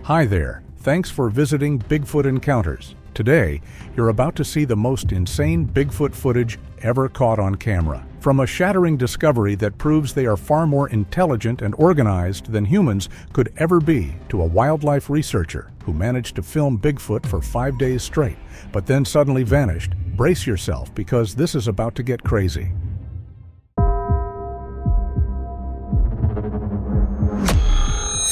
Hi there, thanks for visiting Bigfoot Encounters. Today, you're about to see the most insane Bigfoot footage ever caught on camera. From a shattering discovery that proves they are far more intelligent and organized than humans could ever be, to a wildlife researcher who managed to film Bigfoot for 5 days straight, but then suddenly vanished, brace yourself because this is about to get crazy.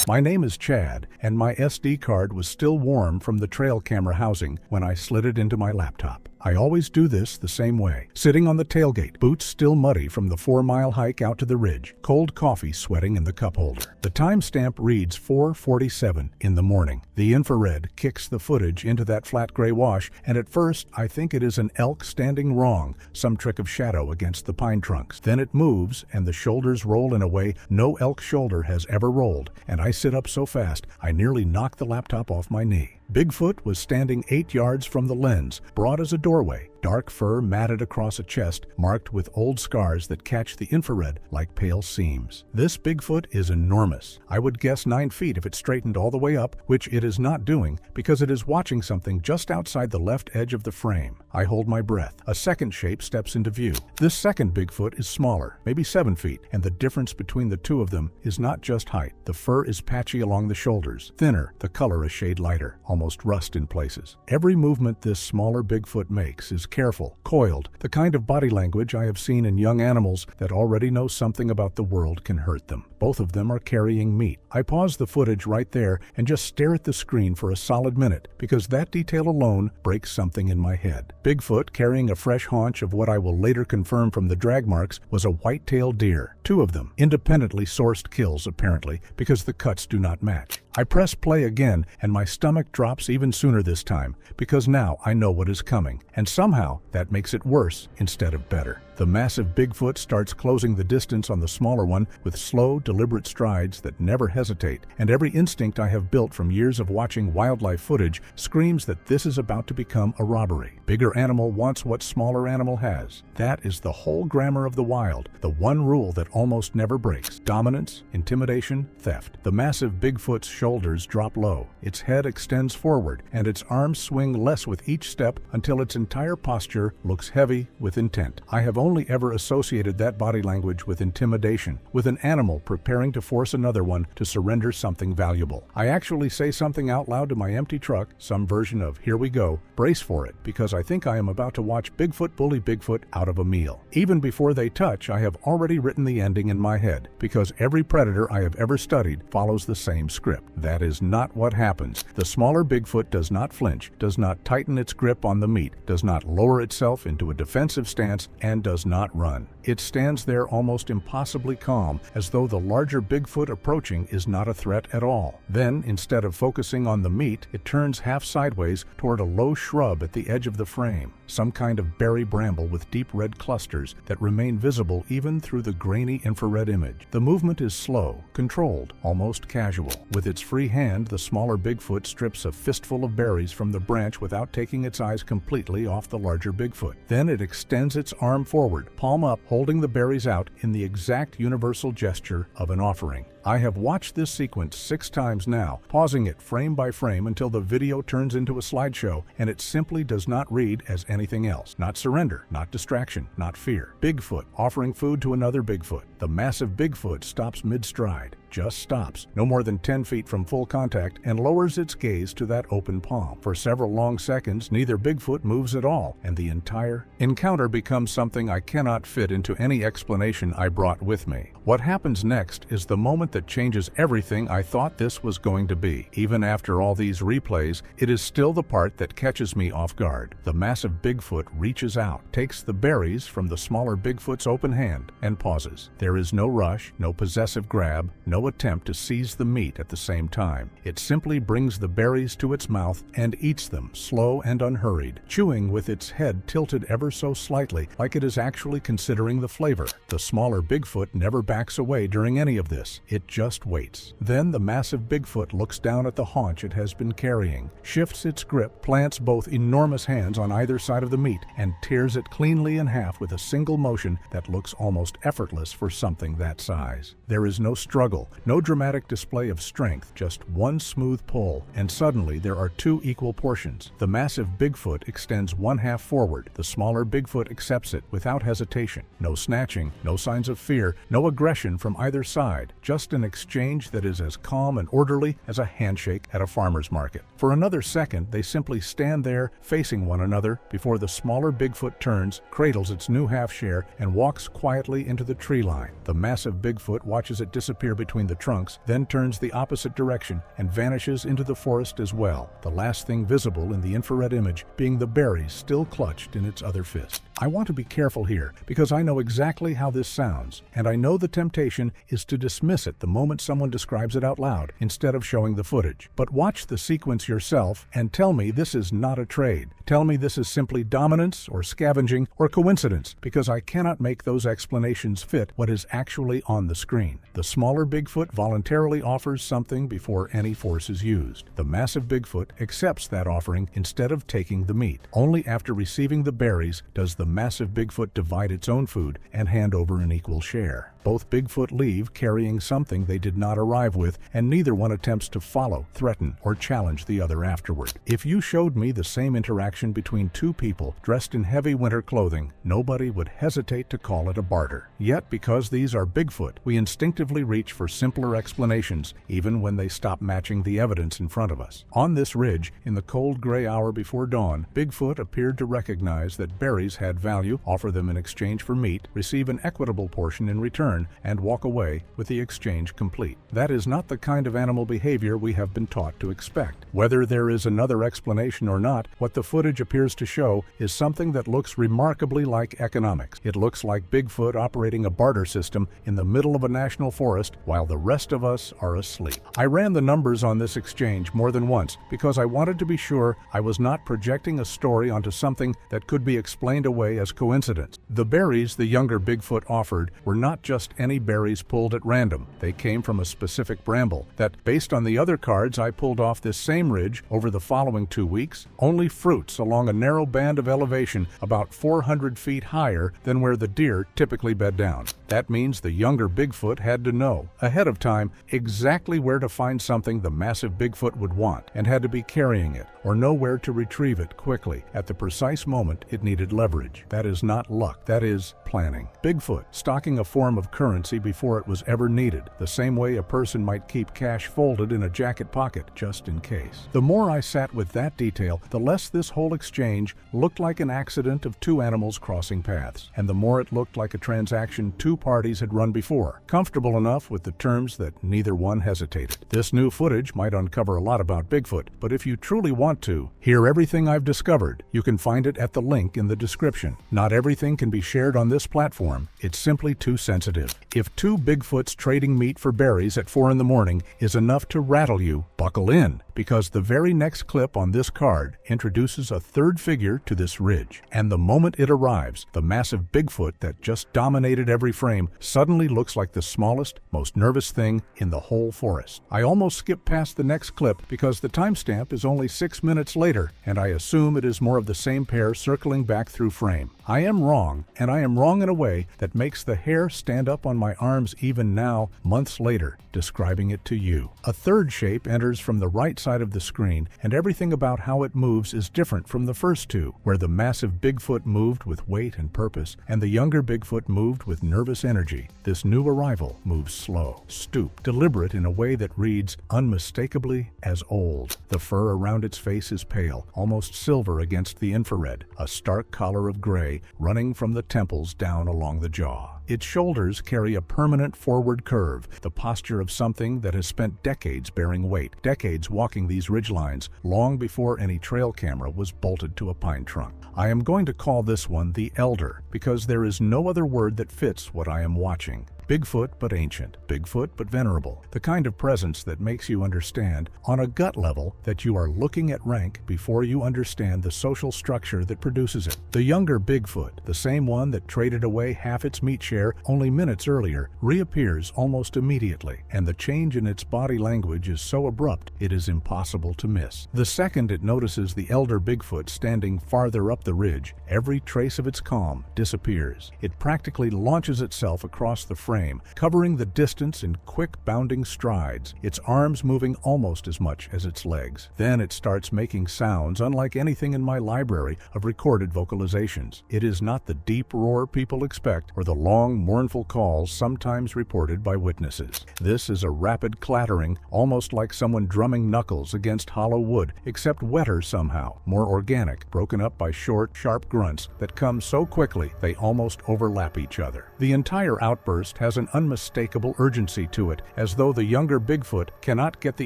My name is Chad, and my SD card was still warm from the trail camera housing when I slid it into my laptop. I always do this the same way, sitting on the tailgate, boots still muddy from the 4-mile hike out to the ridge, cold coffee sweating in the cup holder. The timestamp reads 4:47 in the morning. The infrared kicks the footage into that flat gray wash, and at first I think it is an elk standing wrong, some trick of shadow against the pine trunks. Then it moves, and the shoulders roll in a way no elk shoulder has ever rolled, and I sit up so fast I nearly knock the laptop off my knee. Bigfoot was standing 8 yards from the lens, broad as a doorway, dark fur matted across a chest, marked with old scars that catch the infrared like pale seams. This Bigfoot is enormous. I would guess 9 feet if it straightened all the way up, which it is not doing because it is watching something just outside the left edge of the frame. I hold my breath. A second shape steps into view. This second Bigfoot is smaller, maybe 7 feet, and the difference between the two of them is not just height. The fur is patchy along the shoulders, thinner, the color a shade lighter, almost rust in places. Every movement this smaller Bigfoot makes is careful, coiled, the kind of body language I have seen in young animals that already know something about the world can hurt them. Both of them are carrying meat. I pause the footage right there and just stare at the screen for a solid minute because that detail alone breaks something in my head. Bigfoot, carrying a fresh haunch of what I will later confirm from the drag marks, was a white-tailed deer. 2 of them, independently sourced kills apparently, because the cuts do not match. I press play again, and my stomach drops even sooner this time, because now I know what is coming, and somehow that makes it worse instead of better. The massive Bigfoot starts closing the distance on the smaller one with slow, deliberate strides that never hesitate, and every instinct I have built from years of watching wildlife footage screams that this is about to become a robbery. Bigger animal wants what smaller animal has. That is the whole grammar of the wild, the one rule that almost never breaks. Dominance, intimidation, theft. The massive Bigfoot's shoulders drop low, its head extends forward, and its arms swing less with each step until its entire posture looks heavy with intent. I have only ever associated that body language with intimidation, with an animal preparing to force another one to surrender something valuable. I actually say something out loud to my empty truck, some version of "here we go, brace for it," because I think I am about to watch Bigfoot bully Bigfoot out of a meal. Even before they touch, I have already written the ending in my head, because every predator I have ever studied follows the same script. That is not what happens. The smaller Bigfoot does not flinch, does not tighten its grip on the meat, does not lower itself into a defensive stance, and does not run. It stands there almost impossibly calm, as though the larger Bigfoot approaching is not a threat at all. Then, instead of focusing on the meat, it turns half sideways toward a low shrub at the edge of the frame, some kind of berry bramble with deep red clusters that remain visible even through the grainy infrared image. The movement is slow, controlled, almost casual. With its free hand, the smaller Bigfoot strips a fistful of berries from the branch without taking its eyes completely off the larger Bigfoot. Then it extends its arm forward, palm up, holding the berries out in the exact universal gesture of an offering. I have watched this sequence 6 times now, pausing it frame by frame until the video turns into a slideshow, and it simply does not read as anything else. Not surrender, not distraction, not fear. Bigfoot offering food to another Bigfoot. The massive Bigfoot stops mid-stride, just stops, no more than 10 feet from full contact, and lowers its gaze to that open palm. For several long seconds, neither Bigfoot moves at all, and the entire encounter becomes something I cannot fit into any explanation I brought with me. What happens next is the moment that changes everything I thought this was going to be. Even after all these replays, it is still the part that catches me off guard. The massive Bigfoot reaches out, takes the berries from the smaller Bigfoot's open hand, and pauses. There is no rush, no possessive grab, no attempt to seize the meat at the same time. It simply brings the berries to its mouth and eats them, slow and unhurried, chewing with its head tilted ever so slightly, like it is actually considering the flavor. The smaller Bigfoot never backs away during any of this. It just waits. Then the massive Bigfoot looks down at the haunch it has been carrying, shifts its grip, plants both enormous hands on either side side of the meat and tears it cleanly in half with a single motion that looks almost effortless for something that size. There is no struggle, no dramatic display of strength, just one smooth pull, and suddenly there are two equal portions. The massive Bigfoot extends one half forward. The smaller Bigfoot accepts it without hesitation. No snatching, no signs of fear, no aggression from either side, just an exchange that is as calm and orderly as a handshake at a farmer's market. For another second, they simply stand there facing one another before the smaller Bigfoot turns, cradles its new half-share, and walks quietly into the tree line. The massive Bigfoot watches it disappear between the trunks, then turns the opposite direction and vanishes into the forest as well, the last thing visible in the infrared image being the berries still clutched in its other fist. I want to be careful here because I know exactly how this sounds, and I know the temptation is to dismiss it the moment someone describes it out loud instead of showing the footage. But watch the sequence yourself and tell me this is not a trade. Tell me this is simply dominance or scavenging or coincidence, because I cannot make those explanations fit what is actually on the screen. The smaller Bigfoot voluntarily offers something before any force is used. The massive Bigfoot accepts that offering instead of taking the meat. Only after receiving the berries does the massive Bigfoot divide its own food and hand over an equal share. Both Bigfoot leave carrying something they did not arrive with, and neither one attempts to follow, threaten, or challenge the other afterward. If you showed me the same interaction between two people dressed in heavy winter clothing, nobody would hesitate to call it a barter. Yet, because these are Bigfoot, we instinctively reach for simpler explanations, even when they stop matching the evidence in front of us. On this ridge, in the cold gray hour before dawn, Bigfoot appeared to recognize that berries had value, offer them in exchange for meat, receive an equitable portion in return, and walk away with the exchange complete. That is not the kind of animal behavior we have been taught to expect. Whether there is another explanation or not, what the footage appears to show is something that looks remarkably like economics. It looks like Bigfoot operating a barter system in the middle of a national forest while the rest of us are asleep. I ran the numbers on this exchange more than once because I wanted to be sure I was not projecting a story onto something that could be explained away as coincidence. The berries the younger Bigfoot offered were not just any berries pulled at random. They came from a specific bramble that, based on the other cards I pulled off this same ridge over the following 2 weeks, only fruits along a narrow band of elevation about 400 feet higher than where the deer typically bed down. That means the younger Bigfoot had to know, ahead of time, exactly where to find something the massive Bigfoot would want, and had to be carrying it, or know where to retrieve it quickly, at the precise moment it needed leverage. That is not luck, that is planning. Bigfoot, stocking a form of currency before it was ever needed, the same way a person might keep cash folded in a jacket pocket, just in case. The more I sat with that detail, the less this whole exchange looked like an accident of two animals crossing paths, and the more it looked like a transaction two parties had run before, comfortable enough with the terms that neither one hesitated. This new footage might uncover a lot about Bigfoot, but if you truly want to hear everything I've discovered, you can find it at the link in the description. Not everything can be shared on this platform. It's simply too sensitive. If two Bigfoots trading meat for berries at 4 in the morning is enough to rattle you, buckle in, because the very next clip on this card introduces a third figure to this ridge. And the moment it arrives, the massive Bigfoot that just dominated every frame suddenly looks like the smallest, most nervous thing in the whole forest. I almost skipped past the next clip because the timestamp is only 6 minutes later, and I assume it is more of the same pair circling back through frame. I am wrong, and I am wrong in a way that makes the hair stand up on my arms even now, months later, describing it to you. A third shape enters from the right side of the screen, and everything about how it moves is different from the first two, where the massive Bigfoot moved with weight and purpose, and the younger Bigfoot moved with nervous energy. This new arrival moves slow, stooped, deliberate in a way that reads unmistakably as old. The fur around its face is pale, almost silver against the infrared, a stark collar of gray running from the temples down along the jaw. Its shoulders carry a permanent forward curve, the posture of something that has spent decades bearing weight, decades walking these ridgelines, long before any trail camera was bolted to a pine trunk. I am going to call this one the Elder, because there is no other word that fits what I am watching. Bigfoot but ancient, Bigfoot but venerable. The kind of presence that makes you understand, on a gut level, that you are looking at rank before you understand the social structure that produces it. The younger Bigfoot, the same one that traded away half its meat share only minutes earlier, reappears almost immediately, and the change in its body language is so abrupt it is impossible to miss. The second it notices the elder Bigfoot standing farther up the ridge, every trace of its calm disappears. It practically launches itself across the frame, covering the distance in quick bounding strides, its arms moving almost as much as its legs. Then it starts making sounds unlike anything in my library of recorded vocalizations. It is not the deep roar people expect or the long, mournful calls sometimes reported by witnesses. This is a rapid clattering, almost like someone drumming knuckles against hollow wood, except wetter somehow, more organic, broken up by short, sharp grunts that come so quickly they almost overlap each other. The entire outburst has an unmistakable urgency to it, as though the younger Bigfoot cannot get the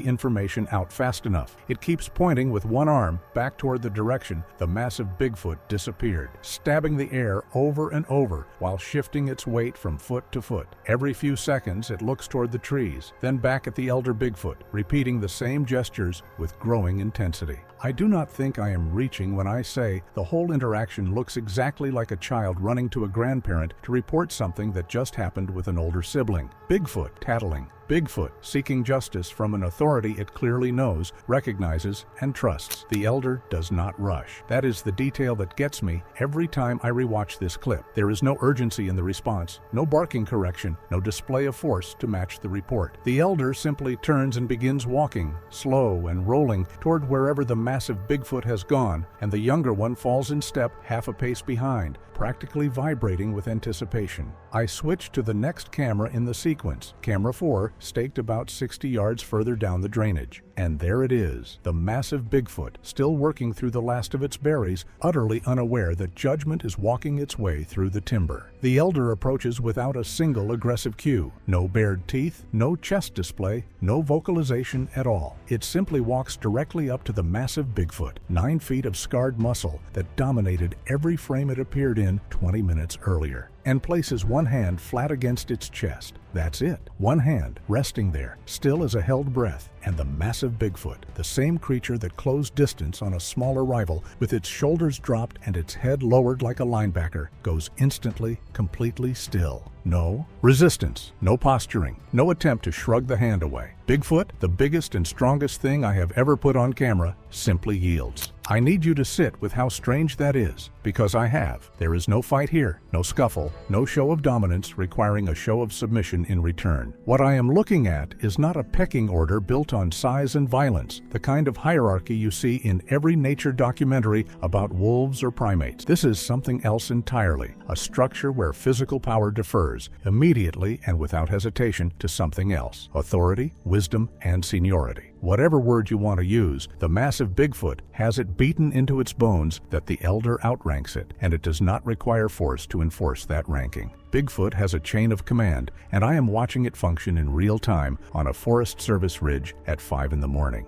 information out fast enough. It keeps pointing with one arm back toward the direction the massive Bigfoot disappeared, stabbing the air over and over while shifting its weight from foot to foot. Every few seconds it looks toward the trees, then back at the elder Bigfoot, repeating the same gestures with growing intensity. I do not think I am reaching when I say the whole interaction looks exactly like a child running to a grandparent to report something that just happened with an older sibling. Bigfoot tattling. Bigfoot seeking justice from an authority it clearly knows, recognizes, and trusts. The elder does not rush. That is the detail that gets me every time I rewatch this clip. There is no urgency in the response, no barking correction, no display of force to match the report. The elder simply turns and begins walking, slow and rolling, toward wherever the massive Bigfoot has gone, and the younger one falls in step half a pace behind, practically vibrating with anticipation. I switch to the next camera in the sequence, camera 4, staked about 60 yards further down the drainage. And there it is, the massive Bigfoot, still working through the last of its berries, utterly unaware that judgment is walking its way through the timber. The elder approaches without a single aggressive cue. No bared teeth, no chest display, no vocalization at all. It simply walks directly up to the massive Bigfoot, 9 feet of scarred muscle that dominated every frame it appeared in 20 minutes earlier, and places one hand flat against its chest. That's it. One hand resting there, still as a held breath, and the massive Bigfoot, the same creature that closed distance on a smaller rival, with its shoulders dropped and its head lowered like a linebacker, goes instantly, completely still. No resistance, no posturing, no attempt to shrug the hand away. Bigfoot, the biggest and strongest thing I have ever put on camera, simply yields. I need you to sit with how strange that is, because I have. There is no fight here, no scuffle, no show of dominance requiring a show of submission in return. What I am looking at is not a pecking order built on size and violence, the kind of hierarchy you see in every nature documentary about wolves or primates. This is something else entirely, a structure where physical power defers, immediately and without hesitation, to something else: authority, wisdom, and seniority. Whatever word you want to use, the massive Bigfoot has it beaten into its bones that the elder outranks it, and it does not require force to enforce that ranking. Bigfoot has a chain of command, and I am watching it function in real time on a Forest Service ridge at 5 in the morning.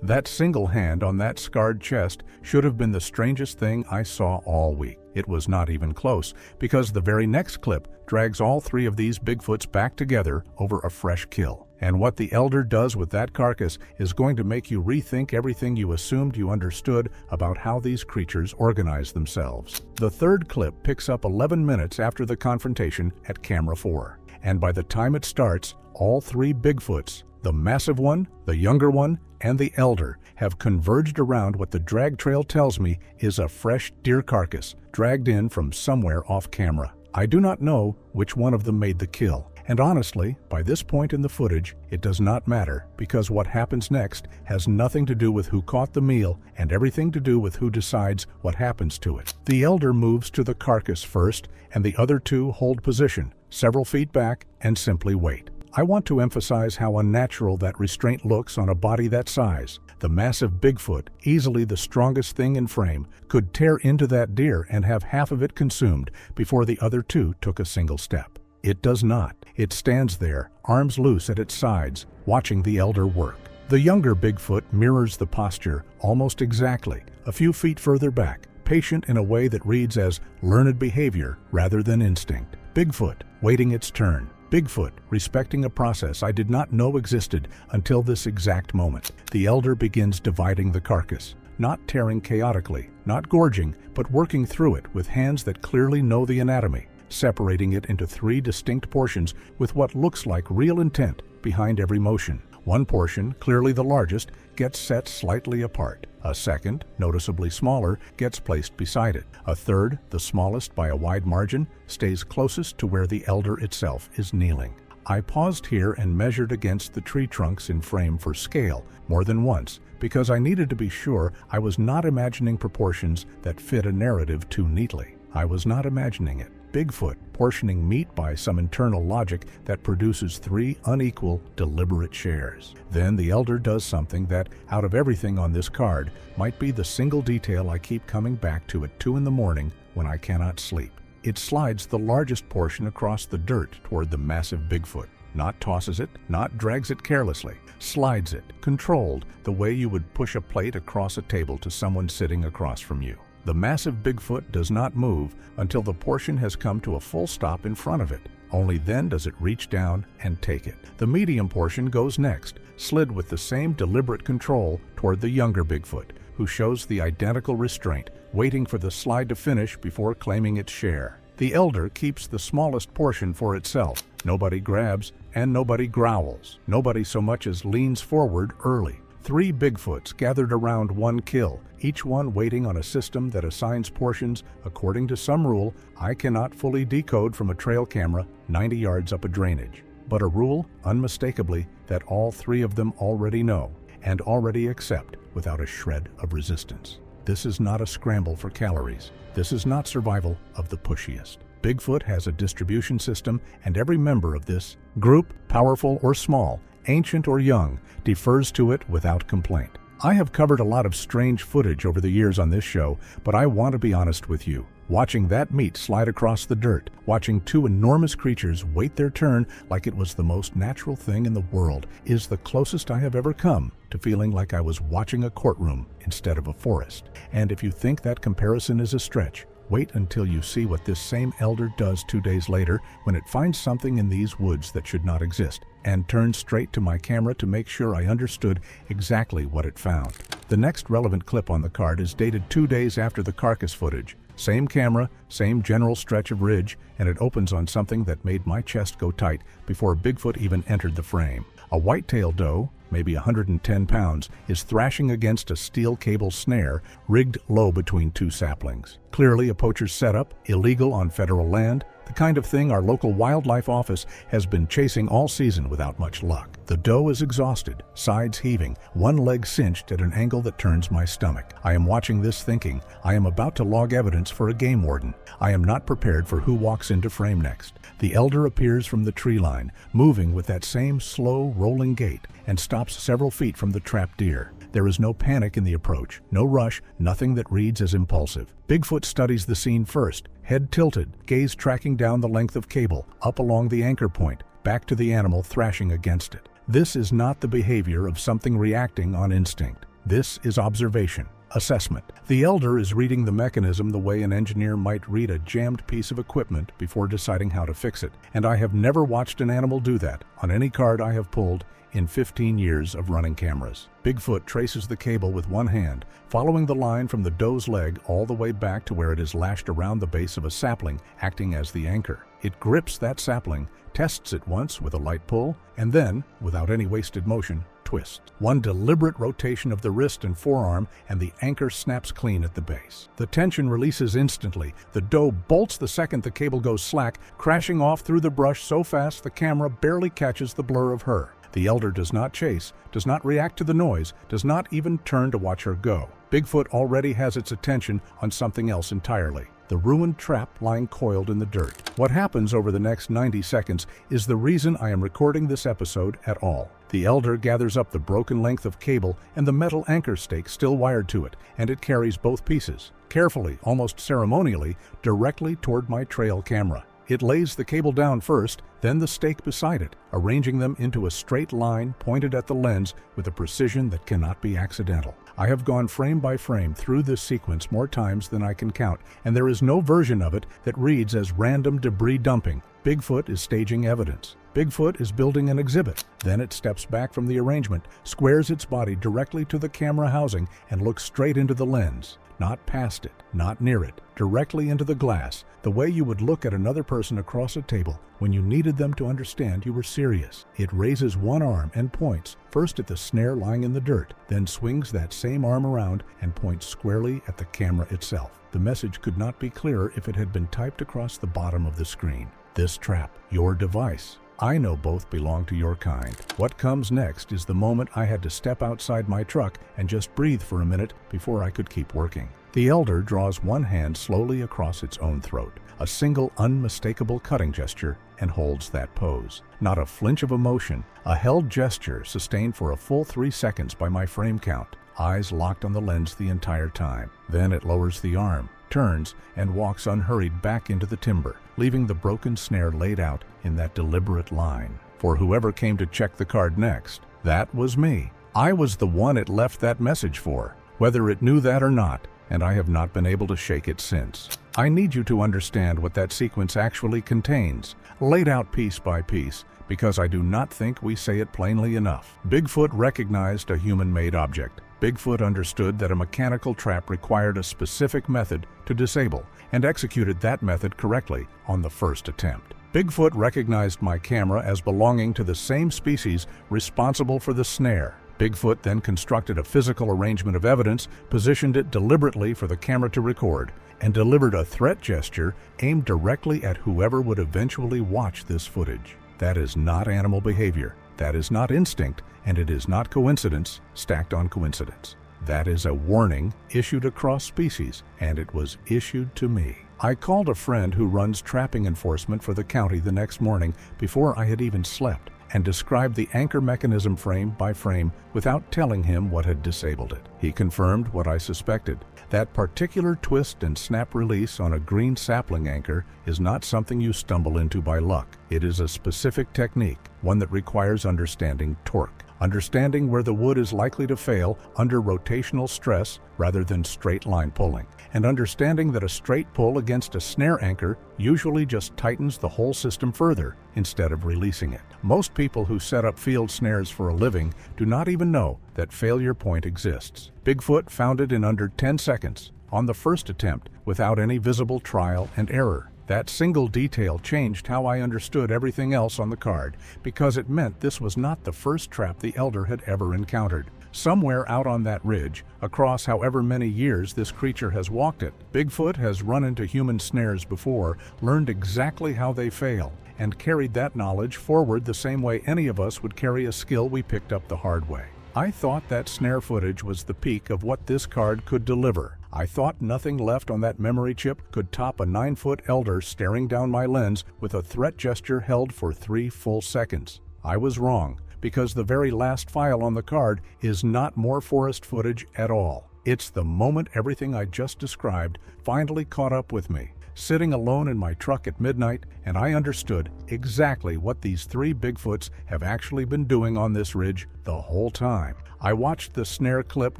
That single hand on that scarred chest should have been the strangest thing I saw all week. It was not even close, because the very next clip drags all 3 of these Bigfoots back together over a fresh kill. And what the elder does with that carcass is going to make you rethink everything you assumed you understood about how these creatures organize themselves. The third clip picks up 11 minutes after the confrontation at camera 4. And by the time it starts, all 3 Bigfoots, the massive one, the younger one, and the elder, have converged around what the drag trail tells me is a fresh deer carcass, dragged in from somewhere off camera. I do not know which one of them made the kill. And honestly, by this point in the footage, it does not matter, because what happens next has nothing to do with who caught the meal and everything to do with who decides what happens to it. The elder moves to the carcass first, and the other 2 hold position, several feet back, and simply wait. I want to emphasize how unnatural that restraint looks on a body that size. The massive Bigfoot, easily the strongest thing in frame, could tear into that deer and have half of it consumed before the other 2 took a single step. It does not. It stands there, arms loose at its sides, watching the elder work. The younger Bigfoot mirrors the posture almost exactly, a few feet further back, patient in a way that reads as learned behavior rather than instinct. Bigfoot, waiting its turn. Bigfoot, respecting a process I did not know existed until this exact moment. The elder begins dividing the carcass, not tearing chaotically, not gorging, but working through it with hands that clearly know the anatomy, separating it into 3 distinct portions with what looks like real intent behind every motion. One portion, clearly the largest, gets set slightly apart. A second, noticeably smaller, gets placed beside it. A third, the smallest by a wide margin, stays closest to where the elder itself is kneeling. I paused here and measured against the tree trunks in frame for scale more than once, because I needed to be sure I was not imagining proportions that fit a narrative too neatly. I was not imagining it. Bigfoot portioning meat by some internal logic that produces 3 unequal, deliberate shares. Then the elder does something that, out of everything on this card, might be the single detail I keep coming back to at 2 in the morning when I cannot sleep. It slides the largest portion across the dirt toward the massive Bigfoot. Not tosses it, not drags it carelessly. Slides it, controlled, the way you would push a plate across a table to someone sitting across from you. The massive Bigfoot does not move until the portion has come to a full stop in front of it. Only then does it reach down and take it. The medium portion goes next, slid with the same deliberate control toward the younger Bigfoot, who shows the identical restraint, waiting for the slide to finish before claiming its share. The elder keeps the smallest portion for itself. Nobody grabs and nobody growls. Nobody so much as leans forward early. 3 Bigfoots gathered around one kill, each one waiting on a system that assigns portions according to some rule I cannot fully decode from a trail camera 90 yards up a drainage, but a rule, unmistakably, that all 3 of them already know and already accept without a shred of resistance. This is not a scramble for calories. This is not survival of the pushiest. Bigfoot has a distribution system, and every member of this group, powerful or small, ancient or young, defers to it without complaint. I have covered a lot of strange footage over the years on this show, but I want to be honest with you. Watching that meat slide across the dirt, watching 2 enormous creatures wait their turn like it was the most natural thing in the world, is the closest I have ever come to feeling like I was watching a courtroom instead of a forest. And if you think that comparison is a stretch, wait until you see what this same elder does 2 days later when it finds something in these woods that should not exist, and turns straight to my camera to make sure I understood exactly what it found. The next relevant clip on the card is dated 2 days after the carcass footage. Same camera, same general stretch of ridge, and it opens on something that made my chest go tight before Bigfoot even entered the frame. A white-tailed doe, maybe 110 pounds, is thrashing against a steel cable snare rigged low between 2 saplings. Clearly a poacher's setup, illegal on federal land, the kind of thing our local wildlife office has been chasing all season without much luck. The doe is exhausted, sides heaving, one leg cinched at an angle that turns my stomach. I am watching this thinking, I am about to log evidence for a game warden. I am not prepared for who walks into frame next. The elder appears from the tree line, moving with that same slow, rolling gait, and stops several feet from the trapped deer. There is no panic in the approach, no rush, nothing that reads as impulsive. Bigfoot studies the scene first, head tilted, gaze tracking down the length of cable, up along the anchor point, back to the animal thrashing against it. This is not the behavior of something reacting on instinct. This is observation, assessment. The elder is reading the mechanism the way an engineer might read a jammed piece of equipment before deciding how to fix it. And I have never watched an animal do that on any card I have pulled in 15 years of running cameras. Bigfoot traces the cable with one hand, following the line from the doe's leg all the way back to where it is lashed around the base of a sapling, acting as the anchor. It grips that sapling, tests it once with a light pull, and then, without any wasted motion, twists. One deliberate rotation of the wrist and forearm, and the anchor snaps clean at the base. The tension releases instantly. The doe bolts the second the cable goes slack, crashing off through the brush so fast the camera barely catches the blur of her. The elder does not chase, does not react to the noise, does not even turn to watch her go. Bigfoot already has its attention on something else entirely. The ruined trap lying coiled in the dirt. What happens over the next 90 seconds is the reason I am recording this episode at all. The elder gathers up the broken length of cable and the metal anchor stake still wired to it, and it carries both pieces, carefully, almost ceremonially, directly toward my trail camera. It lays the cable down first, then the stake beside it, arranging them into a straight line pointed at the lens with a precision that cannot be accidental. I have gone frame by frame through this sequence more times than I can count, and there is no version of it that reads as random debris dumping. Bigfoot is staging evidence. Bigfoot is building an exhibit. Then it steps back from the arrangement, squares its body directly to the camera housing, and looks straight into the lens. Not past it, not near it, directly into the glass, the way you would look at another person across a table when you needed them to understand you were serious. It raises one arm and points, first at the snare lying in the dirt, then swings that same arm around and points squarely at the camera itself. The message could not be clearer if it had been typed across the bottom of the screen. This trap, your device. I know both belong to your kind. What comes next is the moment I had to step outside my truck and just breathe for a minute before I could keep working. The elder draws one hand slowly across its own throat, a single unmistakable cutting gesture, and holds that pose. Not a flinch of emotion, a held gesture sustained for a full 3 seconds by my frame count, eyes locked on the lens the entire time. Then it lowers the arm, turns, and walks unhurried back into the timber, leaving the broken snare laid out in that deliberate line. For whoever came to check the card next, that was me. I was the one it left that message for, whether it knew that or not, and I have not been able to shake it since. I need you to understand what that sequence actually contains, laid out piece by piece, because I do not think we say it plainly enough. Bigfoot recognized a human-made object. Bigfoot understood that a mechanical trap required a specific method to disable, and executed that method correctly on the first attempt. Bigfoot recognized my camera as belonging to the same species responsible for the snare. Bigfoot then constructed a physical arrangement of evidence, positioned it deliberately for the camera to record, and delivered a threat gesture aimed directly at whoever would eventually watch this footage. That is not animal behavior. That is not instinct, and it is not coincidence stacked on coincidence. That is a warning issued across species, and it was issued to me. I called a friend who runs trapping enforcement for the county the next morning before I had even slept, and described the anchor mechanism frame by frame without telling him what had disabled it. He confirmed what I suspected. That particular twist and snap release on a green sapling anchor is not something you stumble into by luck. It is a specific technique, one that requires understanding torque, understanding where the wood is likely to fail under rotational stress rather than straight line pulling, and understanding that a straight pull against a snare anchor usually just tightens the whole system further instead of releasing it. Most people who set up field snares for a living do not even know that failure point exists. Bigfoot found it in under 10 seconds on the first attempt without any visible trial and error. That single detail changed how I understood everything else on the card, because it meant this was not the first trap the elder had ever encountered. Somewhere out on that ridge, across however many years this creature has walked it, Bigfoot has run into human snares before, learned exactly how they fail, and carried that knowledge forward the same way any of us would carry a skill we picked up the hard way. I thought that snare footage was the peak of what this card could deliver. I thought nothing left on that memory chip could top a 9-foot elder staring down my lens with a threat gesture held for 3 full seconds. I was wrong, because the very last file on the card is not more forest footage at all. It's the moment everything I just described finally caught up with me, sitting alone in my truck at midnight, and I understood exactly what these 3 Bigfoots have actually been doing on this ridge the whole time. I watched the snare clip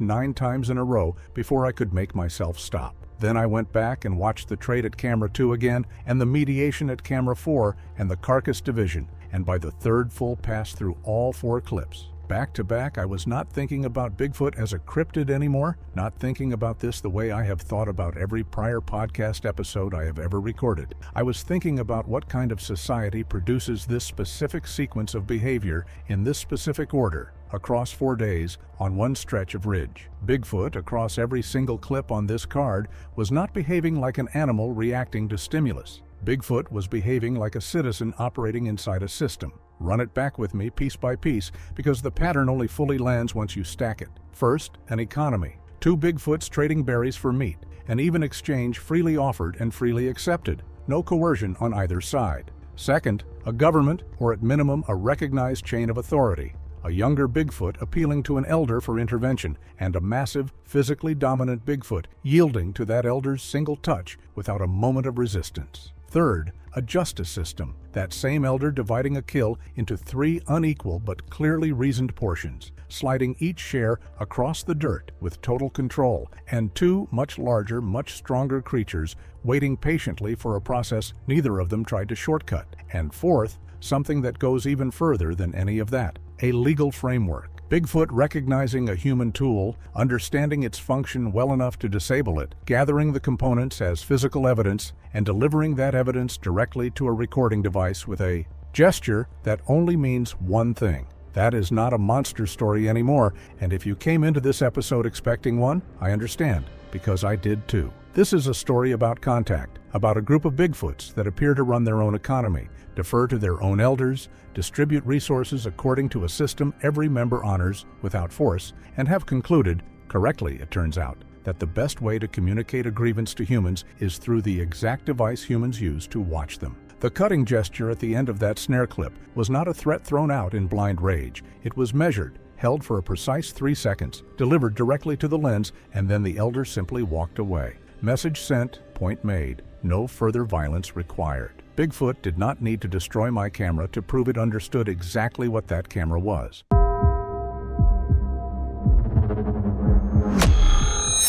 9 times in a row before I could make myself stop. Then I went back and watched the trade at camera 2 again, and the mediation at camera 4, and the carcass division, and by the 3rd full pass through all 4 clips. Back to back, I was not thinking about Bigfoot as a cryptid anymore, not thinking about this the way I have thought about every prior podcast episode I have ever recorded. I was thinking about what kind of society produces this specific sequence of behavior in this specific order, across 4 days, on one stretch of ridge. Bigfoot, across every single clip on this card, was not behaving like an animal reacting to stimulus. Bigfoot was behaving like a citizen operating inside a system. Run it back with me piece by piece, because the pattern only fully lands once you stack it. First, an economy. 2 Bigfoots trading berries for meat, an even exchange freely offered and freely accepted. No coercion on either side. Second, a government, or at minimum a recognized chain of authority. A younger Bigfoot appealing to an elder for intervention, and a massive, physically dominant Bigfoot yielding to that elder's single touch without a moment of resistance. Third, a justice system, that same elder dividing a kill into 3 unequal but clearly reasoned portions, sliding each share across the dirt with total control, and 2 much larger, much stronger creatures waiting patiently for a process neither of them tried to shortcut. And fourth, something that goes even further than any of that, a legal framework. Bigfoot recognizing a human tool, understanding its function well enough to disable it, gathering the components as physical evidence, and delivering that evidence directly to a recording device with a gesture that only means one thing. That is not a monster story anymore, and if you came into this episode expecting one, I understand, because I did too. This is a story about contact, about a group of Bigfoots that appear to run their own economy, defer to their own elders, distribute resources according to a system every member honors without force, and have concluded, correctly it turns out, that the best way to communicate a grievance to humans is through the exact device humans use to watch them. The cutting gesture at the end of that snare clip was not a threat thrown out in blind rage. It was measured, held for a precise 3 seconds, delivered directly to the lens, and then the elder simply walked away. Message sent, point made, no further violence required. Bigfoot did not need to destroy my camera to prove it understood exactly what that camera was.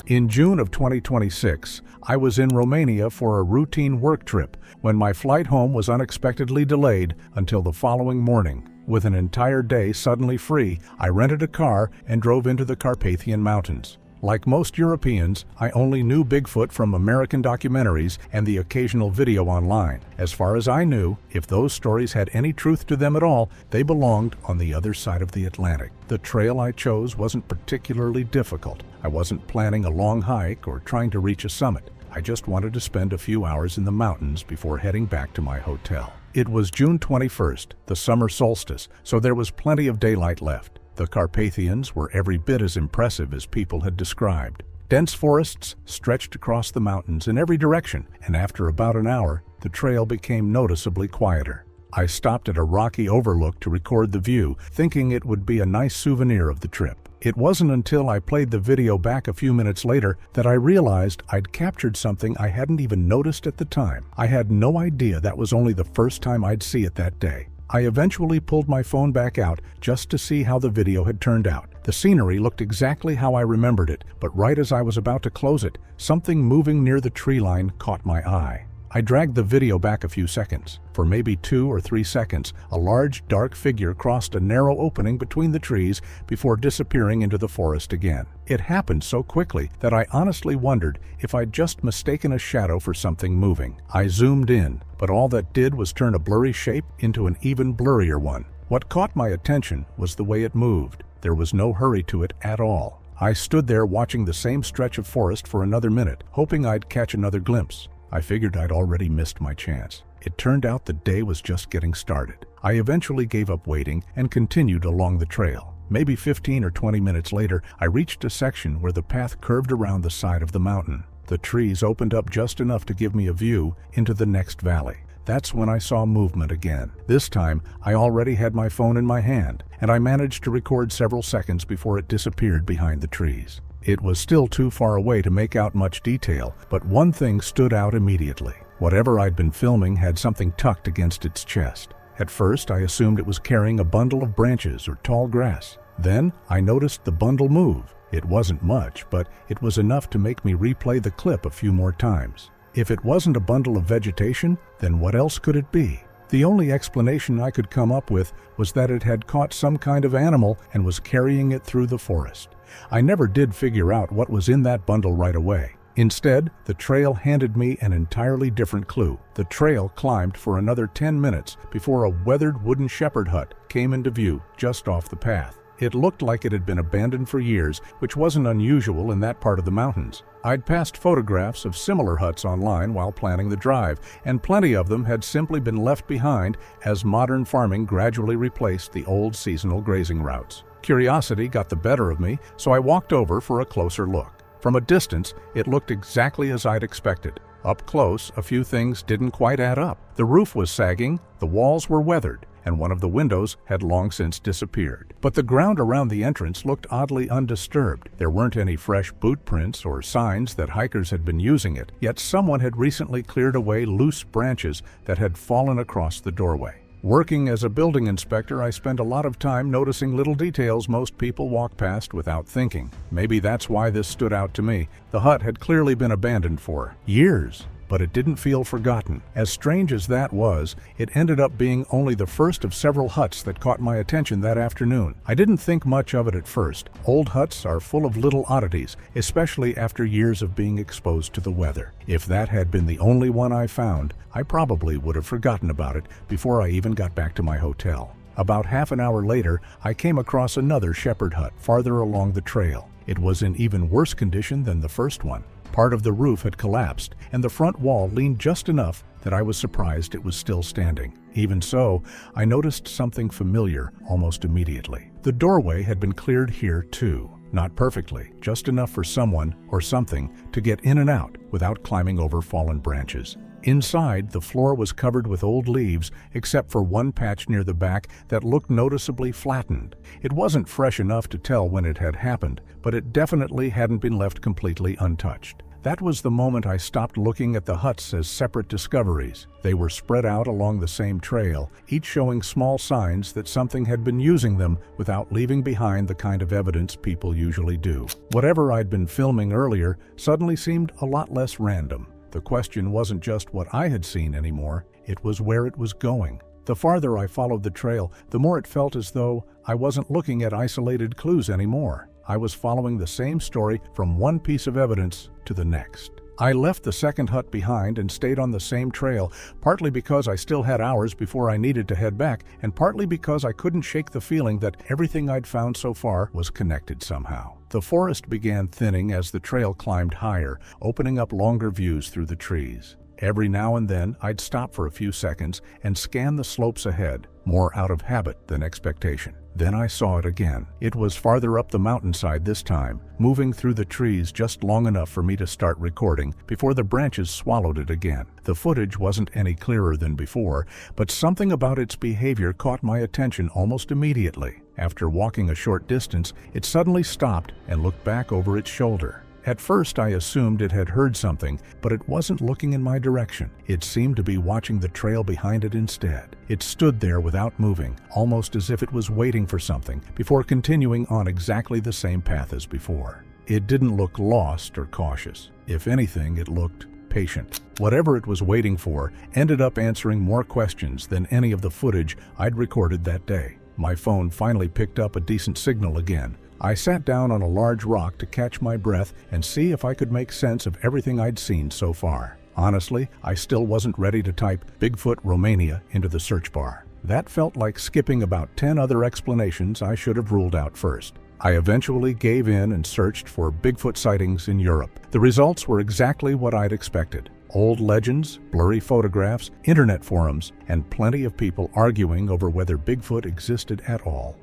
In June of 2026, I was in Romania for a routine work trip when my flight home was unexpectedly delayed until the following morning. With an entire day suddenly free, I rented a car and drove into the Carpathian Mountains. Like most Europeans, I only knew Bigfoot from American documentaries and the occasional video online. As far as I knew, if those stories had any truth to them at all, they belonged on the other side of the Atlantic. The trail I chose wasn't particularly difficult. I wasn't planning a long hike or trying to reach a summit. I just wanted to spend a few hours in the mountains before heading back to my hotel. It was June 21st, the summer solstice, so there was plenty of daylight left. The Carpathians were every bit as impressive as people had described. Dense forests stretched across the mountains in every direction, and after about an hour, the trail became noticeably quieter. I stopped at a rocky overlook to record the view, thinking it would be a nice souvenir of the trip. It wasn't until I played the video back a few minutes later that I realized I'd captured something I hadn't even noticed at the time. I had no idea that was only the first time I'd see it that day. I eventually pulled my phone back out just to see how the video had turned out. The scenery looked exactly how I remembered it, but right as I was about to close it, something moving near the tree line caught my eye. I dragged the video back a few seconds. For maybe 2 or 3 seconds, a large, dark figure crossed a narrow opening between the trees before disappearing into the forest again. It happened so quickly that I honestly wondered if I'd just mistaken a shadow for something moving. I zoomed in, but all that did was turn a blurry shape into an even blurrier one. What caught my attention was the way it moved. There was no hurry to it at all. I stood there watching the same stretch of forest for another minute, hoping I'd catch another glimpse. I figured I'd already missed my chance. It turned out the day was just getting started. I eventually gave up waiting and continued along the trail. Maybe 15 or 20 minutes later, I reached a section where the path curved around the side of the mountain. The trees opened up just enough to give me a view into the next valley. That's when I saw movement again. This time, I already had my phone in my hand, and I managed to record several seconds before it disappeared behind the trees. It was still too far away to make out much detail, but one thing stood out immediately. Whatever I'd been filming had something tucked against its chest. At first, I assumed it was carrying a bundle of branches or tall grass. Then, I noticed the bundle move. It wasn't much, but it was enough to make me replay the clip a few more times. If it wasn't a bundle of vegetation, then what else could it be? The only explanation I could come up with was that it had caught some kind of animal and was carrying it through the forest. I never did figure out what was in that bundle right away. Instead, the trail handed me an entirely different clue. The trail climbed for another 10 minutes before a weathered wooden shepherd hut came into view just off the path. It looked like it had been abandoned for years, which wasn't unusual in that part of the mountains. I'd passed photographs of similar huts online while planning the drive, and plenty of them had simply been left behind as modern farming gradually replaced the old seasonal grazing routes. Curiosity got the better of me, so I walked over for a closer look. From a distance, it looked exactly as I'd expected. Up close, a few things didn't quite add up. The roof was sagging, the walls were weathered, and one of the windows had long since disappeared. But the ground around the entrance looked oddly undisturbed. There weren't any fresh boot prints or signs that hikers had been using it, yet someone had recently cleared away loose branches that had fallen across the doorway. Working as a building inspector, I spend a lot of time noticing little details most people walk past without thinking. Maybe that's why this stood out to me. The hut had clearly been abandoned for years, but it didn't feel forgotten. As strange as that was, it ended up being only the first of several huts that caught my attention that afternoon. I didn't think much of it at first. Old huts are full of little oddities, especially after years of being exposed to the weather. If that had been the only one I found, I probably would have forgotten about it before I even got back to my hotel. About half an hour later, I came across another shepherd hut farther along the trail. It was in even worse condition than the first one. Part of the roof had collapsed, and the front wall leaned just enough that I was surprised it was still standing. Even so, I noticed something familiar almost immediately. The doorway had been cleared here too. Not perfectly, just enough for someone or something to get in and out without climbing over fallen branches. Inside, the floor was covered with old leaves, except for one patch near the back that looked noticeably flattened. It wasn't fresh enough to tell when it had happened, but it definitely hadn't been left completely untouched. That was the moment I stopped looking at the huts as separate discoveries. They were spread out along the same trail, each showing small signs that something had been using them without leaving behind the kind of evidence people usually do. Whatever I'd been filming earlier suddenly seemed a lot less random. The question wasn't just what I had seen anymore, it was where it was going. The farther I followed the trail, the more it felt as though I wasn't looking at isolated clues anymore. I was following the same story from one piece of evidence to the next. I left the second hut behind and stayed on the same trail, partly because I still had hours before I needed to head back, and partly because I couldn't shake the feeling that everything I'd found so far was connected somehow. The forest began thinning as the trail climbed higher, opening up longer views through the trees. Every now and then, I'd stop for a few seconds and scan the slopes ahead, more out of habit than expectation. Then I saw it again. It was farther up the mountainside this time, moving through the trees just long enough for me to start recording before the branches swallowed it again. The footage wasn't any clearer than before, but something about its behavior caught my attention almost immediately. After walking a short distance, it suddenly stopped and looked back over its shoulder. At first, I assumed it had heard something, but it wasn't looking in my direction. It seemed to be watching the trail behind it instead. It stood there without moving, almost as if it was waiting for something, before continuing on exactly the same path as before. It didn't look lost or cautious. If anything, it looked patient. Whatever it was waiting for ended up answering more questions than any of the footage I'd recorded that day. My phone finally picked up a decent signal again. I sat down on a large rock to catch my breath and see if I could make sense of everything I'd seen so far. Honestly, I still wasn't ready to type Bigfoot Romania into the search bar. That felt like skipping about 10 other explanations I should have ruled out first. I eventually gave in and searched for Bigfoot sightings in Europe. The results were exactly what I'd expected. Old legends, blurry photographs, internet forums, and plenty of people arguing over whether Bigfoot existed at all.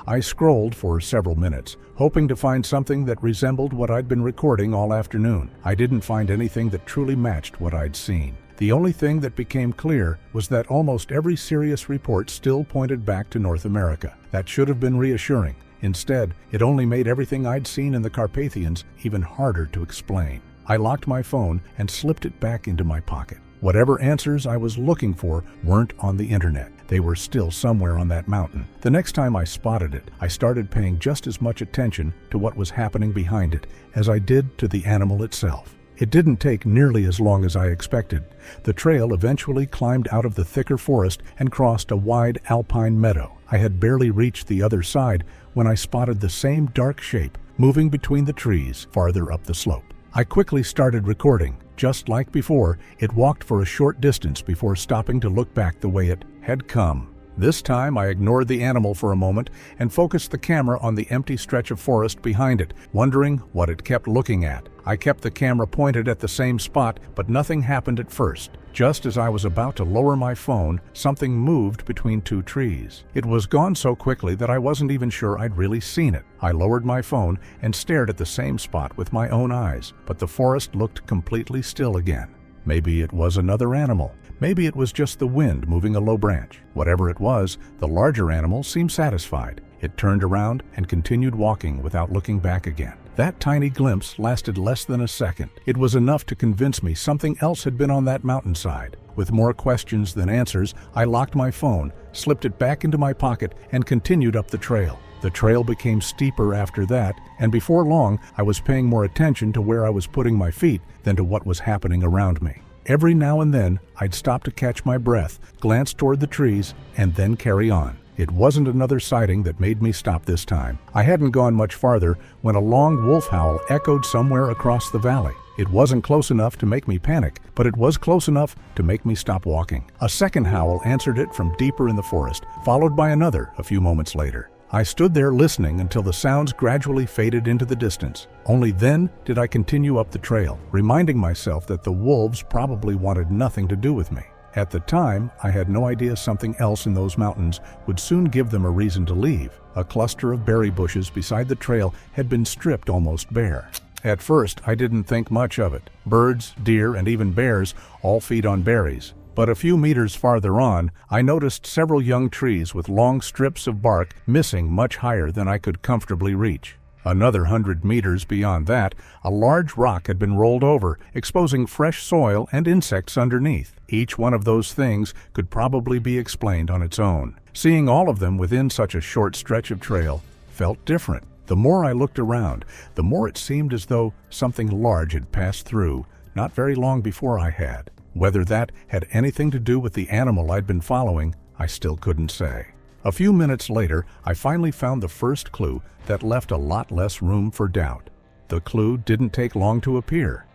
I scrolled for several minutes, hoping to find something that resembled what I'd been recording all afternoon. I didn't find anything that truly matched what I'd seen. The only thing that became clear was that almost every serious report still pointed back to North America. That should have been reassuring. Instead, it only made everything I'd seen in the Carpathians even harder to explain. I locked my phone and slipped it back into my pocket. Whatever answers I was looking for weren't on the internet. They were still somewhere on that mountain. The next time I spotted it, I started paying just as much attention to what was happening behind it as I did to the animal itself. It didn't take nearly as long as I expected. The trail eventually climbed out of the thicker forest and crossed a wide alpine meadow. I had barely reached the other side when I spotted the same dark shape moving between the trees farther up the slope. I quickly started recording. Just like before, it walked for a short distance before stopping to look back the way it had come. This time, I ignored the animal for a moment and focused the camera on the empty stretch of forest behind it, wondering what it kept looking at. I kept the camera pointed at the same spot, but nothing happened at first. Just as I was about to lower my phone, something moved between two trees. It was gone so quickly that I wasn't even sure I'd really seen it. I lowered my phone and stared at the same spot with my own eyes, but the forest looked completely still again. Maybe it was another animal. Maybe it was just the wind moving a low branch. Whatever it was, the larger animal seemed satisfied. It turned around and continued walking without looking back again. That tiny glimpse lasted less than a second. It was enough to convince me something else had been on that mountainside. With more questions than answers, I locked my phone, slipped it back into my pocket, and continued up the trail. The trail became steeper after that, and before long, I was paying more attention to where I was putting my feet than to what was happening around me. Every now and then, I'd stop to catch my breath, glance toward the trees, and then carry on. It wasn't another sighting that made me stop this time. I hadn't gone much farther when a long wolf howl echoed somewhere across the valley. It wasn't close enough to make me panic, but it was close enough to make me stop walking. A second howl answered it from deeper in the forest, followed by another a few moments later. I stood there listening until the sounds gradually faded into the distance. Only then did I continue up the trail, reminding myself that the wolves probably wanted nothing to do with me. At the time, I had no idea something else in those mountains would soon give them a reason to leave. A cluster of berry bushes beside the trail had been stripped almost bare. At first, I didn't think much of it. Birds, deer, and even bears all feed on berries. But a few meters farther on, I noticed several young trees with long strips of bark missing much higher than I could comfortably reach. Another 100 meters beyond that, a large rock had been rolled over, exposing fresh soil and insects underneath. Each one of those things could probably be explained on its own. Seeing all of them within such a short stretch of trail felt different. The more I looked around, the more it seemed as though something large had passed through, not very long before I had. Whether that had anything to do with the animal I'd been following, I still couldn't say. A few minutes later, I finally found the first clue that left a lot less room for doubt. The clue didn't take long to appear.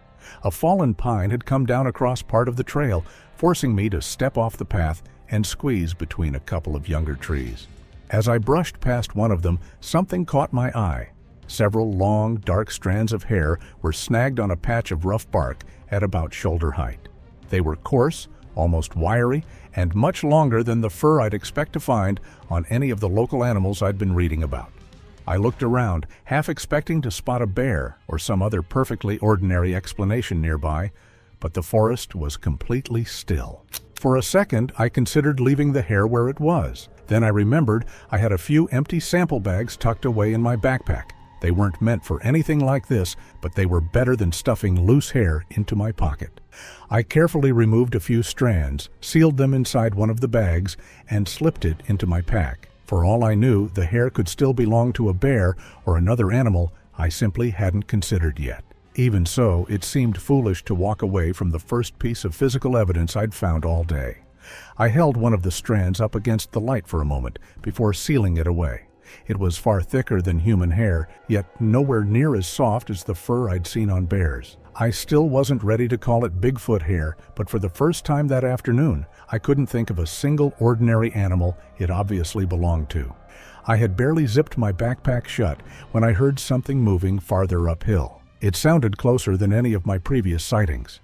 A fallen pine had come down across part of the trail, forcing me to step off the path and squeeze between a couple of younger trees. As I brushed past one of them, something caught my eye. Several long, dark strands of hair were snagged on a patch of rough bark at about shoulder height. They were coarse, almost wiry, and much longer than the fur I'd expect to find on any of the local animals I'd been reading about. I looked around, half expecting to spot a bear or some other perfectly ordinary explanation nearby, but the forest was completely still. For a second, I considered leaving the hair where it was. Then I remembered I had a few empty sample bags tucked away in my backpack. They weren't meant for anything like this, but they were better than stuffing loose hair into my pocket. I carefully removed a few strands, sealed them inside one of the bags, and slipped it into my pack. For all I knew, the hair could still belong to a bear or another animal I simply hadn't considered yet. Even so, it seemed foolish to walk away from the first piece of physical evidence I'd found all day. I held one of the strands up against the light for a moment before sealing it away. It was far thicker than human hair, yet nowhere near as soft as the fur I'd seen on bears. I still wasn't ready to call it Bigfoot hair, but for the first time that afternoon, I couldn't think of a single ordinary animal it obviously belonged to. I had barely zipped my backpack shut when I heard something moving farther uphill. It sounded closer than any of my previous sightings.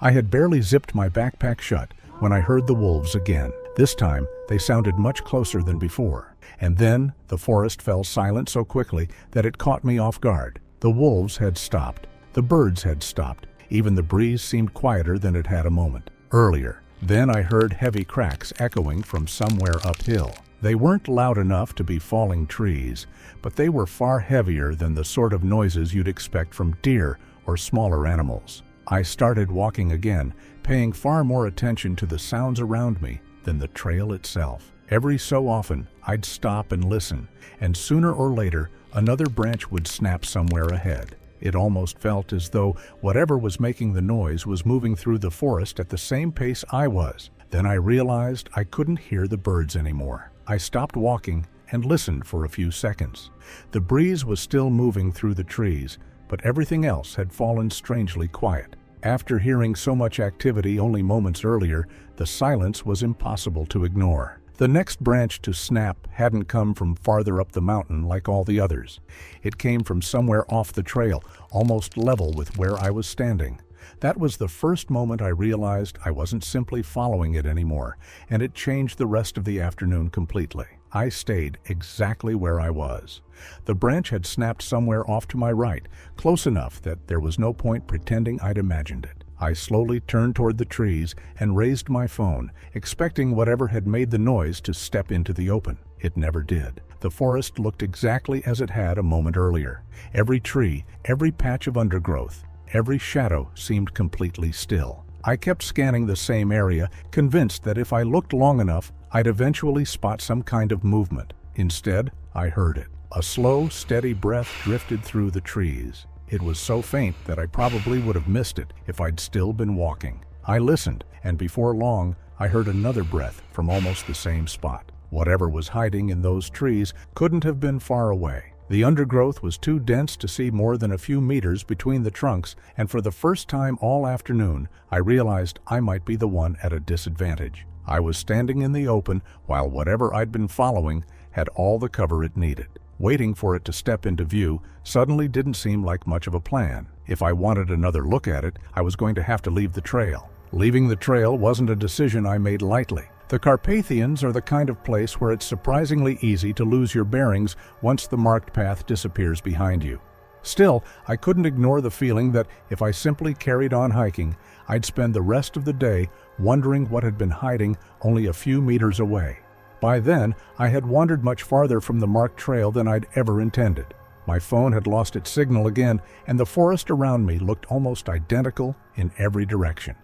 I had barely zipped my backpack shut when I heard the wolves again. This time, they sounded much closer than before. And then the forest fell silent so quickly that it caught me off guard. The wolves had stopped. The birds had stopped. Even the breeze seemed quieter than it had a moment earlier. Then I heard heavy cracks echoing from somewhere uphill. They weren't loud enough to be falling trees, but they were far heavier than the sort of noises you'd expect from deer or smaller animals. I started walking again, paying far more attention to the sounds around me than the trail itself. Every so often, I'd stop and listen, and sooner or later, another branch would snap somewhere ahead. It almost felt as though whatever was making the noise was moving through the forest at the same pace I was. Then I realized I couldn't hear the birds anymore. I stopped walking and listened for a few seconds. The breeze was still moving through the trees, but everything else had fallen strangely quiet. After hearing so much activity only moments earlier, the silence was impossible to ignore. The next branch to snap hadn't come from farther up the mountain like all the others. It came from somewhere off the trail, almost level with where I was standing. That was the first moment I realized I wasn't simply following it anymore, and it changed the rest of the afternoon completely. I stayed exactly where I was. The branch had snapped somewhere off to my right, close enough that there was no point pretending I'd imagined it. I slowly turned toward the trees and raised my phone, expecting whatever had made the noise to step into the open. It never did. The forest looked exactly as it had a moment earlier. Every tree, every patch of undergrowth, every shadow seemed completely still. I kept scanning the same area, convinced that if I looked long enough, I'd eventually spot some kind of movement. Instead, I heard it. A slow, steady breath drifted through the trees. It was so faint that I probably would have missed it if I'd still been walking. I listened, and before long, I heard another breath from almost the same spot. Whatever was hiding in those trees couldn't have been far away. The undergrowth was too dense to see more than a few meters between the trunks, and for the first time all afternoon, I realized I might be the one at a disadvantage. I was standing in the open while whatever I'd been following had all the cover it needed. Waiting for it to step into view suddenly didn't seem like much of a plan. If I wanted another look at it, I was going to have to leave the trail. Leaving the trail wasn't a decision I made lightly. The Carpathians are the kind of place where it's surprisingly easy to lose your bearings once the marked path disappears behind you. Still, I couldn't ignore the feeling that if I simply carried on hiking, I'd spend the rest of the day wondering what had been hiding only a few meters away. By then, I had wandered much farther from the marked trail than I'd ever intended. My phone had lost its signal again, and the forest around me looked almost identical in every direction.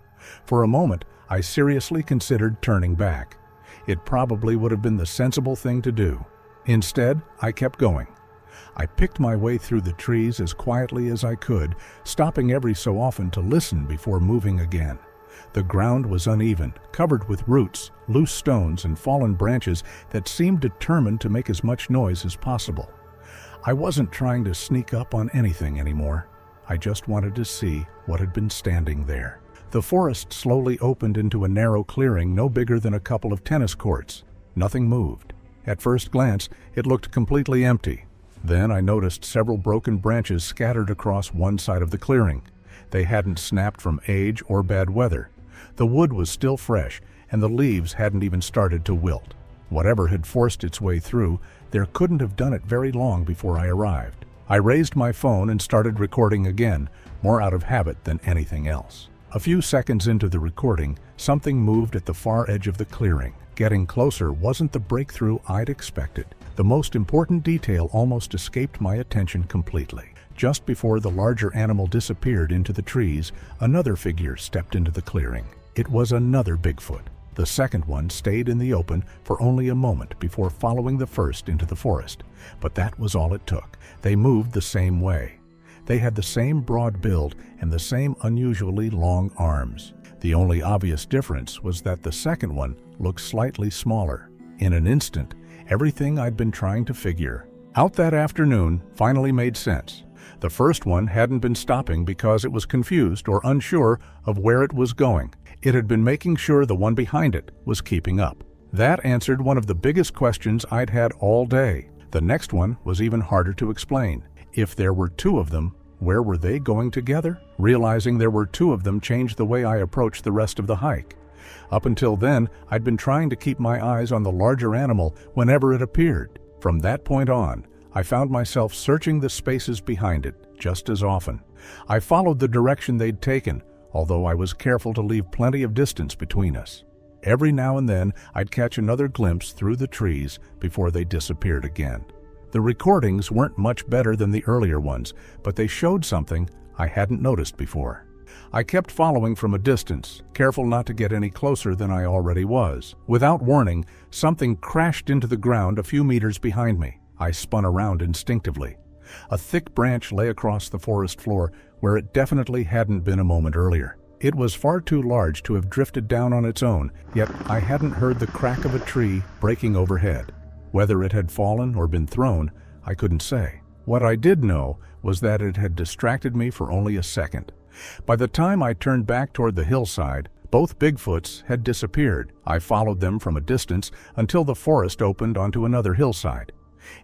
For a moment, I seriously considered turning back. It probably would have been the sensible thing to do. Instead, I kept going. I picked my way through the trees as quietly as I could, stopping every so often to listen before moving again. The ground was uneven, covered with roots, loose stones, and fallen branches that seemed determined to make as much noise as possible. I wasn't trying to sneak up on anything anymore. I just wanted to see what had been standing there. The forest slowly opened into a narrow clearing no bigger than a couple of tennis courts. Nothing moved. At first glance, it looked completely empty. Then I noticed several broken branches scattered across one side of the clearing. They hadn't snapped from age or bad weather. The wood was still fresh, and the leaves hadn't even started to wilt. Whatever had forced its way through, there couldn't have done it very long before I arrived. I raised my phone and started recording again, more out of habit than anything else. A few seconds into the recording, something moved at the far edge of the clearing. Getting closer wasn't the breakthrough I'd expected. The most important detail almost escaped my attention completely. Just before the larger animal disappeared into the trees, another figure stepped into the clearing. It was another Bigfoot. The second one stayed in the open for only a moment before following the first into the forest. But that was all it took. They moved the same way. They had the same broad build and the same unusually long arms. The only obvious difference was that the second one looked slightly smaller. In an instant, everything I'd been trying to figure out that afternoon finally made sense. The first one hadn't been stopping because it was confused or unsure of where it was going. It had been making sure the one behind it was keeping up. That answered one of the biggest questions I'd had all day. The next one was even harder to explain. If there were two of them, where were they going together? Realizing there were two of them changed the way I approached the rest of the hike. Up until then, I'd been trying to keep my eyes on the larger animal whenever it appeared. From that point on, I found myself searching the spaces behind it just as often. I followed the direction they'd taken, although I was careful to leave plenty of distance between us. Every now and then, I'd catch another glimpse through the trees before they disappeared again. The recordings weren't much better than the earlier ones, but they showed something I hadn't noticed before. I kept following from a distance, careful not to get any closer than I already was. Without warning, something crashed into the ground a few meters behind me. I spun around instinctively. A thick branch lay across the forest floor where it definitely hadn't been a moment earlier. It was far too large to have drifted down on its own, yet I hadn't heard the crack of a tree breaking overhead. Whether it had fallen or been thrown, I couldn't say. What I did know was that it had distracted me for only a second. By the time I turned back toward the hillside, both Bigfoots had disappeared. I followed them from a distance until the forest opened onto another hillside.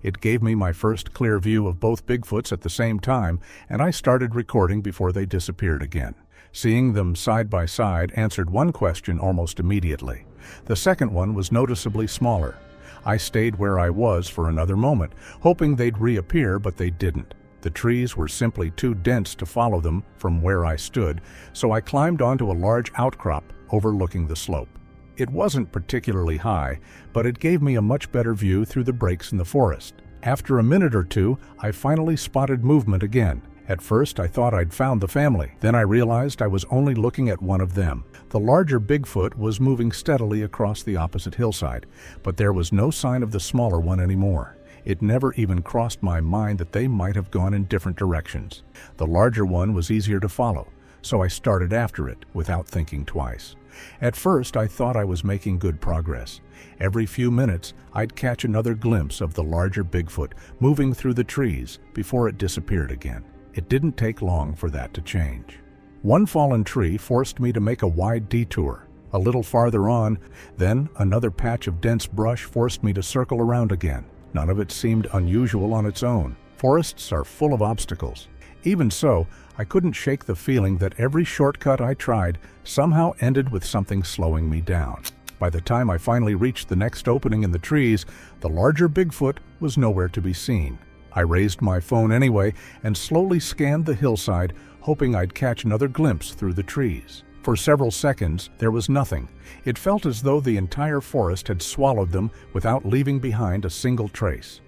It gave me my first clear view of both Bigfoots at the same time, and I started recording before they disappeared again. Seeing them side by side answered one question almost immediately. The second one was noticeably smaller. I stayed where I was for another moment, hoping they'd reappear, but they didn't. The trees were simply too dense to follow them from where I stood, so I climbed onto a large outcrop overlooking the slope. It wasn't particularly high, but it gave me a much better view through the breaks in the forest. After a minute or two, I finally spotted movement again. At first, I thought I'd found the family. Then I realized I was only looking at one of them. The larger Bigfoot was moving steadily across the opposite hillside, but there was no sign of the smaller one anymore. It never even crossed my mind that they might have gone in different directions. The larger one was easier to follow, so I started after it without thinking twice. At first, I thought I was making good progress. Every few minutes, I'd catch another glimpse of the larger Bigfoot moving through the trees before it disappeared again. It didn't take long for that to change. One fallen tree forced me to make a wide detour. A little farther on, then another patch of dense brush forced me to circle around again. None of it seemed unusual on its own. Forests are full of obstacles. Even so, I couldn't shake the feeling that every shortcut I tried somehow ended with something slowing me down. By the time I finally reached the next opening in the trees, the larger Bigfoot was nowhere to be seen. I raised my phone anyway and slowly scanned the hillside, hoping I'd catch another glimpse through the trees. For several seconds, there was nothing. It felt as though the entire forest had swallowed them without leaving behind a single trace.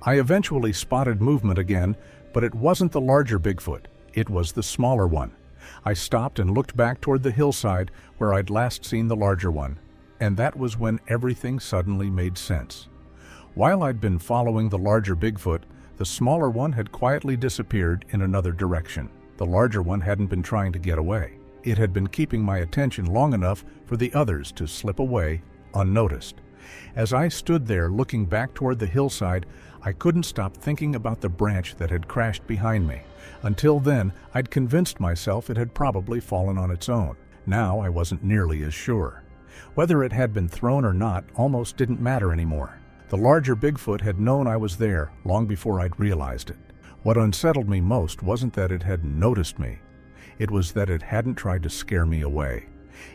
I eventually spotted movement again, but it wasn't the larger Bigfoot. It was the smaller one. I stopped and looked back toward the hillside where I'd last seen the larger one, and that was when everything suddenly made sense. While I'd been following the larger Bigfoot, the smaller one had quietly disappeared in another direction. The larger one hadn't been trying to get away. It had been keeping my attention long enough for the others to slip away unnoticed. As I stood there looking back toward the hillside, I couldn't stop thinking about the branch that had crashed behind me. Until then, I'd convinced myself it had probably fallen on its own. Now I wasn't nearly as sure. Whether it had been thrown or not almost didn't matter anymore. The larger Bigfoot had known I was there long before I'd realized it. What unsettled me most wasn't that it had noticed me. It was that it hadn't tried to scare me away.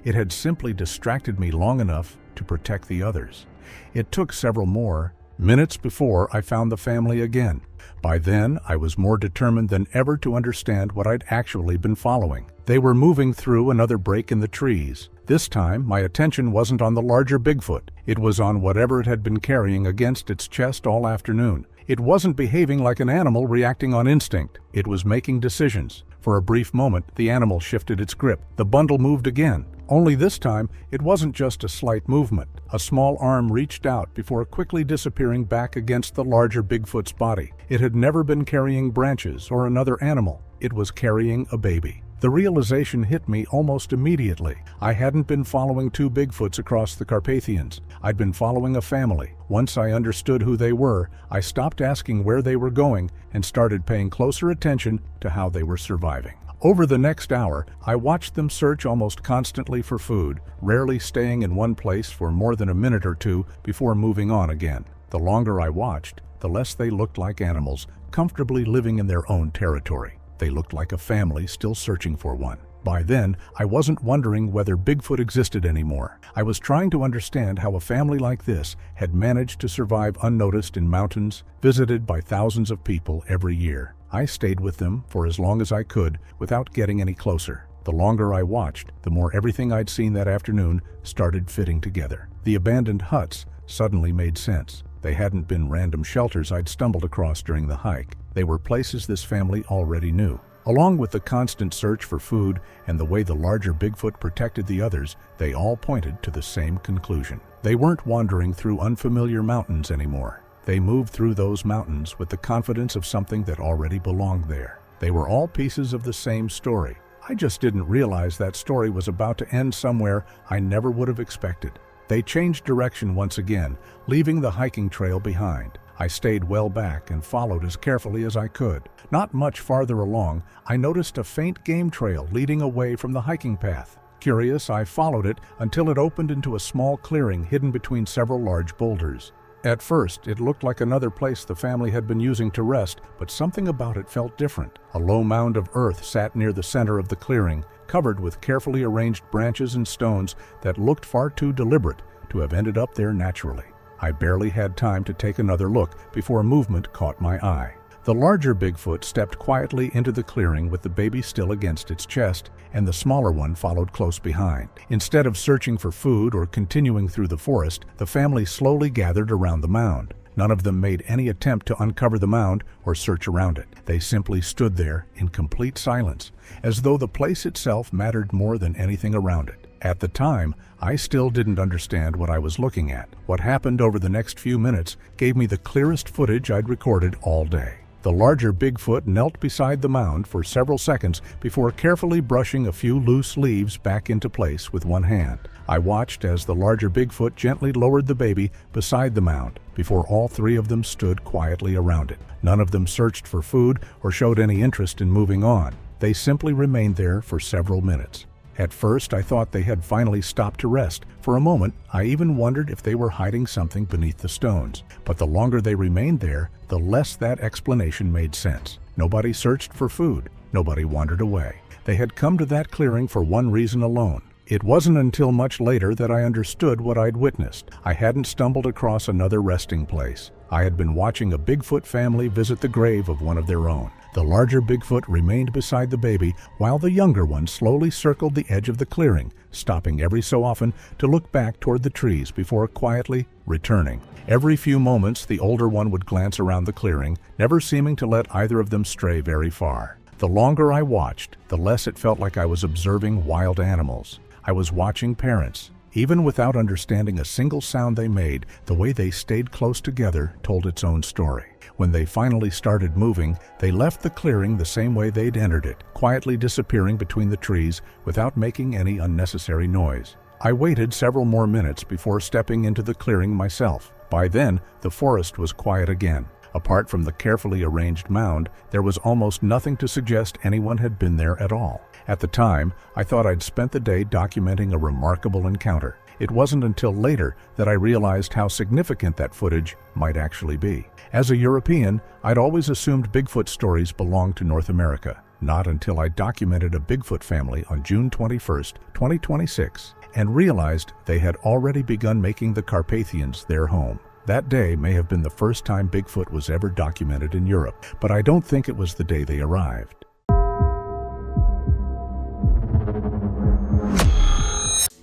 It had simply distracted me long enough to protect the others. It took several more minutes before I found the family again. By then, I was more determined than ever to understand what I'd actually been following. They were moving through another break in the trees. This time, my attention wasn't on the larger Bigfoot. It was on whatever it had been carrying against its chest all afternoon. It wasn't behaving like an animal reacting on instinct. It was making decisions. For a brief moment, the animal shifted its grip. The bundle moved again. Only this time, it wasn't just a slight movement. A small arm reached out before quickly disappearing back against the larger Bigfoot's body. It had never been carrying branches or another animal. It was carrying a baby. The realization hit me almost immediately. I hadn't been following two Bigfoots across the Carpathians. I'd been following a family. Once I understood who they were, I stopped asking where they were going and started paying closer attention to how they were surviving. Over the next hour, I watched them search almost constantly for food, rarely staying in one place for more than a minute or two before moving on again. The longer I watched, the less they looked like animals, comfortably living in their own territory. They looked like a family still searching for one. By then, I wasn't wondering whether Bigfoot existed anymore. I was trying to understand how a family like this had managed to survive unnoticed in mountains visited by thousands of people every year. I stayed with them for as long as I could without getting any closer. The longer I watched, the more everything I'd seen that afternoon started fitting together. The abandoned huts suddenly made sense. They hadn't been random shelters I'd stumbled across during the hike. They were places this family already knew. Along with the constant search for food and the way the larger Bigfoot protected the others, they all pointed to the same conclusion. They weren't wandering through unfamiliar mountains anymore. They moved through those mountains with the confidence of something that already belonged there. They were all pieces of the same story. I just didn't realize that story was about to end somewhere I never would have expected. They changed direction once again, leaving the hiking trail behind. I stayed well back and followed as carefully as I could. Not much farther along, I noticed a faint game trail leading away from the hiking path. Curious, I followed it until it opened into a small clearing hidden between several large boulders. At first, it looked like another place the family had been using to rest, but something about it felt different. A low mound of earth sat near the center of the clearing, covered with carefully arranged branches and stones that looked far too deliberate to have ended up there naturally. I barely had time to take another look before movement caught my eye. The larger Bigfoot stepped quietly into the clearing with the baby still against its chest, and the smaller one followed close behind. Instead of searching for food or continuing through the forest, the family slowly gathered around the mound. None of them made any attempt to uncover the mound or search around it. They simply stood there in complete silence, as though the place itself mattered more than anything around it. At the time, I still didn't understand what I was looking at. What happened over the next few minutes gave me the clearest footage I'd recorded all day. The larger Bigfoot knelt beside the mound for several seconds before carefully brushing a few loose leaves back into place with one hand. I watched as the larger Bigfoot gently lowered the baby beside the mound before all three of them stood quietly around it. None of them searched for food or showed any interest in moving on. They simply remained there for several minutes. At first, I thought they had finally stopped to rest. For a moment, I even wondered if they were hiding something beneath the stones. But the longer they remained there, the less that explanation made sense. Nobody searched for food. Nobody wandered away. They had come to that clearing for one reason alone. It wasn't until much later that I understood what I'd witnessed. I hadn't stumbled across another resting place. I had been watching a Bigfoot family visit the grave of one of their own. The larger Bigfoot remained beside the baby, while the younger one slowly circled the edge of the clearing, stopping every so often to look back toward the trees before quietly returning. Every few moments, the older one would glance around the clearing, never seeming to let either of them stray very far. The longer I watched, the less it felt like I was observing wild animals. I was watching parents. Even without understanding a single sound they made, the way they stayed close together told its own story. When they finally started moving, they left the clearing the same way they'd entered it, quietly disappearing between the trees without making any unnecessary noise. I waited several more minutes before stepping into the clearing myself. By then, the forest was quiet again. Apart from the carefully arranged mound, there was almost nothing to suggest anyone had been there at all. At the time, I thought I'd spent the day documenting a remarkable encounter. It wasn't until later that I realized how significant that footage might actually be. As a European, I'd always assumed Bigfoot stories belonged to North America. Not until I documented a Bigfoot family on June 21st, 2026, and realized they had already begun making the Carpathians their home. That day may have been the first time Bigfoot was ever documented in Europe, but I don't think it was the day they arrived.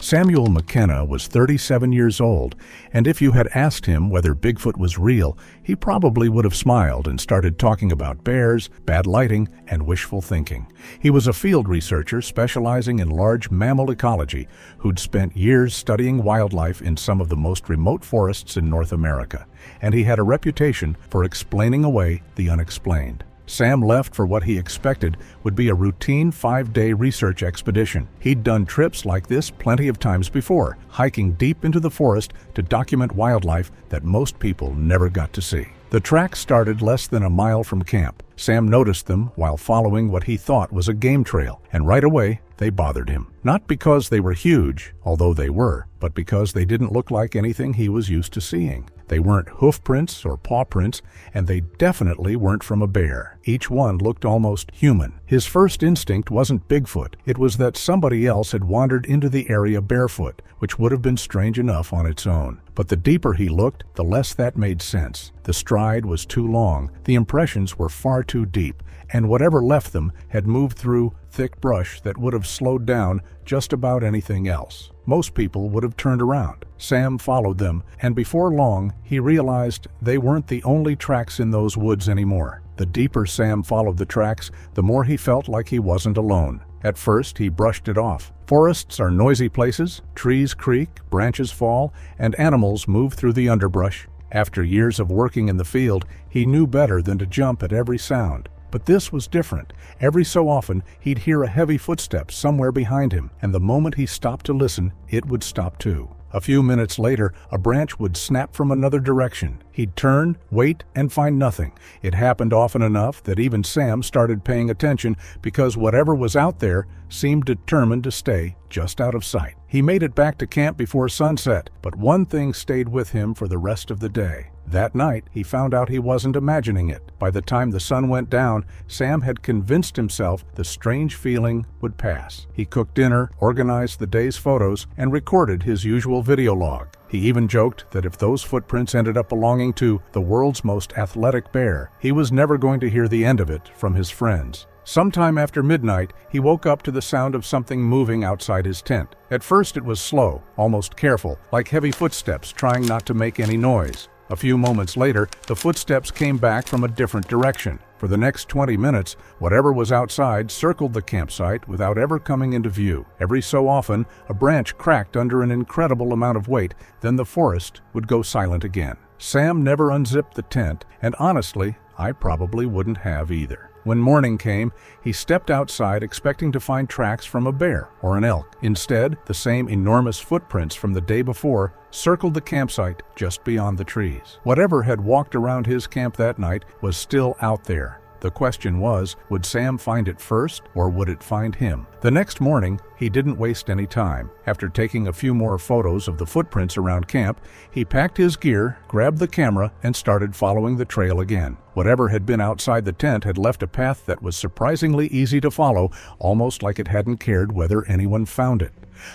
Samuel McKenna was 37 years old, and if you had asked him whether Bigfoot was real, he probably would have smiled and started talking about bears, bad lighting, and wishful thinking. He was a field researcher specializing in large mammal ecology who'd spent years studying wildlife in some of the most remote forests in North America, and he had a reputation for explaining away the unexplained. Sam left for what he expected would be a routine 5-day research expedition. He'd done trips like this plenty of times before, hiking deep into the forest to document wildlife that most people never got to see. The tracks started less than a mile from camp. Sam noticed them while following what he thought was a game trail, and right away they bothered him. Not because they were huge, although they were, but because they didn't look like anything he was used to seeing. They weren't hoof prints or paw prints, and they definitely weren't from a bear. Each one looked almost human. His first instinct wasn't Bigfoot. It was that somebody else had wandered into the area barefoot, which would have been strange enough on its own. But the deeper he looked, the less that made sense. The stride was too long, the impressions were far too deep, and whatever left them had moved through thick brush that would have slowed down just about anything else. Most people would have turned around. Sam followed them, and before long, he realized they weren't the only tracks in those woods anymore. The deeper Sam followed the tracks, the more he felt like he wasn't alone. At first, he brushed it off. Forests are noisy places, trees creak, branches fall, and animals move through the underbrush. After years of working in the field, he knew better than to jump at every sound. But this was different. Every so often, he'd hear a heavy footstep somewhere behind him, and the moment he stopped to listen, it would stop too. A few minutes later, a branch would snap from another direction. He'd turn, wait, and find nothing. It happened often enough that even Sam started paying attention because whatever was out there seemed determined to stay just out of sight. He made it back to camp before sunset, but one thing stayed with him for the rest of the day. That night, he found out he wasn't imagining it. By the time the sun went down, Sam had convinced himself the strange feeling would pass. He cooked dinner, organized the day's photos, and recorded his usual video log. He even joked that if those footprints ended up belonging to the world's most athletic bear, he was never going to hear the end of it from his friends. Sometime after midnight, he woke up to the sound of something moving outside his tent. At first it was slow, almost careful, like heavy footsteps trying not to make any noise. A few moments later, the footsteps came back from a different direction. For the next 20 minutes, whatever was outside circled the campsite without ever coming into view. Every so often, a branch cracked under an incredible amount of weight, then the forest would go silent again. Sam never unzipped the tent, and honestly, I probably wouldn't have either. When morning came, he stepped outside expecting to find tracks from a bear or an elk. Instead, the same enormous footprints from the day before circled the campsite just beyond the trees. Whatever had walked around his camp that night was still out there. The question was, would Sam find it first, or would it find him? The next morning, he didn't waste any time. After taking a few more photos of the footprints around camp, he packed his gear, grabbed the camera, and started following the trail again. Whatever had been outside the tent had left a path that was surprisingly easy to follow, almost like it hadn't cared whether anyone found it.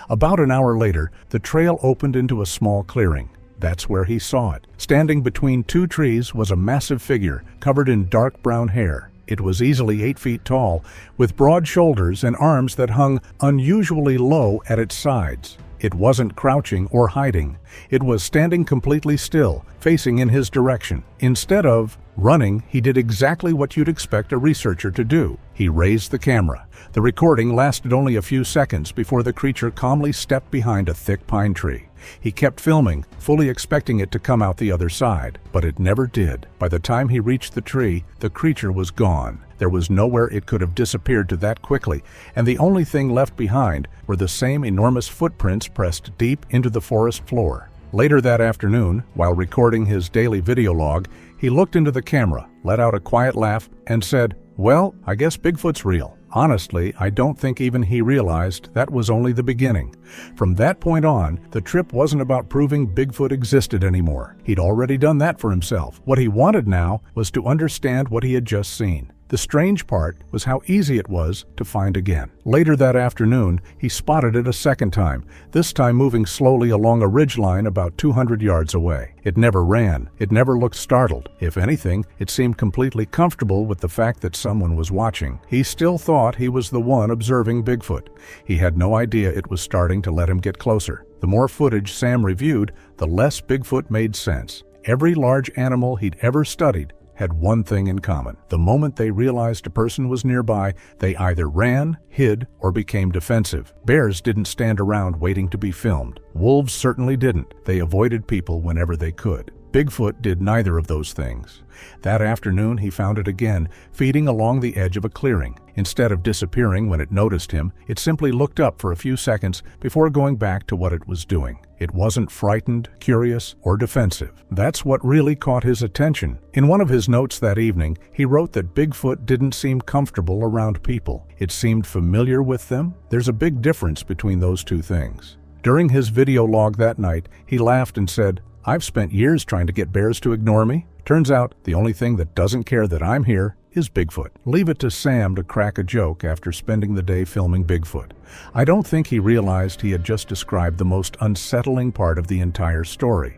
About an hour later, the trail opened into a small clearing. That's where he saw it. Standing between two trees was a massive figure, covered in dark brown hair. It was easily 8 feet tall, with broad shoulders and arms that hung unusually low at its sides. It wasn't crouching or hiding. It was standing completely still, facing in his direction. Instead of running, he did exactly what you'd expect a researcher to do. He raised the camera. The recording lasted only a few seconds before the creature calmly stepped behind a thick pine tree. He kept filming, fully expecting it to come out the other side, but it never did. By the time he reached the tree, the creature was gone. There was nowhere it could have disappeared to that quickly, and the only thing left behind were the same enormous footprints pressed deep into the forest floor. Later that afternoon, while recording his daily video log, he looked into the camera, let out a quiet laugh, and said, "Well, I guess Bigfoot's real." Honestly, I don't think even he realized that was only the beginning. From that point on, the trip wasn't about proving Bigfoot existed anymore. He'd already done that for himself. What he wanted now was to understand what he had just seen. The strange part was how easy it was to find again. Later that afternoon, he spotted it a second time, this time moving slowly along a ridgeline about 200 yards away. It never ran. It never looked startled. If anything, it seemed completely comfortable with the fact that someone was watching. He still thought he was the one observing Bigfoot. He had no idea it was starting to let him get closer. The more footage Sam reviewed, the less Bigfoot made sense. Every large animal he'd ever studied had one thing in common. The moment they realized a person was nearby, they either ran, hid, or became defensive. Bears didn't stand around waiting to be filmed. Wolves certainly didn't. They avoided people whenever they could. Bigfoot did neither of those things. That afternoon, he found it again, feeding along the edge of a clearing. Instead of disappearing when it noticed him, it simply looked up for a few seconds before going back to what it was doing. It wasn't frightened, curious, or defensive. That's what really caught his attention. In one of his notes that evening, he wrote that Bigfoot didn't seem comfortable around people. It seemed familiar with them. There's a big difference between those two things. During his video log that night, he laughed and said, "I've spent years trying to get bears to ignore me. Turns out the only thing that doesn't care that I'm here is Bigfoot." Leave it to Sam to crack a joke after spending the day filming Bigfoot. I don't think he realized he had just described the most unsettling part of the entire story.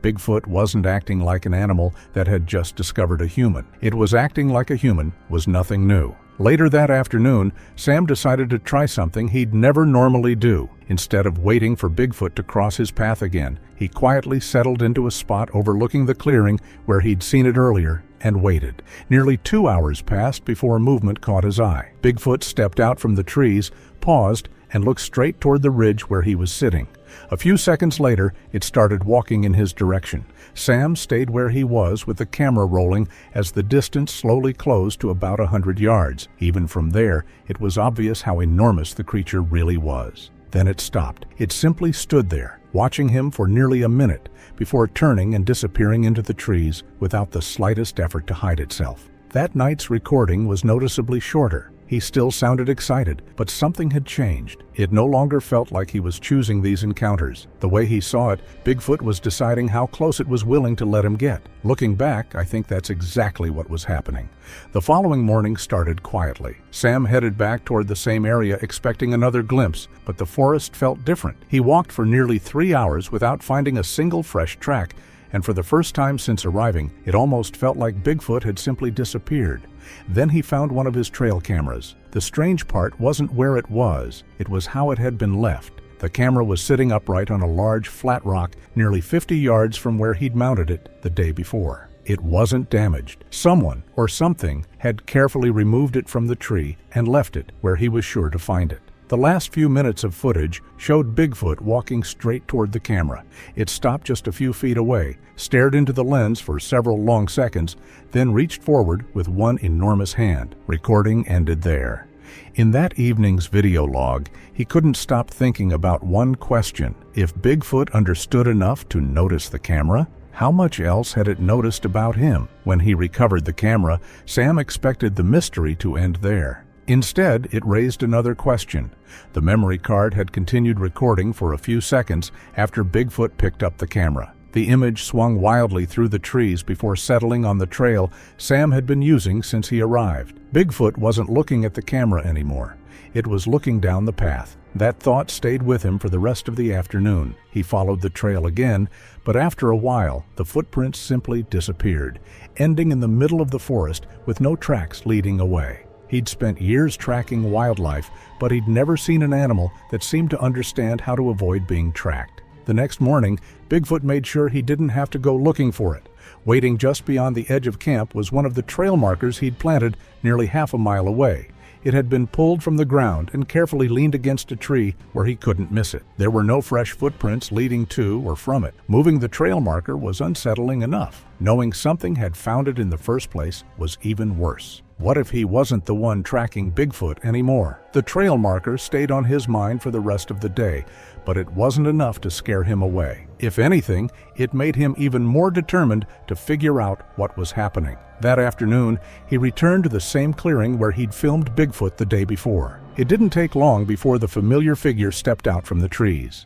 Bigfoot wasn't acting like an animal that had just discovered a human. It was acting like a human was nothing new. Later that afternoon, Sam decided to try something he'd never normally do. Instead of waiting for Bigfoot to cross his path again, he quietly settled into a spot overlooking the clearing where he'd seen it earlier and waited. Nearly 2 hours passed before a movement caught his eye. Bigfoot stepped out from the trees, paused, and looked straight toward the ridge where he was sitting. A few seconds later, it started walking in his direction. Sam stayed where he was with the camera rolling as the distance slowly closed to about 100 yards. Even from there, it was obvious how enormous the creature really was. Then it stopped. It simply stood there, watching him for nearly a minute before turning and disappearing into the trees without the slightest effort to hide itself. That night's recording was noticeably shorter. He still sounded excited, but something had changed. It no longer felt like he was choosing these encounters. The way he saw it, Bigfoot was deciding how close it was willing to let him get. Looking back, I think that's exactly what was happening. The following morning started quietly. Sam headed back toward the same area expecting another glimpse, but the forest felt different. He walked for nearly 3 hours without finding a single fresh track, and for the first time since arriving, it almost felt like Bigfoot had simply disappeared. Then he found one of his trail cameras. The strange part wasn't where it was how it had been left. The camera was sitting upright on a large, flat rock nearly 50 yards from where he'd mounted it the day before. It wasn't damaged. Someone, or something, had carefully removed it from the tree and left it where he was sure to find it. The last few minutes of footage showed Bigfoot walking straight toward the camera. It stopped just a few feet away, stared into the lens for several long seconds, then reached forward with one enormous hand. Recording ended there. In that evening's video log, he couldn't stop thinking about one question. If Bigfoot understood enough to notice the camera, how much else had it noticed about him? When he recovered the camera, Sam expected the mystery to end there. Instead, it raised another question. The memory card had continued recording for a few seconds after Bigfoot picked up the camera. The image swung wildly through the trees before settling on the trail Sam had been using since he arrived. Bigfoot wasn't looking at the camera anymore. It was looking down the path. That thought stayed with him for the rest of the afternoon. He followed the trail again, but after a while, the footprints simply disappeared, ending in the middle of the forest with no tracks leading away. He'd spent years tracking wildlife, but he'd never seen an animal that seemed to understand how to avoid being tracked. The next morning, Bigfoot made sure he didn't have to go looking for it. Waiting just beyond the edge of camp was one of the trail markers he'd planted nearly half a mile away. It had been pulled from the ground and carefully leaned against a tree where he couldn't miss it. There were no fresh footprints leading to or from it. Moving the trail marker was unsettling enough. Knowing something had found it in the first place was even worse. What if he wasn't the one tracking Bigfoot anymore? The trail marker stayed on his mind for the rest of the day, but it wasn't enough to scare him away. If anything, it made him even more determined to figure out what was happening. That afternoon, he returned to the same clearing where he'd filmed Bigfoot the day before. It didn't take long before the familiar figure stepped out from the trees.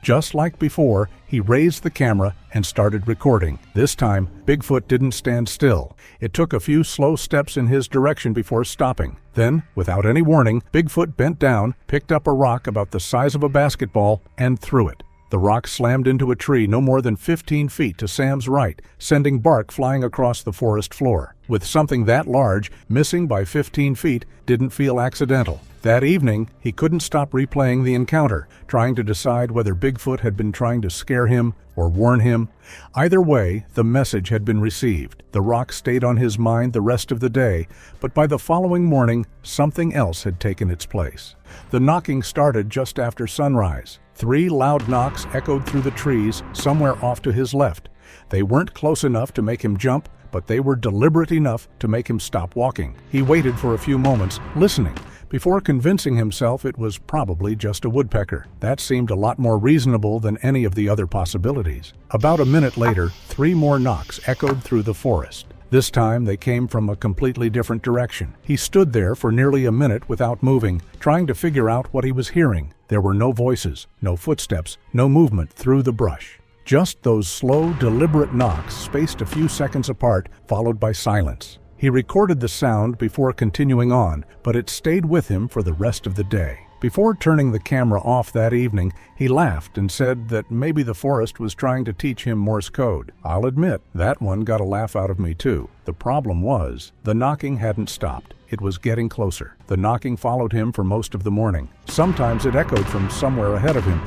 Just like before, he raised the camera and started recording. This time, Bigfoot didn't stand still. It took a few slow steps in his direction before stopping. Then, without any warning, Bigfoot bent down, picked up a rock about the size of a basketball, and threw it. The rock slammed into a tree no more than 15 feet to Sam's right, sending bark flying across the forest floor. With something that large, missing by 15 feet didn't feel accidental. That evening, he couldn't stop replaying the encounter, trying to decide whether Bigfoot had been trying to scare him or warn him. Either way, the message had been received. The rock stayed on his mind the rest of the day, but by the following morning, something else had taken its place. The knocking started just after sunrise. 3 loud knocks echoed through the trees somewhere off to his left. They weren't close enough to make him jump, but they were deliberate enough to make him stop walking. He waited for a few moments, listening, before convincing himself it was probably just a woodpecker. That seemed a lot more reasonable than any of the other possibilities. About a minute later, 3 more knocks echoed through the forest. This time they came from a completely different direction. He stood there for nearly a minute without moving, trying to figure out what he was hearing. There were no voices, no footsteps, no movement through the brush. Just those slow, deliberate knocks spaced a few seconds apart, followed by silence. He recorded the sound before continuing on, but it stayed with him for the rest of the day. Before turning the camera off that evening, he laughed and said that maybe the forest was trying to teach him Morse code. I'll admit, that one got a laugh out of me too. The problem was, the knocking hadn't stopped. It was getting closer. The knocking followed him for most of the morning. Sometimes it echoed from somewhere ahead of him.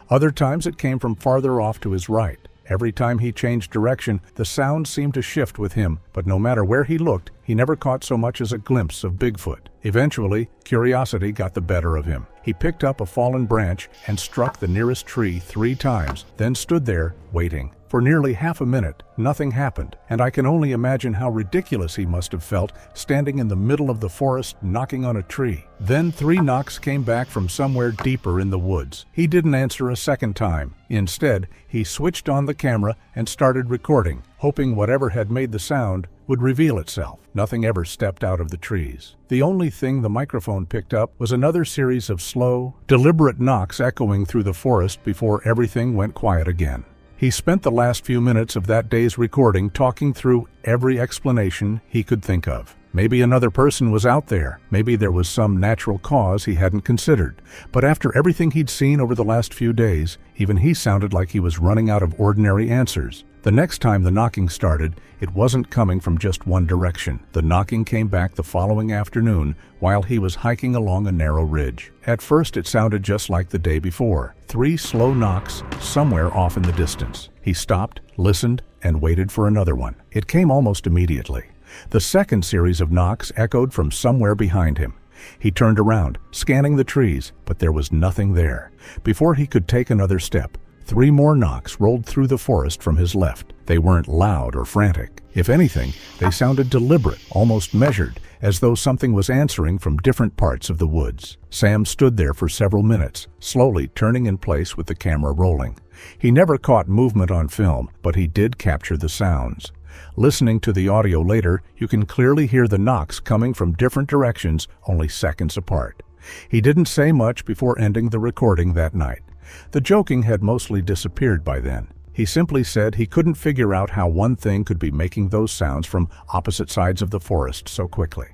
Other times it came from farther off to his right. Every time he changed direction, the sound seemed to shift with him, but no matter where he looked, he never caught so much as a glimpse of Bigfoot. Eventually, curiosity got the better of him. He picked up a fallen branch and struck the nearest tree 3 times, then stood there, waiting. For nearly half a minute, nothing happened, and I can only imagine how ridiculous he must have felt standing in the middle of the forest knocking on a tree. Then 3 knocks came back from somewhere deeper in the woods. He didn't answer a second time. Instead, he switched on the camera and started recording, hoping whatever had made the sound would reveal itself. Nothing ever stepped out of the trees. The only thing the microphone picked up was another series of slow, deliberate knocks echoing through the forest before everything went quiet again. He spent the last few minutes of that day's recording talking through every explanation he could think of. Maybe another person was out there. Maybe there was some natural cause he hadn't considered. But after everything he'd seen over the last few days, even he sounded like he was running out of ordinary answers. The next time the knocking started, it wasn't coming from just one direction. The knocking came back the following afternoon while he was hiking along a narrow ridge. At first it sounded just like the day before. 3 slow knocks somewhere off in the distance. He stopped, listened, and waited for another one. It came almost immediately. The second series of knocks echoed from somewhere behind him. He turned around, scanning the trees, but there was nothing there. Before he could take another step, 3 more knocks rolled through the forest from his left. They weren't loud or frantic. If anything, they sounded deliberate, almost measured, as though something was answering from different parts of the woods. Sam stood there for several minutes, slowly turning in place with the camera rolling. He never caught movement on film, but he did capture the sounds. Listening to the audio later, you can clearly hear the knocks coming from different directions, only seconds apart. He didn't say much before ending the recording that night. The joking had mostly disappeared by then. He simply said he couldn't figure out how one thing could be making those sounds from opposite sides of the forest so quickly.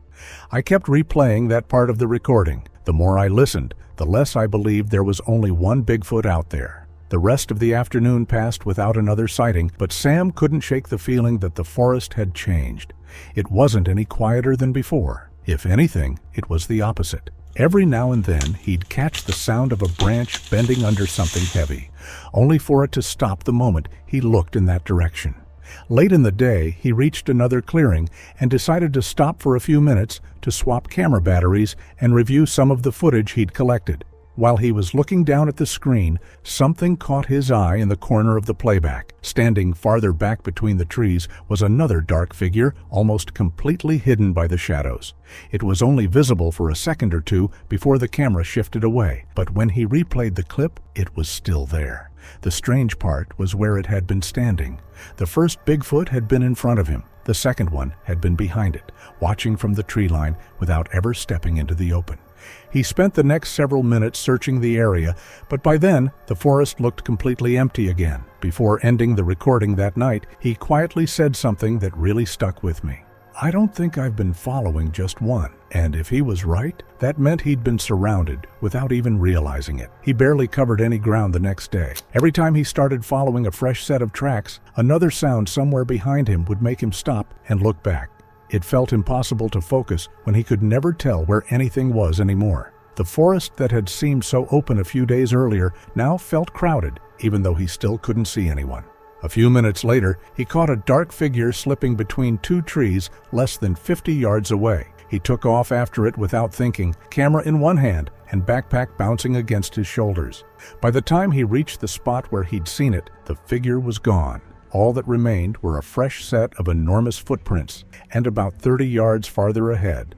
I kept replaying that part of the recording. The more I listened, the less I believed there was only one Bigfoot out there. The rest of the afternoon passed without another sighting, but Sam couldn't shake the feeling that the forest had changed. It wasn't any quieter than before. If anything, it was the opposite. Every now and then, he'd catch the sound of a branch bending under something heavy, only for it to stop the moment he looked in that direction. Late in the day, he reached another clearing and decided to stop for a few minutes to swap camera batteries and review some of the footage he'd collected. While he was looking down at the screen, something caught his eye in the corner of the playback. Standing farther back between the trees was another dark figure, almost completely hidden by the shadows. It was only visible for a second or two before the camera shifted away, but when he replayed the clip, it was still there. The strange part was where it had been standing. The first Bigfoot had been in front of him. The second one had been behind it, watching from the tree line without ever stepping into the open. He spent the next several minutes searching the area, but by then, the forest looked completely empty again. Before ending the recording that night, he quietly said something that really stuck with me. "I don't think I've been following just one." And if he was right, that meant he'd been surrounded without even realizing it. He barely covered any ground the next day. Every time he started following a fresh set of tracks, another sound somewhere behind him would make him stop and look back. It felt impossible to focus when he could never tell where anything was anymore. The forest that had seemed so open a few days earlier now felt crowded, even though he still couldn't see anyone. A few minutes later, he caught a dark figure slipping between 2 trees less than 50 yards away. He took off after it without thinking, camera in one hand and backpack bouncing against his shoulders. By the time he reached the spot where he'd seen it, the figure was gone. All that remained were a fresh set of enormous footprints, and about 30 yards farther ahead,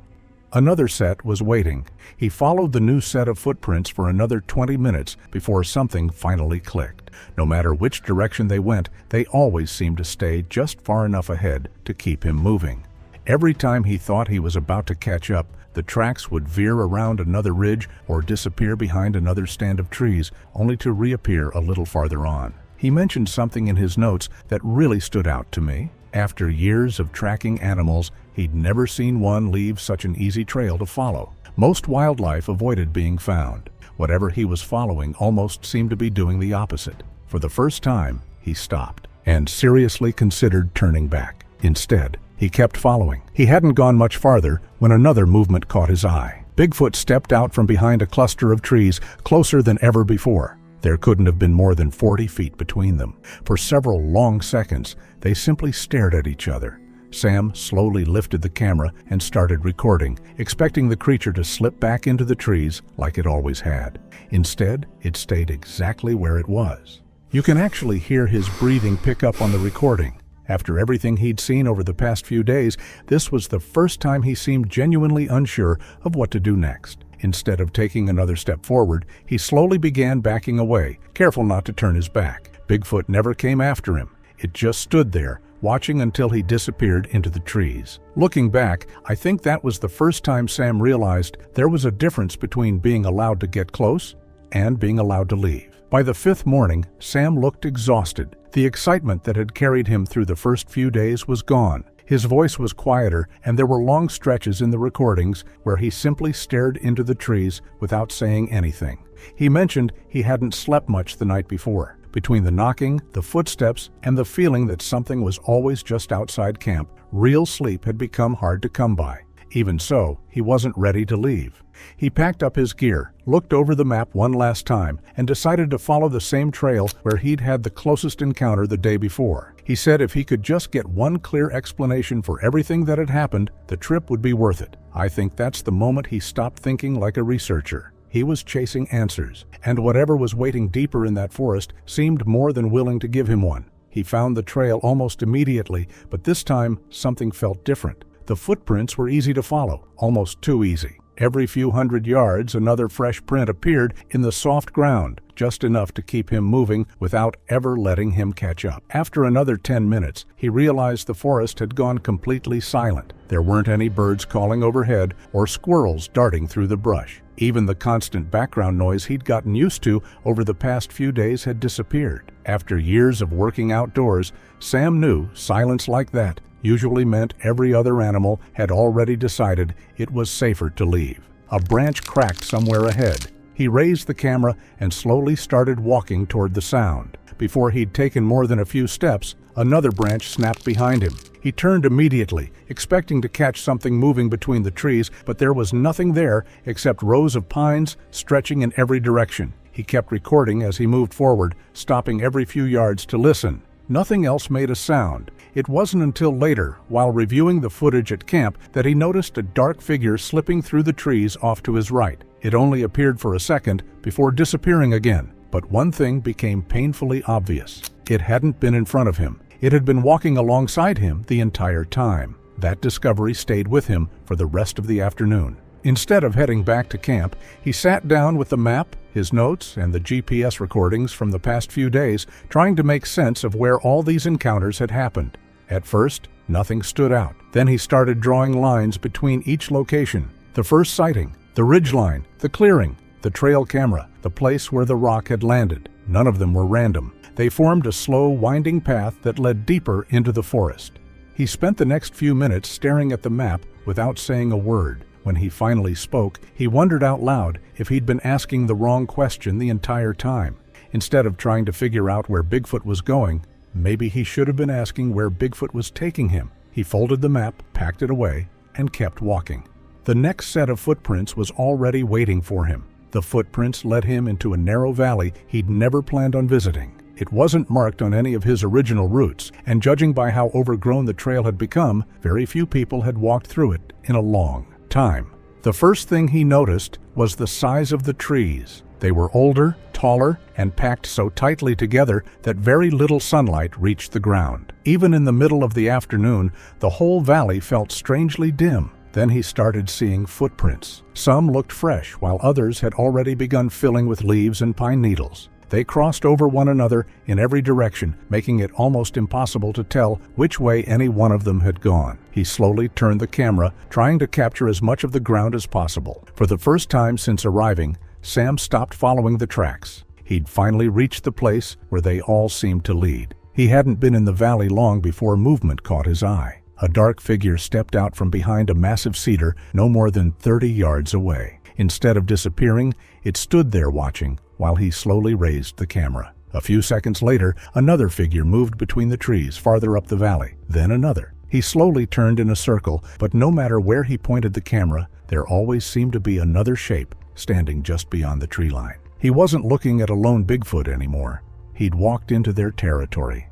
another set was waiting. He followed the new set of footprints for another 20 minutes before something finally clicked. No matter which direction they went, they always seemed to stay just far enough ahead to keep him moving. Every time he thought he was about to catch up, the tracks would veer around another ridge or disappear behind another stand of trees, only to reappear a little farther on. He mentioned something in his notes that really stood out to me. After years of tracking animals, he'd never seen one leave such an easy trail to follow. Most wildlife avoided being found. Whatever he was following almost seemed to be doing the opposite. For the first time, he stopped and seriously considered turning back. Instead, he kept following. He hadn't gone much farther when another movement caught his eye. Bigfoot stepped out from behind a cluster of trees, closer than ever before. There couldn't have been more than 40 feet between them. For several long seconds, they simply stared at each other. Sam slowly lifted the camera and started recording, expecting the creature to slip back into the trees like it always had. Instead, it stayed exactly where it was. You can actually hear his breathing pick up on the recording. After everything he'd seen over the past few days, this was the first time he seemed genuinely unsure of what to do next. Instead of taking another step forward, he slowly began backing away, careful not to turn his back. Bigfoot never came after him. It just stood there, watching until he disappeared into the trees. Looking back, I think that was the first time Sam realized there was a difference between being allowed to get close and being allowed to leave. By the fifth morning, Sam looked exhausted. The excitement that had carried him through the first few days was gone. His voice was quieter, and there were long stretches in the recordings where he simply stared into the trees without saying anything. He mentioned he hadn't slept much the night before. Between the knocking, the footsteps, and the feeling that something was always just outside camp, real sleep had become hard to come by. Even so, he wasn't ready to leave. He packed up his gear, looked over the map one last time, and decided to follow the same trail where he'd had the closest encounter the day before. He said if he could just get one clear explanation for everything that had happened, the trip would be worth it. I think that's the moment he stopped thinking like a researcher. He was chasing answers, and whatever was waiting deeper in that forest seemed more than willing to give him one. He found the trail almost immediately, but this time something felt different. The footprints were easy to follow, almost too easy. Every few hundred yards, another fresh print appeared in the soft ground, just enough to keep him moving without ever letting him catch up. After another 10 minutes, he realized the forest had gone completely silent. There weren't any birds calling overhead or squirrels darting through the brush. Even the constant background noise he'd gotten used to over the past few days had disappeared. After years of working outdoors, Sam knew silence like that usually meant every other animal had already decided it was safer to leave. A branch cracked somewhere ahead. He raised the camera and slowly started walking toward the sound. Before he'd taken more than a few steps, another branch snapped behind him. He turned immediately, expecting to catch something moving between the trees, but there was nothing there except rows of pines stretching in every direction. He kept recording as he moved forward, stopping every few yards to listen. Nothing else made a sound. It wasn't until later, while reviewing the footage at camp, that he noticed a dark figure slipping through the trees off to his right. It only appeared for a second before disappearing again. But one thing became painfully obvious. It hadn't been in front of him. It had been walking alongside him the entire time. That discovery stayed with him for the rest of the afternoon. Instead of heading back to camp, he sat down with the map, his notes, and the GPS recordings from the past few days, trying to make sense of where all these encounters had happened. At first, nothing stood out. Then he started drawing lines between each location. The first sighting, the ridgeline, the clearing, the trail camera, the place where the rock had landed. None of them were random. They formed a slow, winding path that led deeper into the forest. He spent the next few minutes staring at the map without saying a word. When he finally spoke, he wondered out loud if he'd been asking the wrong question the entire time. Instead of trying to figure out where Bigfoot was going, maybe he should have been asking where Bigfoot was taking him. He folded the map, packed it away, and kept walking. The next set of footprints was already waiting for him. The footprints led him into a narrow valley he'd never planned on visiting. It wasn't marked on any of his original routes, and judging by how overgrown the trail had become, very few people had walked through it in a long time. The first thing he noticed was the size of the trees. They were older, taller, and packed so tightly together that very little sunlight reached the ground. Even in the middle of the afternoon, the whole valley felt strangely dim. Then he started seeing footprints. Some looked fresh, while others had already begun filling with leaves and pine needles. They crossed over one another in every direction, making it almost impossible to tell which way any one of them had gone. He slowly turned the camera, trying to capture as much of the ground as possible. For the first time since arriving, Sam stopped following the tracks. He'd finally reached the place where they all seemed to lead. He hadn't been in the valley long before movement caught his eye. A dark figure stepped out from behind a massive cedar no more than 30 yards away. Instead of disappearing, it stood there watching while he slowly raised the camera. A few seconds later, another figure moved between the trees farther up the valley, then another. He slowly turned in a circle, but no matter where he pointed the camera, there always seemed to be another shape standing just beyond the tree line. He wasn't looking at a lone Bigfoot anymore. He'd walked into their territory.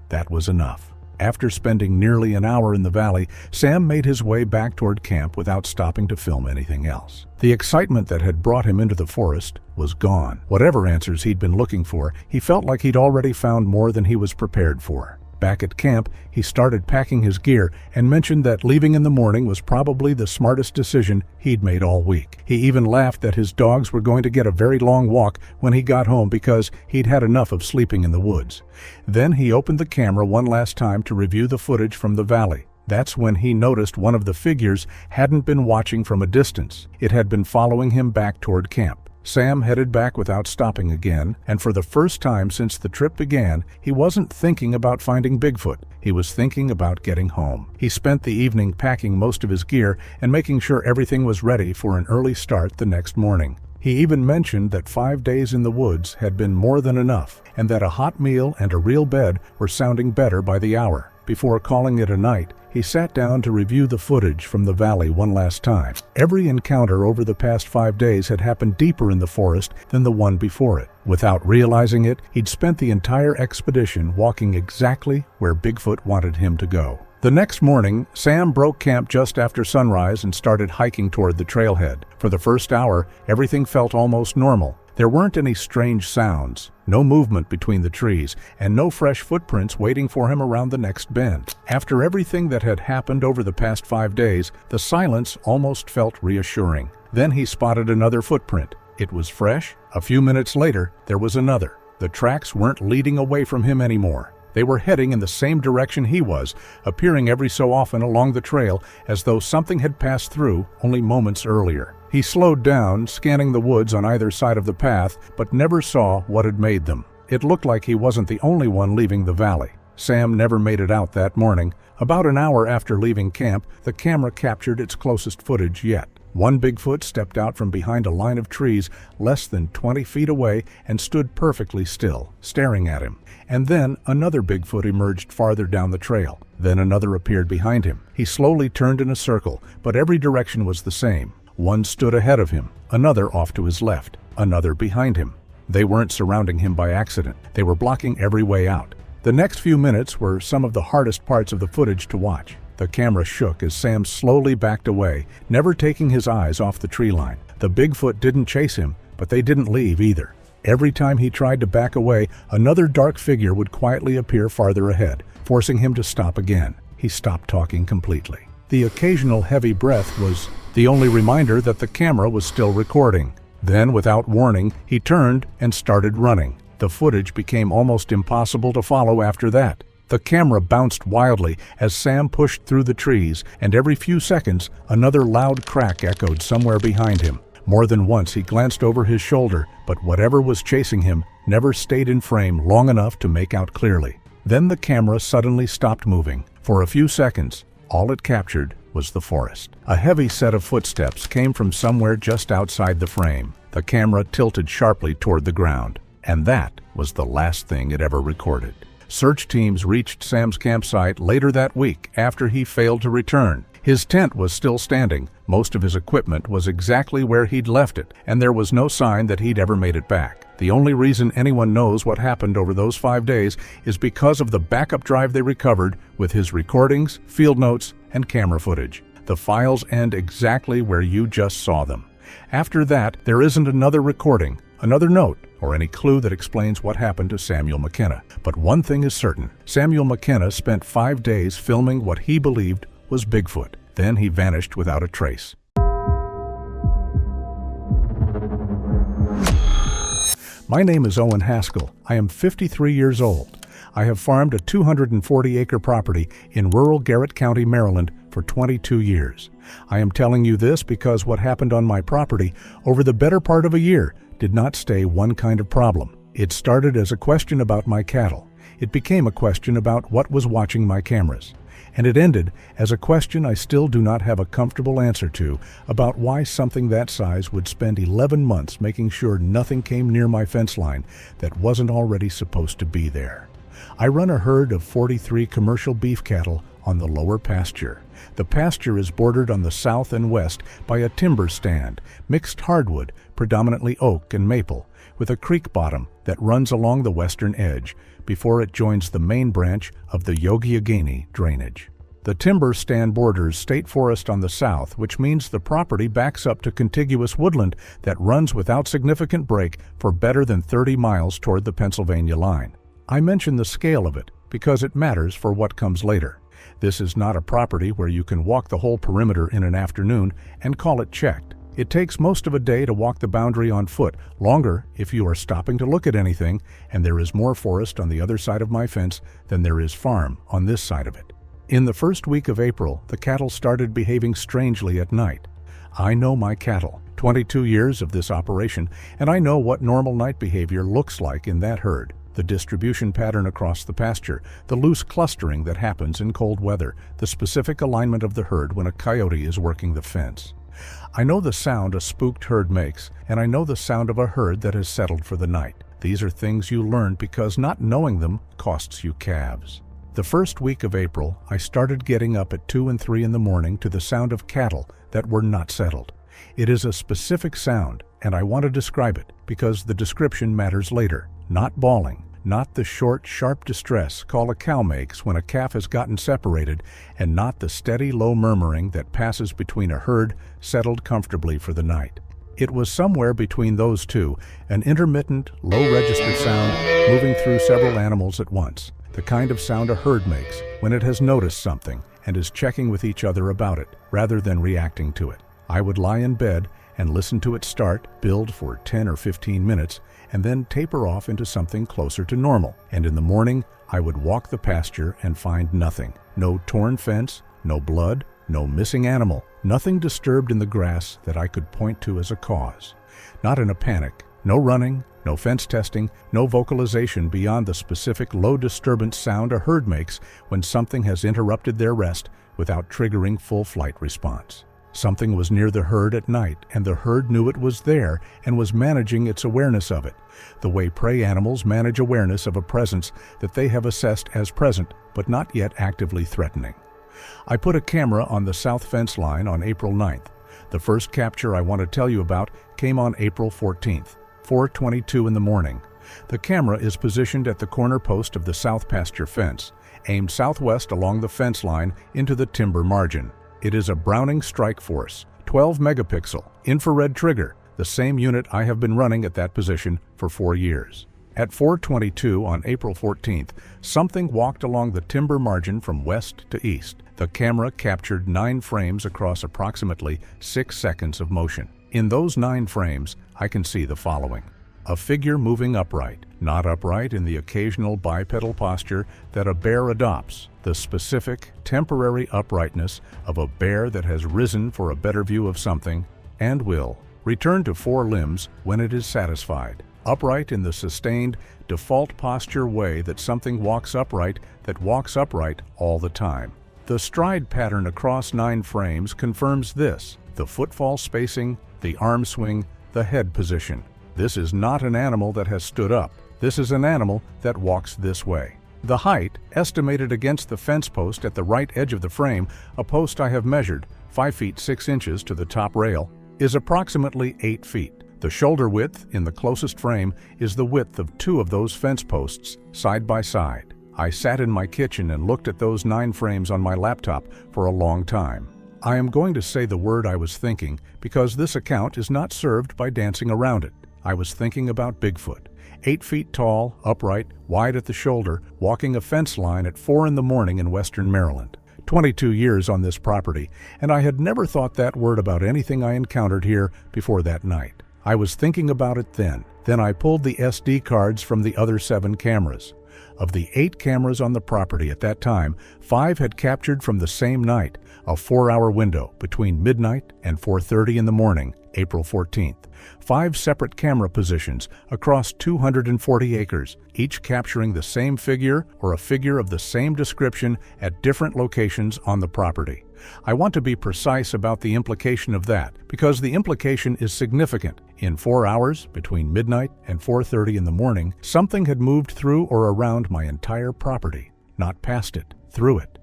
That was enough. After spending nearly an hour in the valley, Sam made his way back toward camp without stopping to film anything else. The excitement that had brought him into the forest was gone. Whatever answers he'd been looking for, he felt like he'd already found more than he was prepared for. Back at camp, he started packing his gear and mentioned that leaving in the morning was probably the smartest decision he'd made all week. He even laughed that his dogs were going to get a very long walk when he got home because he'd had enough of sleeping in the woods. Then he opened the camera one last time to review the footage from the valley. That's when he noticed one of the figures hadn't been watching from a distance. It had been following him back toward camp. Sam headed back without stopping again, and for the first time since the trip began, he wasn't thinking about finding Bigfoot. He was thinking about getting home. He spent the evening packing most of his gear and making sure everything was ready for an early start the next morning. He even mentioned that 5 days in the woods had been more than enough, and that a hot meal and a real bed were sounding better by the hour. Before calling it a night, he sat down to review the footage from the valley one last time. Every encounter over the past 5 days had happened deeper in the forest than the one before it. Without realizing it, he'd spent the entire expedition walking exactly where Bigfoot wanted him to go. The next morning, Sam broke camp just after sunrise and started hiking toward the trailhead. For the first hour, everything felt almost normal. There weren't any strange sounds, no movement between the trees, and no fresh footprints waiting for him around the next bend. After everything that had happened over the past 5 days, the silence almost felt reassuring. Then he spotted another footprint. It was fresh. A few minutes later, there was another. The tracks weren't leading away from him anymore. They were heading in the same direction he was, appearing every so often along the trail as though something had passed through only moments earlier. He slowed down, scanning the woods on either side of the path, but never saw what had made them. It looked like he wasn't the only one leaving the valley. Sam never made it out that morning. About an hour after leaving camp, the camera captured its closest footage yet. One Bigfoot stepped out from behind a line of trees less than 20 feet away and stood perfectly still, staring at him. And then another Bigfoot emerged farther down the trail. Then another appeared behind him. He slowly turned in a circle, but every direction was the same. One stood ahead of him, another off to his left, another behind him. They weren't surrounding him by accident. They were blocking every way out. The next few minutes were some of the hardest parts of the footage to watch. The camera shook as Sam slowly backed away, never taking his eyes off the tree line. The Bigfoot didn't chase him, but they didn't leave either. Every time he tried to back away, another dark figure would quietly appear farther ahead, forcing him to stop again. He stopped talking completely. The occasional heavy breath was the only reminder that the camera was still recording. Then, without warning, he turned and started running. The footage became almost impossible to follow after that. The camera bounced wildly as Sam pushed through the trees, and every few seconds, another loud crack echoed somewhere behind him. More than once he glanced over his shoulder, but whatever was chasing him never stayed in frame long enough to make out clearly. Then the camera suddenly stopped moving. For a few seconds, all it captured was the forest. A heavy set of footsteps came from somewhere just outside the frame. The camera tilted sharply toward the ground, and that was the last thing it ever recorded. Search teams reached Sam's campsite later that week after he failed to return. His tent was still standing, most of his equipment was exactly where he'd left it, and there was no sign that he'd ever made it back. The only reason anyone knows what happened over those 5 days is because of the backup drive they recovered with his recordings, field notes, and camera footage. The files end exactly where you just saw them. After that, there isn't another recording, another note, or any clue that explains what happened to Samuel McKenna. But one thing is certain, Samuel McKenna spent 5 days filming what he believed was Bigfoot. Then he vanished without a trace. My name is Owen Haskell. I am 53 years old. I have farmed a 240-acre property in rural Garrett County, Maryland for 22 years. I am telling you this because what happened on my property over the better part of a year did not stay one kind of problem. It started as a question about my cattle. It became a question about what was watching my cameras. And it ended as a question I still do not have a comfortable answer to about why something that size would spend 11 months making sure nothing came near my fence line that wasn't already supposed to be there. I run a herd of 43 commercial beef cattle on the lower pasture. The pasture is bordered on the south and west by a timber stand, mixed hardwood, predominantly oak and maple, with a creek bottom that runs along the western edge before it joins the main branch of the Yogiagani drainage. The timber stand borders state forest on the south, which means the property backs up to contiguous woodland that runs without significant break for better than 30 miles toward the Pennsylvania line. I mention the scale of it because it matters for what comes later. This is not a property where you can walk the whole perimeter in an afternoon and call it checked. It takes most of a day to walk the boundary on foot, longer if you are stopping to look at anything, and there is more forest on the other side of my fence than there is farm on this side of it. In the first week of April, the cattle started behaving strangely at night. I know my cattle, 22 years of this operation, and I know what normal night behavior looks like in that herd. The distribution pattern across the pasture, the loose clustering that happens in cold weather, the specific alignment of the herd when a coyote is working the fence. I know the sound a spooked herd makes, and I know the sound of a herd that has settled for the night. These are things you learn because not knowing them costs you calves. The first week of April, I started getting up at 2 and 3 in the morning to the sound of cattle that were not settled. It is a specific sound, and I want to describe it because the description matters later. Not bawling, not the short, sharp distress call a cow makes when a calf has gotten separated, and not the steady, low murmuring that passes between a herd settled comfortably for the night. It was somewhere between those two, an intermittent, low-register sound moving through several animals at once. The kind of sound a herd makes when it has noticed something and is checking with each other about it, rather than reacting to it. I would lie in bed and listen to it start, build for 10 or 15 minutes, and then taper off into something closer to normal. And in the morning, I would walk the pasture and find nothing. No torn fence, no blood, no missing animal, nothing disturbed in the grass that I could point to as a cause. Not in a panic, no running, no fence testing, no vocalization beyond the specific low disturbance sound a herd makes when something has interrupted their rest without triggering full flight response. Something was near the herd at night, and the herd knew it was there and was managing its awareness of it, the way prey animals manage awareness of a presence that they have assessed as present but not yet actively threatening. I put a camera on the south fence line on April 9th. The first capture I want to tell you about came on April 14th. 4:22 in the morning. The camera is positioned at the corner post of the south pasture fence, aimed southwest along the fence line into the timber margin. It is a Browning Strike Force, 12 megapixel, infrared trigger, the same unit I have been running at that position for 4 years. At 4:22 on April 14th, something walked along the timber margin from west to east. The camera captured 9 frames across approximately 6 seconds of motion. In those 9 frames, I can see the following. A figure moving upright, not upright in the occasional bipedal posture that a bear adopts, the specific, temporary uprightness of a bear that has risen for a better view of something and will return to 4 limbs when it is satisfied. Upright in the sustained, default posture way that something walks upright that walks upright all the time. The stride pattern across 9 frames confirms this: the footfall spacing, the arm swing, the head position. This is not an animal that has stood up. This is an animal that walks this way. The height, estimated against the fence post at the right edge of the frame, a post I have measured, 5 feet 6 inches to the top rail, is approximately 8 feet. The shoulder width in the closest frame is the width of 2 of those fence posts, side by side. I sat in my kitchen and looked at those 9 frames on my laptop for a long time. I am going to say the word I was thinking because this account is not served by dancing around it. I was thinking about Bigfoot, 8 feet tall, upright, wide at the shoulder, walking a fence line at 4 in the morning in western Maryland. 22 years on this property, and I had never thought that word about anything I encountered here before that night. I was thinking about it then. Then I pulled the SD cards from the other 7 cameras. Of the 8 cameras on the property at that time, 5 had captured from the same night, a 4-hour window between midnight and 4:30 in the morning, April 14th. 5 separate camera positions across 240 acres, each capturing the same figure or a figure of the same description at different locations on the property. I want to be precise about the implication of that because the implication is significant. In 4 hours, between midnight and 4:30 in the morning, something had moved through or around my entire property, not past it, through it.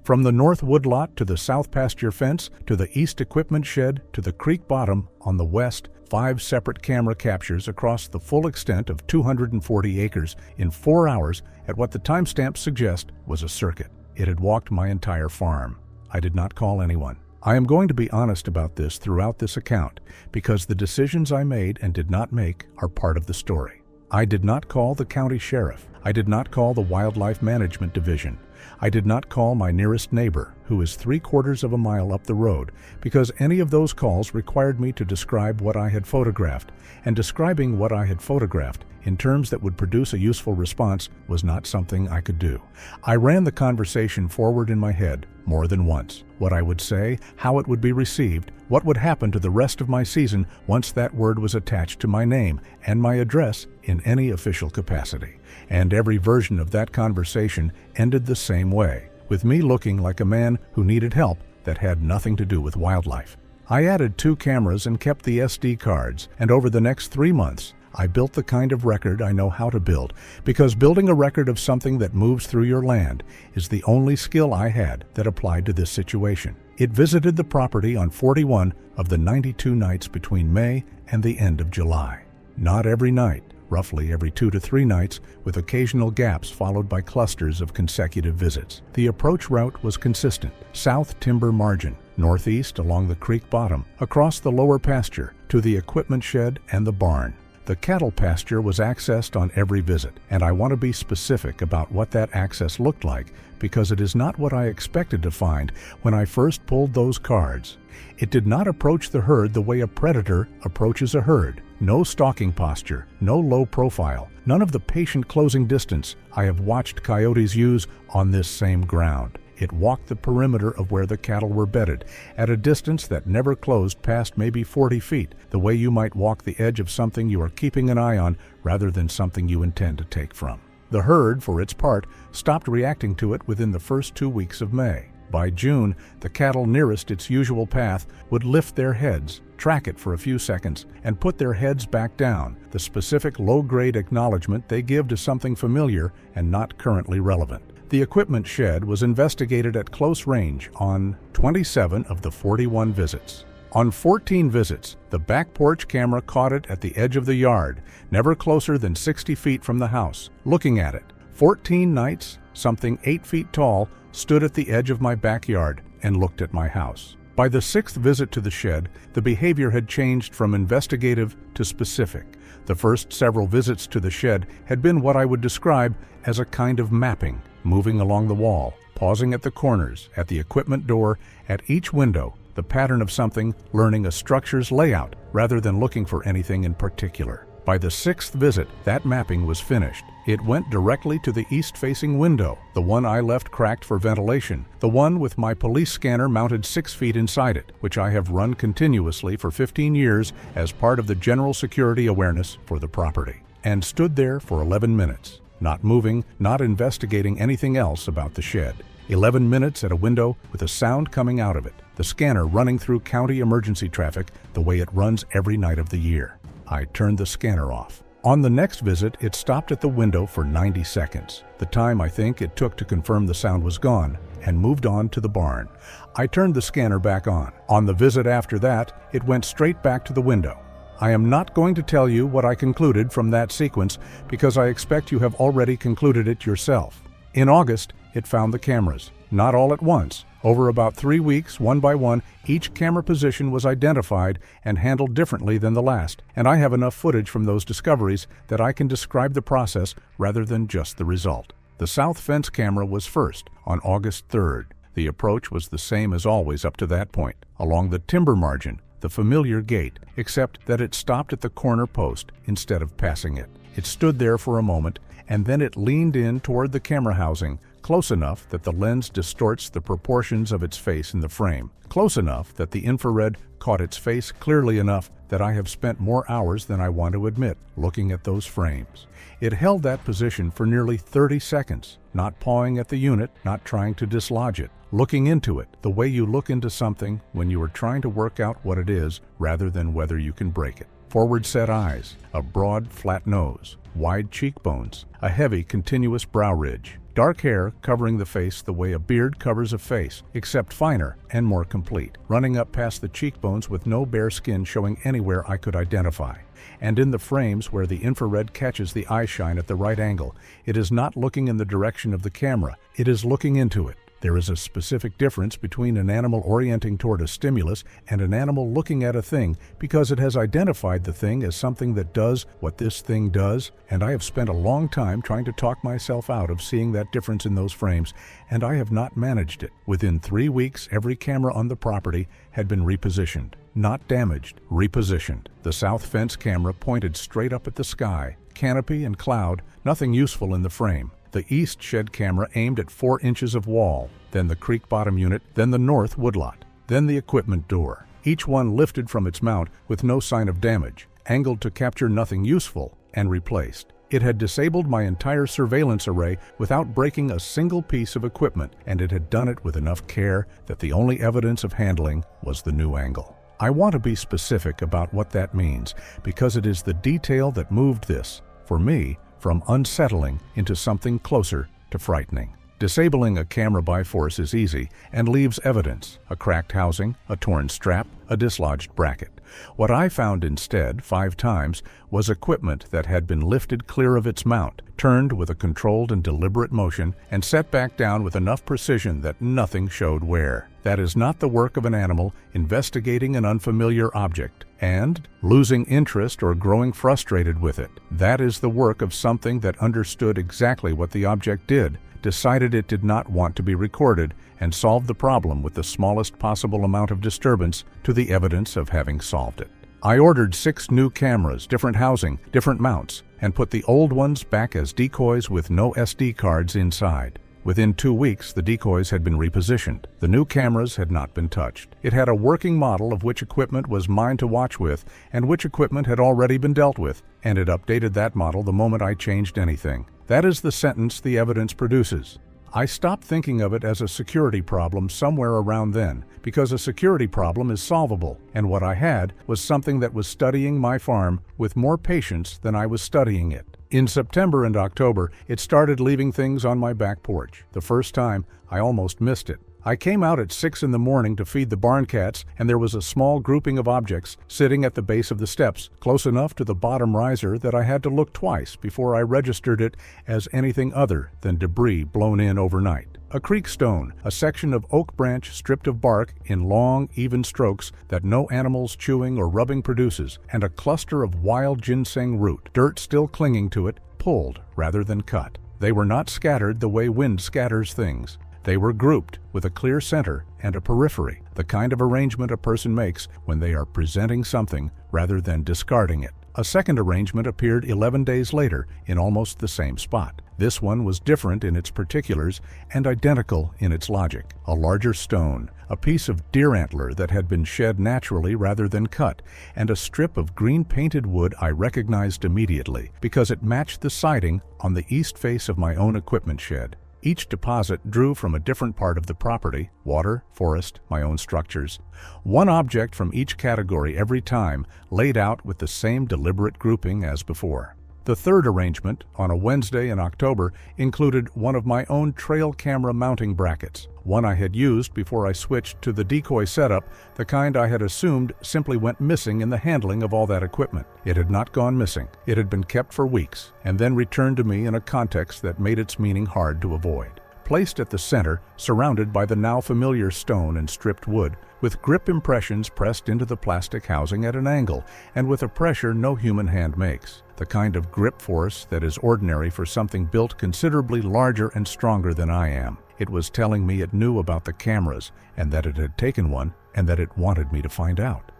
From the north woodlot to the south pasture fence, to the east equipment shed, to the creek bottom on the west, 5 separate camera captures across the full extent of 240 acres in 4 hours at what the timestamps suggest was a circuit. It had walked my entire farm. I did not call anyone. I am going to be honest about this throughout this account because the decisions I made and did not make are part of the story. I did not call the county sheriff. I did not call the wildlife management division. I did not call my nearest neighbor, who is 3/4 of a mile up the road, because any of those calls required me to describe what I had photographed, and describing what I had photographed in terms that would produce a useful response was not something I could do. I ran the conversation forward in my head more than once. What I would say, how it would be received, what would happen to the rest of my season once that word was attached to my name and my address in any official capacity. And every version of that conversation ended the same way, with me looking like a man who needed help that had nothing to do with wildlife. I added 2 cameras and kept the SD cards, and over the next 3 months, I built the kind of record I know how to build, because building a record of something that moves through your land is the only skill I had that applied to this situation. It visited the property on 41 of the 92 nights between May and the end of July. Not every night, roughly every 2 to 3 nights, with occasional gaps followed by clusters of consecutive visits. The approach route was consistent: south timber margin, northeast along the creek bottom, across the lower pasture, to the equipment shed and the barn. The cattle pasture was accessed on every visit, and I want to be specific about what that access looked like, because it is not what I expected to find when I first pulled those cards. It did not approach the herd the way a predator approaches a herd. No stalking posture, no low profile, none of the patient closing distance I have watched coyotes use on this same ground. It walked the perimeter of where the cattle were bedded, at a distance that never closed past maybe 40 feet, the way you might walk the edge of something you are keeping an eye on rather than something you intend to take from. The herd, for its part, stopped reacting to it within the first 2 weeks of May. By June, the cattle nearest its usual path would lift their heads, track it for a few seconds, and put their heads back down, the specific low-grade acknowledgement they give to something familiar and not currently relevant. The equipment shed was investigated at close range on 27 of the 41 visits. On 14 visits, the back porch camera caught it at the edge of the yard, never closer than 60 feet from the house. Looking at it, 14 nights, something 8 feet tall stood at the edge of my backyard and looked at my house. By the 6th visit to the shed, the behavior had changed from investigative to specific. The first several visits to the shed had been what I would describe as a kind of mapping, moving along the wall, pausing at the corners, at the equipment door, at each window, the pattern of something, learning a structure's layout rather than looking for anything in particular. By the 6th visit, that mapping was finished. It went directly to the east-facing window, the one I left cracked for ventilation, the one with my police scanner mounted 6 feet inside it, which I have run continuously for 15 years as part of the general security awareness for the property, and stood there for 11 minutes, not moving, not investigating anything else about the shed. 11 minutes at a window with a sound coming out of it, the scanner running through county emergency traffic the way it runs every night of the year. I turned the scanner off. On the next visit, it stopped at the window for 90 seconds, the time I think it took to confirm the sound was gone, and moved on to the barn. I turned the scanner back on. On the visit after that, it went straight back to the window. I am not going to tell you what I concluded from that sequence because I expect you have already concluded it yourself. In August, it found the cameras, not all at once. Over about 3 weeks, one by one, each camera position was identified and handled differently than the last, and I have enough footage from those discoveries that I can describe the process rather than just the result. The south fence camera was first, on August 3rd. The approach was the same as always up to that point, along the timber margin, the familiar gate, except that it stopped at the corner post instead of passing it. It stood there for a moment, and then it leaned in toward the camera housing, close enough that the lens distorts the proportions of its face in the frame, close enough that the infrared caught its face clearly enough that I have spent more hours than I want to admit looking at those frames. It held that position for nearly 30 seconds, not pawing at the unit, not trying to dislodge it, looking into it, the way you look into something when you are trying to work out what it is rather than whether you can break it. Forward-set eyes, a broad, flat nose, wide cheekbones, a heavy, continuous brow ridge, dark hair covering the face the way a beard covers a face, except finer and more complete, running up past the cheekbones with no bare skin showing anywhere I could identify. And in the frames where the infrared catches the eye shine at the right angle, it is not looking in the direction of the camera, it is looking into it. There is a specific difference between an animal orienting toward a stimulus and an animal looking at a thing because it has identified the thing as something that does what this thing does, and I have spent a long time trying to talk myself out of seeing that difference in those frames, and I have not managed it. Within 3 weeks, every camera on the property had been repositioned. Not damaged, repositioned. The south fence camera pointed straight up at the sky. Canopy and cloud, nothing useful in the frame. The east shed camera aimed at 4 inches of wall, then the creek bottom unit, then the north woodlot, then the equipment door. Each one lifted from its mount with no sign of damage, angled to capture nothing useful, and replaced. It had disabled my entire surveillance array without breaking a single piece of equipment, and it had done it with enough care that the only evidence of handling was the new angle. I want to be specific about what that means, because it is the detail that moved this, for me, from unsettling into something closer to frightening. Disabling a camera by force is easy and leaves evidence: a cracked housing, a torn strap, a dislodged bracket. What I found instead, 5 times, was equipment that had been lifted clear of its mount, turned with a controlled and deliberate motion, and set back down with enough precision that nothing showed where. That is not the work of an animal investigating an unfamiliar object and losing interest or growing frustrated with it. That is the work of something that understood exactly what the object did, decided it did not want to be recorded, and solved the problem with the smallest possible amount of disturbance to the evidence of having solved it. I ordered 6 new cameras, different housing, different mounts, and put the old ones back as decoys with no SD cards inside. Within 2 weeks, the decoys had been repositioned. The new cameras had not been touched. It had a working model of which equipment was mine to watch with and which equipment had already been dealt with, and it updated that model the moment I changed anything. That is the sentence the evidence produces. I stopped thinking of it as a security problem somewhere around then, because a security problem is solvable, and what I had was something that was studying my farm with more patience than I was studying it. In September and October, it started leaving things on my back porch. The first time, I almost missed it. I came out at 6 in the morning to feed the barn cats, and there was a small grouping of objects sitting at the base of the steps, close enough to the bottom riser that I had to look twice before I registered it as anything other than debris blown in overnight. A creek stone, a section of oak branch stripped of bark in long, even strokes that no animal's chewing or rubbing produces, and a cluster of wild ginseng root, dirt still clinging to it, pulled rather than cut. They were not scattered the way wind scatters things. They were grouped with a clear center and a periphery, the kind of arrangement a person makes when they are presenting something rather than discarding it. A second arrangement appeared 11 days later in almost the same spot. This one was different in its particulars and identical in its logic. A larger stone, a piece of deer antler that had been shed naturally rather than cut, and a strip of green painted wood I recognized immediately because it matched the siding on the east face of my own equipment shed. Each deposit drew from a different part of the property: water, forest, my own structures. One object from each category every time, laid out with the same deliberate grouping as before. The third arrangement, on a Wednesday in October, included one of my own trail camera mounting brackets, one I had used before I switched to the decoy setup, the kind I had assumed simply went missing in the handling of all that equipment. It had not gone missing. It had been kept for weeks, and then returned to me in a context that made its meaning hard to avoid. Placed at the center, surrounded by the now familiar stone and stripped wood, with grip impressions pressed into the plastic housing at an angle, and with a pressure no human hand makes. The kind of grip force that is ordinary for something built considerably larger and stronger than I am. It was telling me it knew about the cameras, and that it had taken one, and that it wanted me to find out.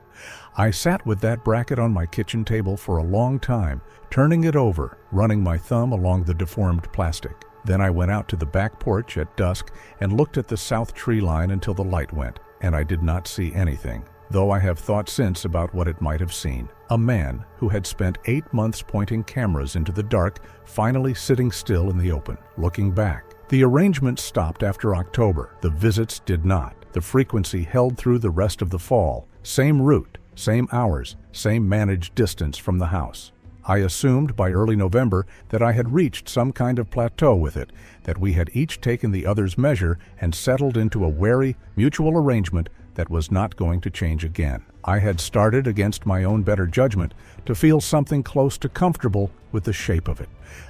I sat with that bracket on my kitchen table for a long time, turning it over, running my thumb along the deformed plastic. Then I went out to the back porch at dusk and looked at the south tree line until the light went, and I did not see anything, though I have thought since about what it might have seen. A man who had spent 8 months pointing cameras into the dark, finally sitting still in the open, looking back. The arrangement stopped after October. The visits did not. The frequency held through the rest of the fall. Same route, same hours, same managed distance from the house. I assumed by early November that I had reached some kind of plateau with it, that we had each taken the other's measure and settled into a wary, mutual arrangement that was not going to change again. I had started, against my own better judgment, to feel something close to comfortable with the shape of it.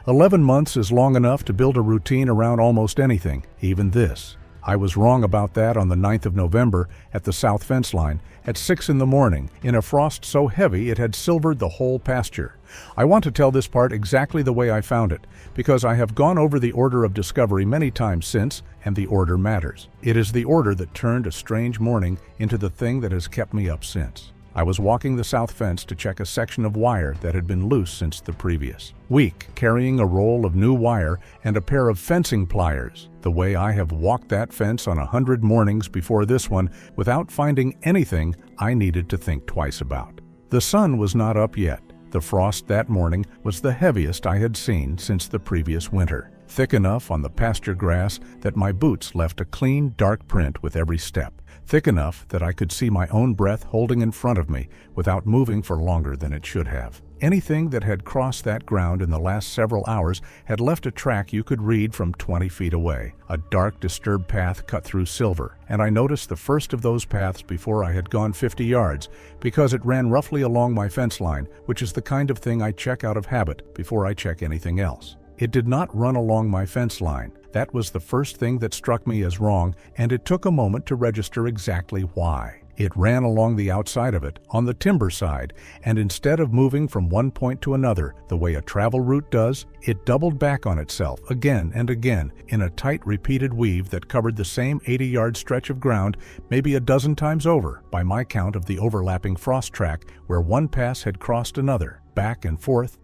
11 months is long enough to build a routine around almost anything, even this. I was wrong about that on the 9th of November at the south fence line at 6 in the morning in a frost so heavy it had silvered the whole pasture. I want to tell this part exactly the way I found it, because I have gone over the order of discovery many times since, and the order matters. It is the order that turned a strange morning into the thing that has kept me up since. I was walking the south fence to check a section of wire that had been loose since the previous week, carrying a roll of new wire and a pair of fencing pliers, the way I have walked that fence on 100 mornings before this one without finding anything I needed to think twice about. The sun was not up yet. The frost that morning was the heaviest I had seen since the previous winter, thick enough on the pasture grass that my boots left a clean, dark print with every step, thick enough that I could see my own breath holding in front of me without moving for longer than it should have. Anything that had crossed that ground in the last several hours had left a track you could read from 20 feet away, a dark, disturbed path cut through silver, and I noticed the first of those paths before I had gone 50 yards, because it ran roughly along my fence line, which is the kind of thing I check out of habit before I check anything else. It did not run along my fence line. That was the first thing that struck me as wrong, and it took a moment to register exactly why. It ran along the outside of it, on the timber side, and instead of moving from one point to another, the way a travel route does, it doubled back on itself again and again in a tight repeated weave that covered the same 80-yard stretch of ground maybe a dozen times over, by my count of the overlapping frost track where one pass had crossed another, back and forth,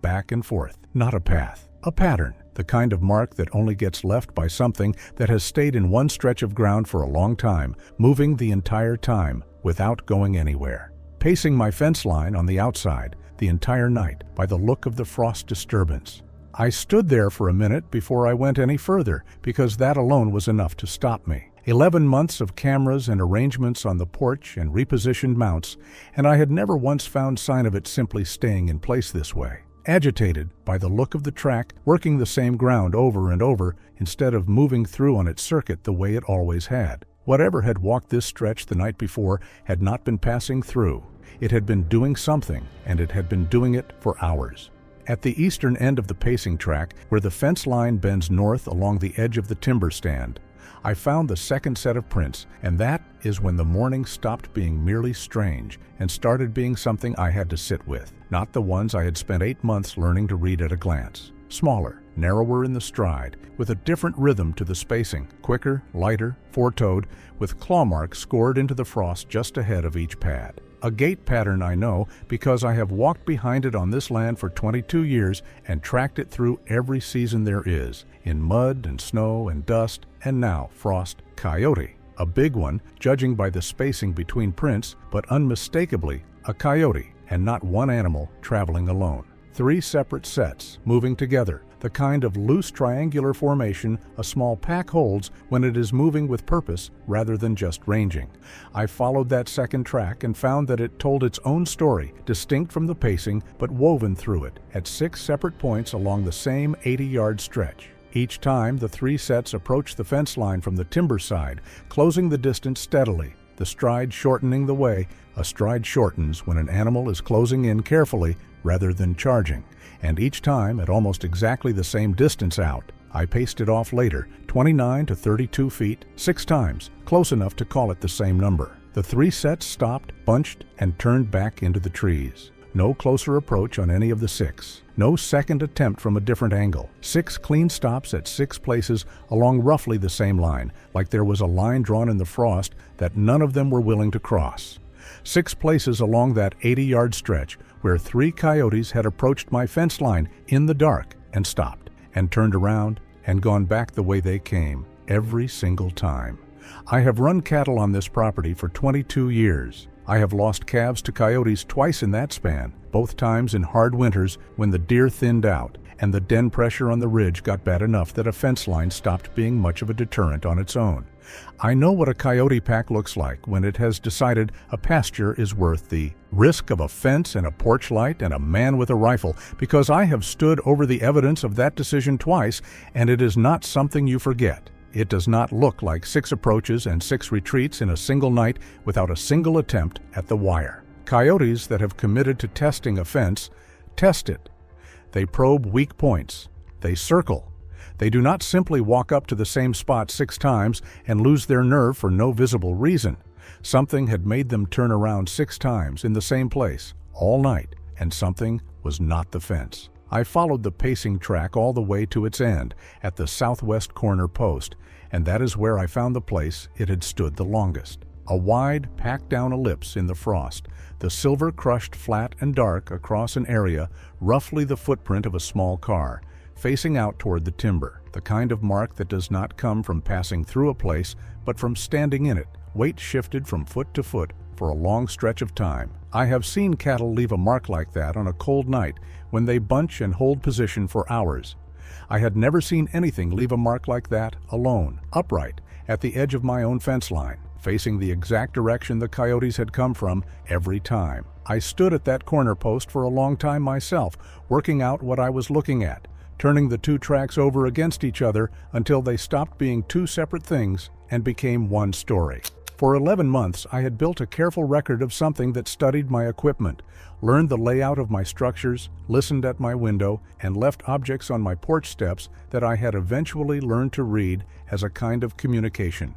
not a path, a pattern. The kind of mark that only gets left by something that has stayed in one stretch of ground for a long time, moving the entire time, without going anywhere. Pacing my fence line on the outside the entire night by the look of the frost disturbance. I stood there for a minute before I went any further, because that alone was enough to stop me. 11 months of cameras and arrangements on the porch and repositioned mounts, and I had never once found sign of it simply staying in place this way. Agitated by the look of the track working the same ground over and over instead of moving through on its circuit the way it always had. Whatever had walked this stretch the night before had not been passing through. It had been doing something, and it had been doing it for hours. At the eastern end of the pacing track, where the fence line bends north along the edge of the timber stand, I found the second set of prints, and that is when the morning stopped being merely strange and started being something I had to sit with, not the ones I had spent 8 months learning to read at a glance. Smaller, narrower in the stride, with a different rhythm to the spacing, quicker, lighter, four-toed, with claw marks scored into the frost just ahead of each pad. A gait pattern I know because I have walked behind it on this land for 22 years and tracked it through every season there is, in mud and snow and dust, and now frost. Coyote. A big one, judging by the spacing between prints, but unmistakably a coyote, and not one animal traveling alone. 3 separate sets, moving together, the kind of loose triangular formation a small pack holds when it is moving with purpose rather than just ranging. I followed that second track and found that it told its own story, distinct from the pacing but woven through it, at 6 separate points along the same 80-yard stretch. Each time the 3 sets approached the fence line from the timber side, closing the distance steadily, the stride shortening the way a stride shortens when an animal is closing in carefully rather than charging, and each time at almost exactly the same distance out. I paced it off later, 29 to 32 feet, 6 times, close enough to call it the same number. The 3 sets stopped, bunched, and turned back into the trees. No closer approach on any of the 6. No second attempt from a different angle. 6 clean stops at 6 places along roughly the same line, like there was a line drawn in the frost that none of them were willing to cross. 6 places along that 80-yard stretch where 3 coyotes had approached my fence line in the dark and stopped, and turned around and gone back the way they came, every single time. I have run cattle on this property for 22 years. I have lost calves to coyotes twice in that span, both times in hard winters when the deer thinned out and the den pressure on the ridge got bad enough that a fence line stopped being much of a deterrent on its own. I know what a coyote pack looks like when it has decided a pasture is worth the risk of a fence and a porch light and a man with a rifle, because I have stood over the evidence of that decision twice, and it is not something you forget. It does not look like 6 approaches and 6 retreats in a single night without a single attempt at the wire. Coyotes that have committed to testing a fence test it. They probe weak points. They circle. They do not simply walk up to the same spot 6 times and lose their nerve for no visible reason. Something had made them turn around 6 times in the same place, all night, and something was not the fence. I followed the pacing track all the way to its end, at the southwest corner post, and that is where I found the place it had stood the longest. A wide, packed-down ellipse in the frost, the silver crushed flat and dark across an area roughly the footprint of a small car, facing out toward the timber, the kind of mark that does not come from passing through a place, but from standing in it, weight shifted from foot to foot for a long stretch of time. I have seen cattle leave a mark like that on a cold night when they bunch and hold position for hours. I had never seen anything leave a mark like that alone, upright, at the edge of my own fence line, facing the exact direction the coyotes had come from every time. I stood at that corner post for a long time myself, working out what I was looking at, turning the 2 tracks over against each other until they stopped being 2 separate things and became one story. For 11 months, I had built a careful record of something that studied my equipment, learned the layout of my structures, listened at my window, and left objects on my porch steps that I had eventually learned to read as a kind of communication.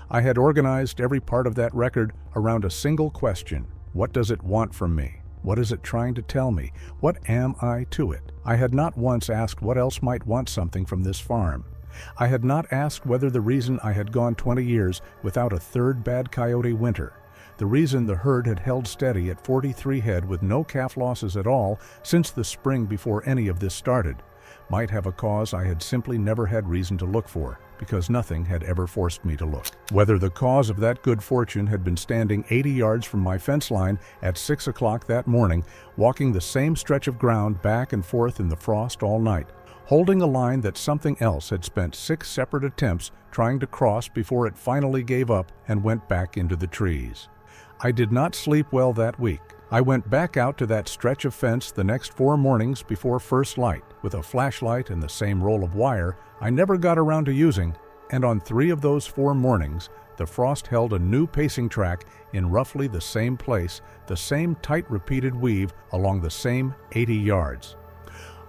I had organized every part of that record around a single question: what does it want from me? What is it trying to tell me? What am I to it? I had not once asked what else might want something from this farm. I had not asked whether the reason I had gone 20 years without a 3rd bad coyote winter, the reason the herd had held steady at 43 head with no calf losses at all since the spring before any of this started, might have a cause I had simply never had reason to look for, because nothing had ever forced me to look. Whether the cause of that good fortune had been standing 80 yards from my fence line at 6 o'clock that morning, walking the same stretch of ground back and forth in the frost all night, holding a line that something else had spent 6 separate attempts trying to cross before it finally gave up and went back into the trees. I did not sleep well that week. I went back out to that stretch of fence the next 4 mornings before first light, with a flashlight and the same roll of wire I never got around to using, and on 3 of those 4 mornings, the frost held a new pacing track in roughly the same place, the same tight repeated weave along the same 80 yards.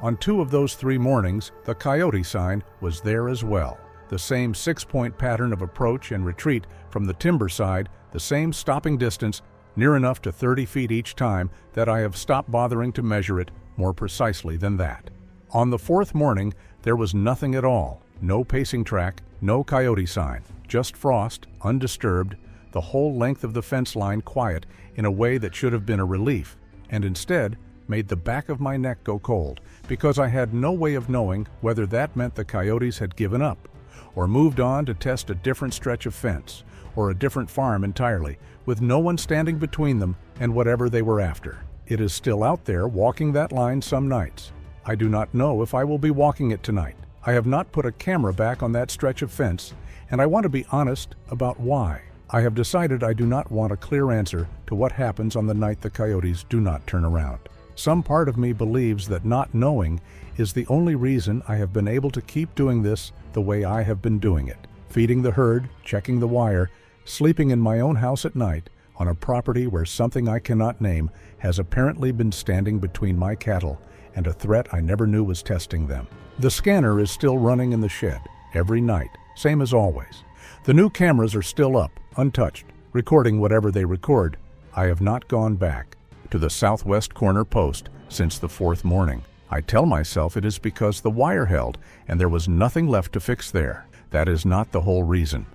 On 2 of those 3 mornings, the coyote sign was there as well. The same 6-point pattern of approach and retreat from the timber side, the same stopping distance, near enough to 30 feet each time that I have stopped bothering to measure it more precisely than that. On the 4th morning, there was nothing at all. No pacing track, no coyote sign, just frost, undisturbed, the whole length of the fence line quiet in a way that should have been a relief, and instead made the back of my neck go cold, because I had no way of knowing whether that meant the coyotes had given up, or moved on to test a different stretch of fence, or a different farm entirely, with no one standing between them and whatever they were after. It is still out there walking that line some nights. I do not know if I will be walking it tonight. I have not put a camera back on that stretch of fence, and I want to be honest about why. I have decided I do not want a clear answer to what happens on the night the coyotes do not turn around. Some part of me believes that not knowing is the only reason I have been able to keep doing this the way I have been doing it. Feeding the herd, checking the wire, sleeping in my own house at night on a property where something I cannot name has apparently been standing between my cattle and a threat I never knew was testing them. The scanner is still running in the shed, every night, same as always. The new cameras are still up, untouched, recording whatever they record. I have not gone back to the southwest corner post since the 4th morning. I tell myself it is because the wire held and there was nothing left to fix there. That is not the whole reason.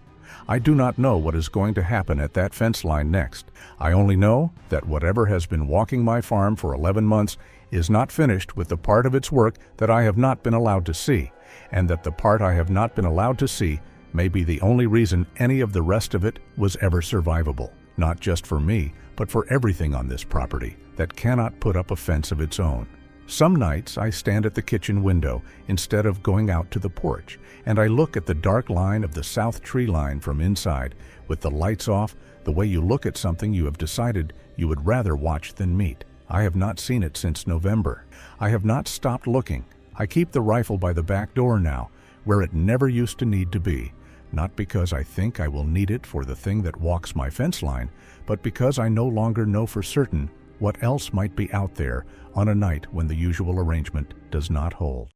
I do not know what is going to happen at that fence line next. I only know that whatever has been walking my farm for 11 months is not finished with the part of its work that I have not been allowed to see, and that the part I have not been allowed to see may be the only reason any of the rest of it was ever survivable, not just for me, but for everything on this property that cannot put up a fence of its own. Some nights I stand at the kitchen window instead of going out to the porch, and I look at the dark line of the south tree line from inside, with the lights off, the way you look at something you have decided you would rather watch than meet. I have not seen it since November. I have not stopped looking. I keep the rifle by the back door now, where it never used to need to be, not because I think I will need it for the thing that walks my fence line, but because I no longer know for certain what else might be out there on a night when the usual arrangement does not hold.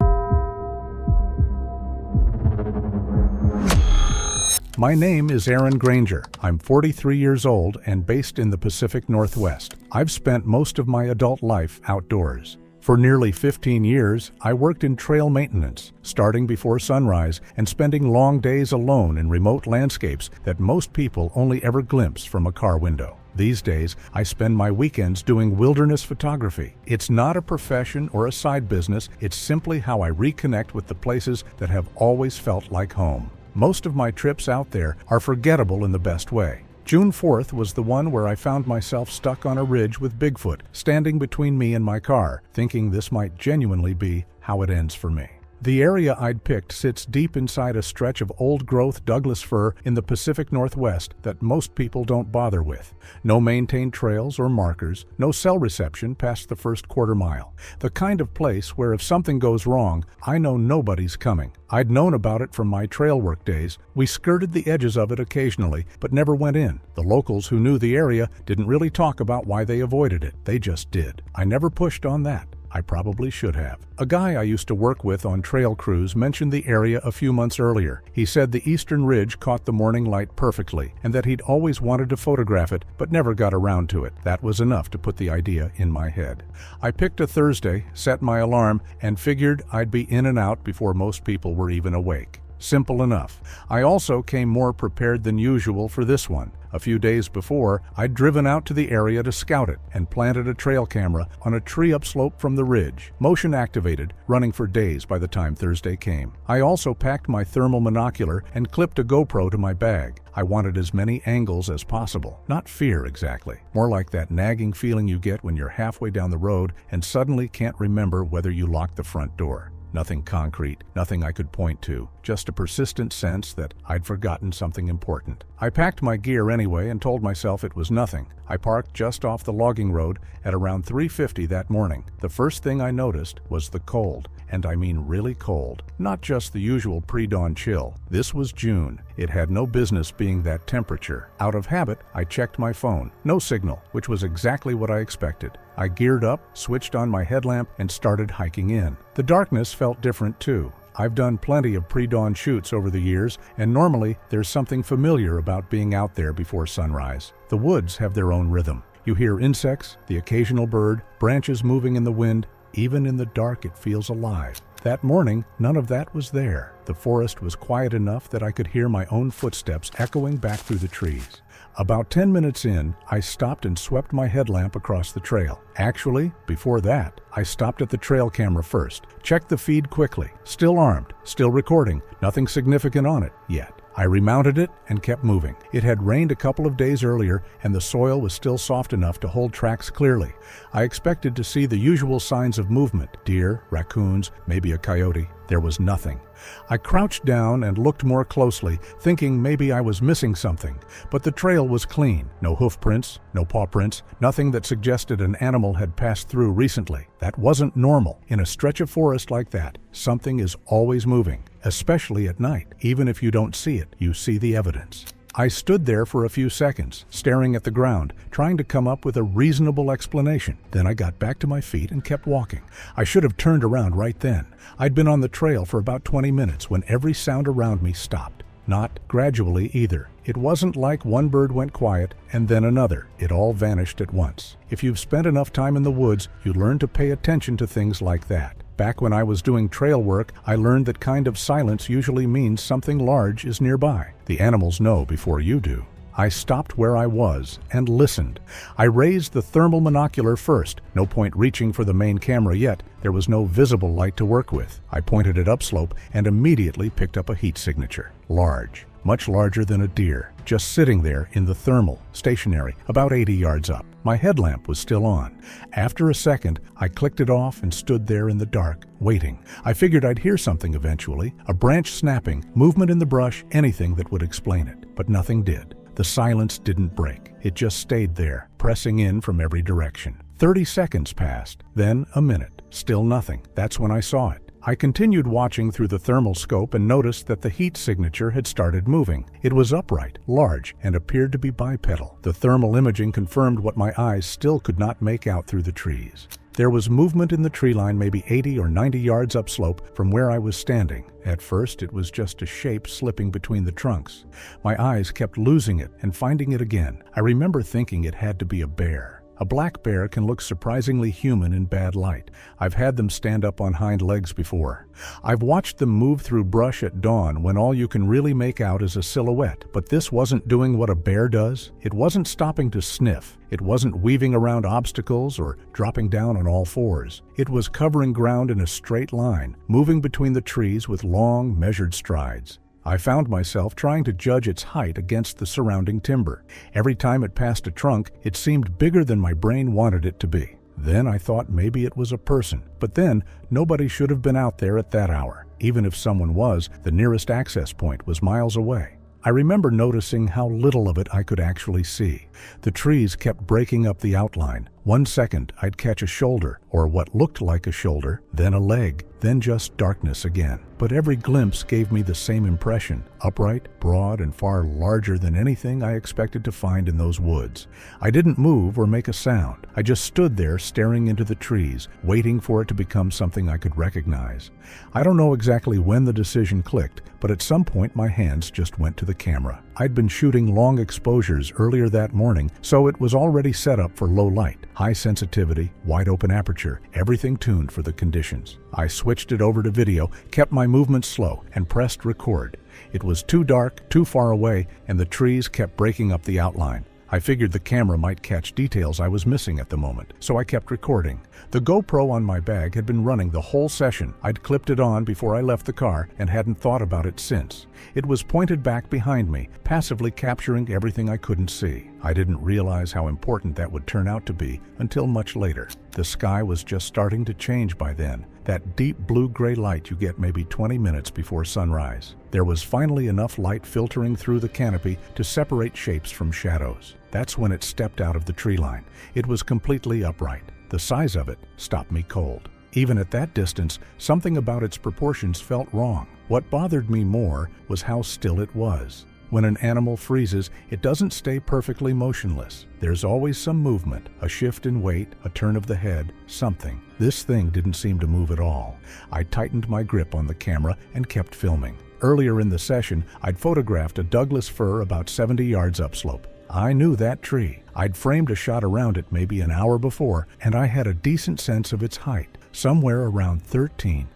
My name is Aaron Granger. I'm 43 years old and based in the Pacific Northwest. I've spent most of my adult life outdoors. For nearly 15 years, I worked in trail maintenance, starting before sunrise and spending long days alone in remote landscapes that most people only ever glimpse from a car window. These days, I spend my weekends doing wilderness photography. It's not a profession or a side business, it's simply how I reconnect with the places that have always felt like home. Most of my trips out there are forgettable in the best way. June 4th was the one where I found myself stuck on a ridge with Bigfoot standing between me and my car, thinking this might genuinely be how it ends for me. The area I'd picked sits deep inside a stretch of old-growth Douglas fir in the Pacific Northwest that most people don't bother with. No maintained trails or markers, no cell reception past the first quarter mile. The kind of place where if something goes wrong, I know nobody's coming. I'd known about it from my trail work days. We skirted the edges of it occasionally, but never went in. The locals who knew the area didn't really talk about why they avoided it. They just did. I never pushed on that. I probably should have. A guy I used to work with on trail crews mentioned the area a few months earlier. He said the eastern ridge caught the morning light perfectly and that he'd always wanted to photograph it but never got around to it. That was enough to put the idea in my head. I picked a Thursday, set my alarm, and figured I'd be in and out before most people were even awake. Simple enough. I also came more prepared than usual for this one. A few days before, I'd driven out to the area to scout it and planted a trail camera on a tree upslope from the ridge, motion activated, running for days by the time Thursday came. I also packed my thermal monocular and clipped a GoPro to my bag. I wanted as many angles as possible. Not fear exactly, more like that nagging feeling you get when you're halfway down the road and suddenly can't remember whether you locked the front door. Nothing concrete, nothing I could point to, just a persistent sense that I'd forgotten something important. I packed my gear anyway and told myself it was nothing. I parked just off the logging road at around 3:50 that morning. The first thing I noticed was the cold, and I mean really cold, not just the usual pre-dawn chill. This was June. It had no business being that temperature. Out of habit, I checked my phone. No signal, which was exactly what I expected. I geared up, switched on my headlamp, and started hiking in. The darkness felt different too. I've done plenty of pre-dawn shoots over the years, and normally there's something familiar about being out there before sunrise. The woods have their own rhythm. You hear insects, the occasional bird, branches moving in the wind. Even in the dark, it feels alive. That morning, none of that was there. The forest was quiet enough that I could hear my own footsteps echoing back through the trees. About 10 minutes in, I stopped and swept my headlamp across the trail. Actually, before that, I stopped at the trail camera first, checked the feed quickly. Still armed, still recording, nothing significant on it yet. I remounted it and kept moving. It had rained a couple of days earlier and the soil was still soft enough to hold tracks clearly. I expected to see the usual signs of movement, deer, raccoons, maybe a coyote. There was nothing. I crouched down and looked more closely, thinking maybe I was missing something. But the trail was clean. No hoof prints, no paw prints, nothing that suggested an animal had passed through recently. That wasn't normal. In a stretch of forest like that, something is always moving, especially at night. Even if you don't see it, you see the evidence. I stood there for a few seconds, staring at the ground, trying to come up with a reasonable explanation. Then I got back to my feet and kept walking. I should have turned around right then. I'd been on the trail for about 20 minutes when every sound around me stopped. Not gradually either. It wasn't like one bird went quiet and then another. It all vanished at once. If you've spent enough time in the woods, you learn to pay attention to things like that. Back when I was doing trail work, I learned that kind of silence usually means something large is nearby. The animals know before you do. I stopped where I was and listened. I raised the thermal monocular first. No point reaching for the main camera yet. There was no visible light to work with. I pointed it upslope and immediately picked up a heat signature. Large. Much larger than a deer, just sitting there in the thermal, stationary, about 80 yards up. My headlamp was still on. After a second, I clicked it off and stood there in the dark, waiting. I figured I'd hear something eventually, a branch snapping, movement in the brush, anything that would explain it. But nothing did. The silence didn't break. It just stayed there, pressing in from every direction. 30 seconds passed, then a minute. Still nothing. That's when I saw it. I continued watching through the thermal scope and noticed that the heat signature had started moving. It was upright, large, and appeared to be bipedal. The thermal imaging confirmed what my eyes still could not make out through the trees. There was movement in the tree line maybe 80 or 90 yards upslope from where I was standing. At first, it was just a shape slipping between the trunks. My eyes kept losing it and finding it again. I remember thinking it had to be a bear. A black bear can look surprisingly human in bad light. I've had them stand up on hind legs before. I've watched them move through brush at dawn when all you can really make out is a silhouette, but this wasn't doing what a bear does. It wasn't stopping to sniff. It wasn't weaving around obstacles or dropping down on all fours. It was covering ground in a straight line, moving between the trees with long, measured strides. I found myself trying to judge its height against the surrounding timber. Every time it passed a trunk, it seemed bigger than my brain wanted it to be. Then I thought maybe it was a person. But then, nobody should have been out there at that hour. Even if someone was, the nearest access point was miles away. I remember noticing how little of it I could actually see. The trees kept breaking up the outline. 1 second, I'd catch a shoulder, or what looked like a shoulder, then a leg, then just darkness again. But every glimpse gave me the same impression, upright, broad, and far larger than anything I expected to find in those woods. I didn't move or make a sound. I just stood there staring into the trees, waiting for it to become something I could recognize. I don't know exactly when the decision clicked, but at some point my hands just went to the camera. I'd been shooting long exposures earlier that morning, so it was already set up for low light, high sensitivity, wide open aperture, everything tuned for the conditions. I switched it over to video, kept my movements slow, and pressed record. It was too dark, too far away, and the trees kept breaking up the outline. I figured the camera might catch details I was missing at the moment, so I kept recording. The GoPro on my bag had been running the whole session. I'd clipped it on before I left the car and hadn't thought about it since. It was pointed back behind me, passively capturing everything I couldn't see. I didn't realize how important that would turn out to be until much later. The sky was just starting to change by then. That deep blue-gray light you get maybe 20 minutes before sunrise. There was finally enough light filtering through the canopy to separate shapes from shadows. That's when it stepped out of the tree line. It was completely upright. The size of it stopped me cold. Even at that distance, something about its proportions felt wrong. What bothered me more was how still it was. When an animal freezes, it doesn't stay perfectly motionless. There's always some movement, a shift in weight, a turn of the head, something. This thing didn't seem to move at all. I tightened my grip on the camera and kept filming. Earlier in the session, I'd photographed a Douglas fir about 70 yards upslope. I knew that tree. I'd framed a shot around it maybe an hour before, and I had a decent sense of its height, somewhere around 14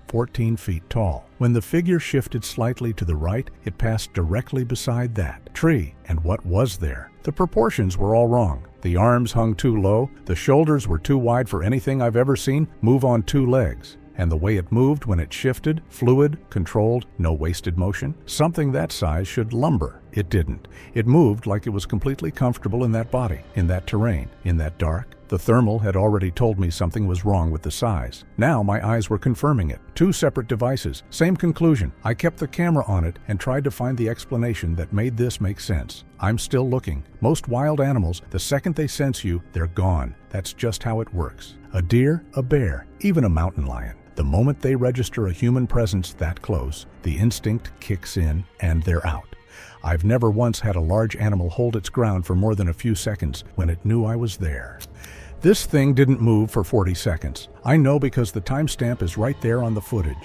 feet tall. When the figure shifted slightly to the right, it passed directly beside that tree. And what was there? The proportions were all wrong. The arms hung too low, the shoulders were too wide for anything I've ever seen move on two legs. And the way it moved when it shifted, fluid, controlled, no wasted motion. Something that size should lumber. It didn't. It moved like it was completely comfortable in that body, in that terrain, in that dark. The thermal had already told me something was wrong with the size. Now my eyes were confirming it. Two separate devices, same conclusion. I kept the camera on it and tried to find the explanation that made this make sense. I'm still looking. Most wild animals, the second they sense you, they're gone. That's just how it works. A deer, a bear, even a mountain lion. The moment they register a human presence that close, the instinct kicks in and they're out. I've never once had a large animal hold its ground for more than a few seconds when it knew I was there. This thing didn't move for 40 seconds. I know because the timestamp is right there on the footage.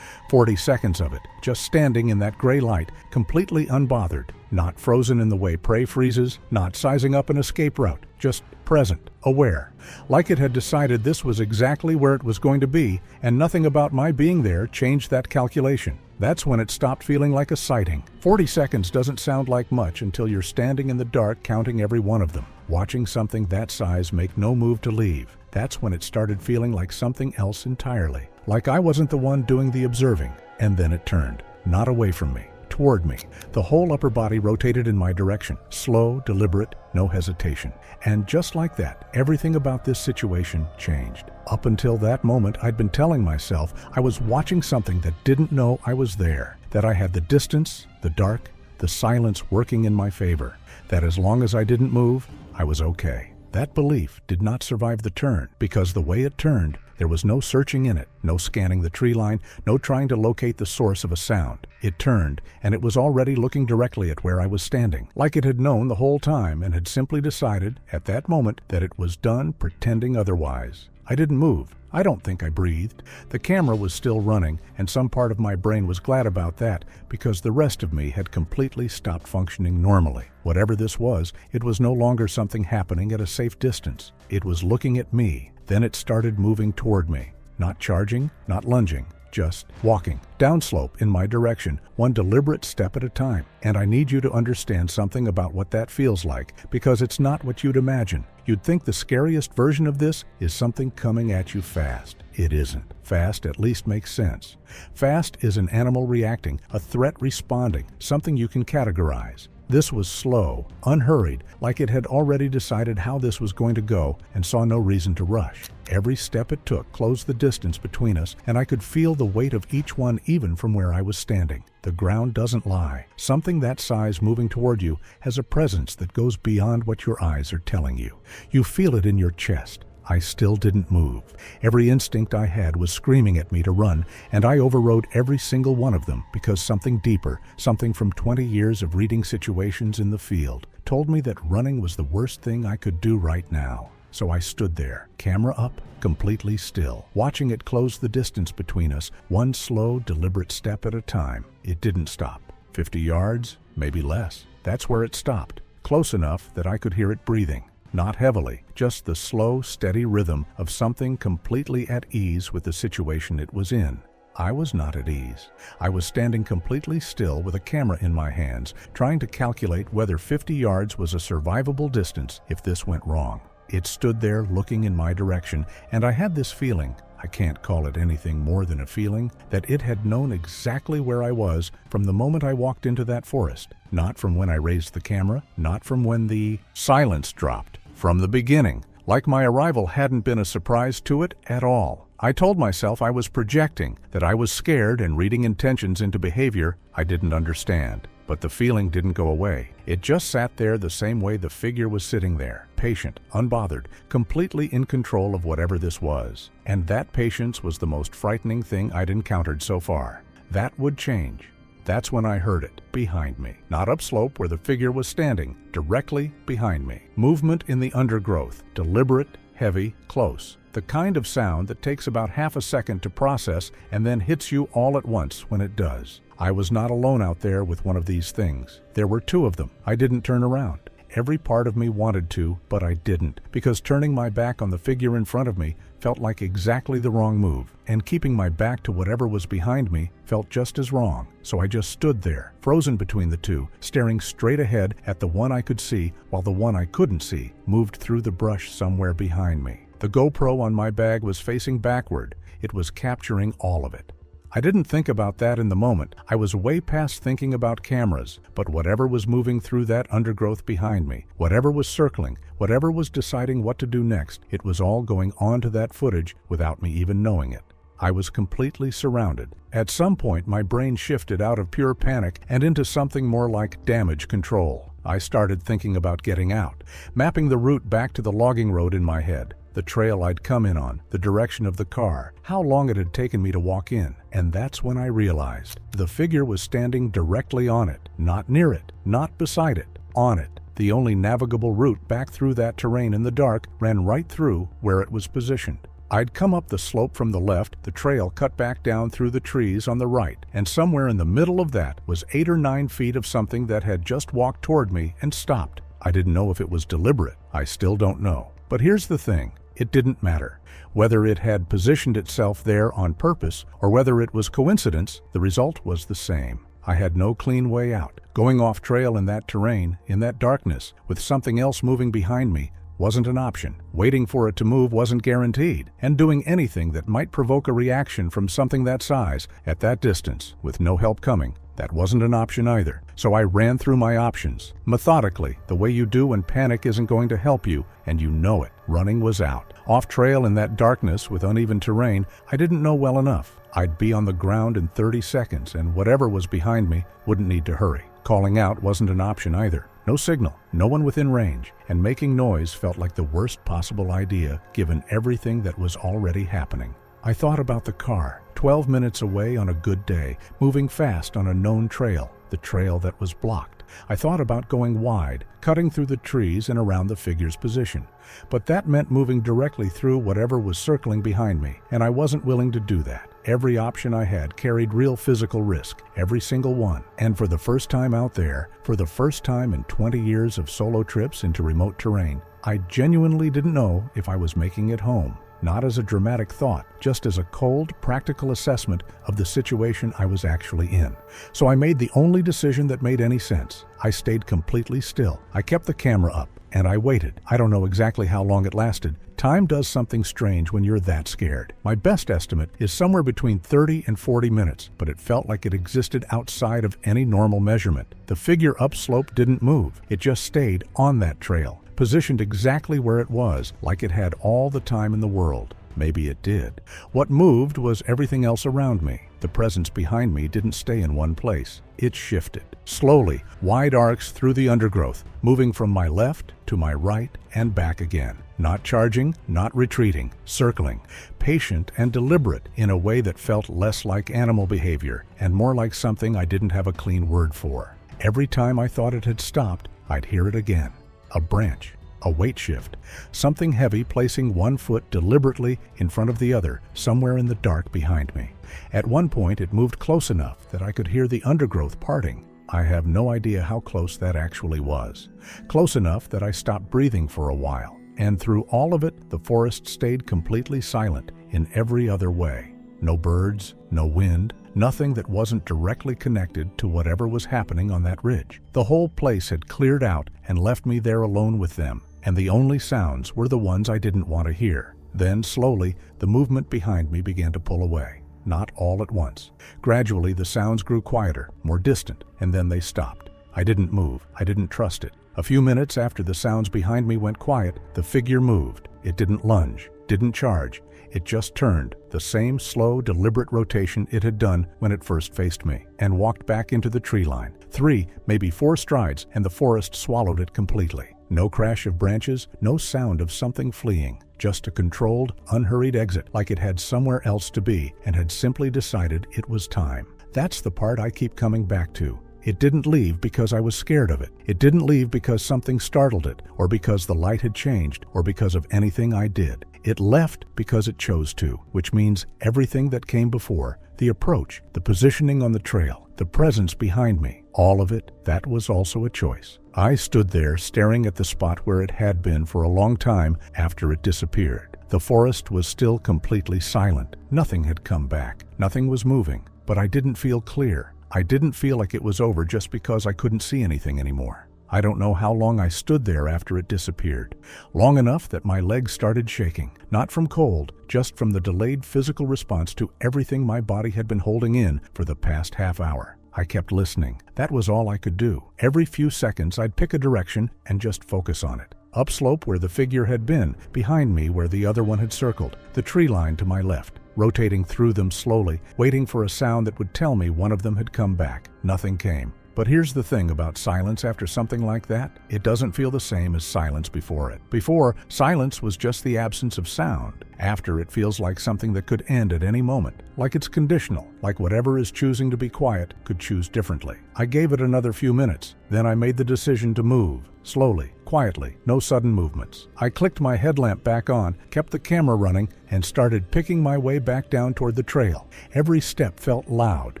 40 seconds of it, just standing in that gray light, completely unbothered, not frozen in the way prey freezes, not sizing up an escape route, just present, aware, like it had decided this was exactly where it was going to be, and nothing about my being there changed that calculation. That's when it stopped feeling like a sighting. 40 seconds doesn't sound like much until you're standing in the dark counting every one of them, watching something that size make no move to leave. That's when it started feeling like something else entirely. Like I wasn't the one doing the observing. And then it turned, not away from me, toward me. The whole upper body rotated in my direction, slow, deliberate, no hesitation. And just like that, everything about this situation changed. Up until that moment, I'd been telling myself I was watching something that didn't know I was there, that I had the distance, the dark, the silence working in my favor, that as long as I didn't move, I was okay. That belief did not survive the turn, because the way it turned, there was no searching in it, no scanning the tree line, no trying to locate the source of a sound. It turned, and it was already looking directly at where I was standing, like it had known the whole time and had simply decided, at that moment, that it was done pretending otherwise. I didn't move. I don't think I breathed. The camera was still running, and some part of my brain was glad about that because the rest of me had completely stopped functioning normally. Whatever this was, it was no longer something happening at a safe distance. It was looking at me. Then it started moving toward me. Not charging, not lunging. Just walking, downslope in my direction, one deliberate step at a time. And I need you to understand something about what that feels like, because it's not what you'd imagine. You'd think the scariest version of this is something coming at you fast. It isn't. Fast at least makes sense. Fast is an animal reacting, a threat responding, something you can categorize. This was slow, unhurried, like it had already decided how this was going to go and saw no reason to rush. Every step it took closed the distance between us, and I could feel the weight of each one even from where I was standing. The ground doesn't lie. Something that size moving toward you has a presence that goes beyond what your eyes are telling you. You feel it in your chest. I still didn't move. Every instinct I had was screaming at me to run, and I overrode every single one of them because something deeper, something from 20 years of reading situations in the field, told me that running was the worst thing I could do right now. So I stood there, camera up, completely still, watching it close the distance between us, one slow, deliberate step at a time. It didn't stop. 50 yards, maybe less. That's where it stopped, close enough that I could hear it breathing. Not heavily, just the slow, steady rhythm of something completely at ease with the situation it was in. I was not at ease. I was standing completely still with a camera in my hands, trying to calculate whether 50 yards was a survivable distance if this went wrong. It stood there looking in my direction, and I had this feeling, I can't call it anything more than a feeling, that it had known exactly where I was from the moment I walked into that forest. Not from when I raised the camera, not from when the silence dropped. From the beginning, like my arrival hadn't been a surprise to it at all. I told myself I was projecting, that I was scared and reading intentions into behavior I didn't understand. But the feeling didn't go away. It just sat there the same way the figure was sitting there, patient, unbothered, completely in control of whatever this was. And that patience was the most frightening thing I'd encountered so far. That would change. That's when I heard it, behind me. Not upslope where the figure was standing, directly behind me. Movement in the undergrowth, deliberate, heavy, close. The kind of sound that takes about half a second to process and then hits you all at once when it does. I was not alone out there with one of these things. There were two of them. I didn't turn around. Every part of me wanted to, but I didn't, because turning my back on the figure in front of me felt like exactly the wrong move, and keeping my back to whatever was behind me felt just as wrong. So I just stood there, frozen between the two, staring straight ahead at the one I could see, while the one I couldn't see moved through the brush somewhere behind me. The GoPro on my bag was facing backward. It was capturing all of it. I didn't think about that in the moment. I was way past thinking about cameras, but whatever was moving through that undergrowth behind me, whatever was circling, whatever was deciding what to do next, it was all going onto that footage without me even knowing it. I was completely surrounded. At some point, my brain shifted out of pure panic and into something more like damage control. I started thinking about getting out, mapping the route back to the logging road in my head. The trail I'd come in on, the direction of the car, how long it had taken me to walk in. And that's when I realized the figure was standing directly on it, not near it, not beside it, on it. The only navigable route back through that terrain in the dark ran right through where it was positioned. I'd come up the slope from the left, the trail cut back down through the trees on the right, and somewhere in the middle of that was 8 or 9 feet of something that had just walked toward me and stopped. I didn't know if it was deliberate. I still don't know. But here's the thing. It didn't matter. Whether it had positioned itself there on purpose or whether it was coincidence, the result was the same. I had no clean way out. Going off trail in that terrain, in that darkness, with something else moving behind me, wasn't an option. Waiting for it to move wasn't guaranteed. And doing anything that might provoke a reaction from something that size, at that distance, with no help coming, that wasn't an option either. So I ran through my options, methodically, the way you do when panic isn't going to help you, and you know it. Running was out. Off trail in that darkness with uneven terrain I didn't know well enough. I'd be on the ground in 30 seconds, and whatever was behind me wouldn't need to hurry. Calling out wasn't an option either. No signal, no one within range, and making noise felt like the worst possible idea given everything that was already happening. I thought about the car, 12 minutes away on a good day, moving fast on a known trail. the trail that was blocked. I thought about going wide, cutting through the trees and around the figure's position. But that meant moving directly through whatever was circling behind me, and I wasn't willing to do that. Every option I had carried real physical risk, every single one. And for the first time out there, for the first time in 20 years of solo trips into remote terrain, I genuinely didn't know if I was making it home. Not as a dramatic thought, just as a cold, practical assessment of the situation I was actually in. So I made the only decision that made any sense. I stayed completely still. I kept the camera up, and I waited. I don't know exactly how long it lasted. Time does something strange when you're that scared. My best estimate is somewhere between 30 and 40 minutes, but it felt like it existed outside of any normal measurement. The figure upslope didn't move. It just stayed on that trail, positioned exactly where it was, like it had all the time in the world. Maybe it did. What moved was everything else around me. The presence behind me didn't stay in one place. It shifted. Slowly, wide arcs through the undergrowth, moving from my left to my right and back again. Not charging, not retreating, circling. Patient and deliberate in a way that felt less like animal behavior and more like something I didn't have a clean word for. Every time I thought it had stopped, I'd hear it again. A branch. A weight shift, something heavy placing one foot deliberately in front of the other, somewhere in the dark behind me. At one point, it moved close enough that I could hear the undergrowth parting. I have no idea how close that actually was. Close enough that I stopped breathing for a while. And through all of it, the forest stayed completely silent in every other way. No birds, no wind, nothing that wasn't directly connected to whatever was happening on that ridge. The whole place had cleared out and left me there alone with them. And the only sounds were the ones I didn't want to hear. Then, slowly, the movement behind me began to pull away. Not all at once. Gradually, the sounds grew quieter, more distant, and then they stopped. I didn't move. I didn't trust it. A few minutes after the sounds behind me went quiet, the figure moved. It didn't lunge, didn't charge. It just turned, the same slow, deliberate rotation it had done when it first faced me, and walked back into the tree line. 3, maybe 4 strides, and the forest swallowed it completely. No crash of branches, no sound of something fleeing. Just a controlled, unhurried exit, like it had somewhere else to be and had simply decided it was time. That's the part I keep coming back to. It didn't leave because I was scared of it. It didn't leave because something startled it, or because the light had changed, or because of anything I did. It left because it chose to, which means everything that came before, the approach, the positioning on the trail, the presence behind me, all of it, that was also a choice. I stood there staring at the spot where it had been for a long time after it disappeared. The forest was still completely silent. Nothing had come back. Nothing was moving. But I didn't feel clear. I didn't feel like it was over just because I couldn't see anything anymore. I don't know how long I stood there after it disappeared. Long enough that my legs started shaking. Not from cold, just from the delayed physical response to everything my body had been holding in for the past half hour. I kept listening. That was all I could do. Every few seconds I'd pick a direction and just focus on it. Upslope where the figure had been, behind me where the other one had circled, the tree line to my left, rotating through them slowly, waiting for a sound that would tell me one of them had come back. Nothing came. But here's the thing about silence after something like that. It doesn't feel the same as silence before it. Before, silence was just the absence of sound. After, it feels like something that could end at any moment. Like it's conditional. Like whatever is choosing to be quiet could choose differently. I gave it another few minutes. Then I made the decision to move. Slowly, quietly, no sudden movements. I clicked my headlamp back on, kept the camera running, and started picking my way back down toward the trail. Every step felt loud.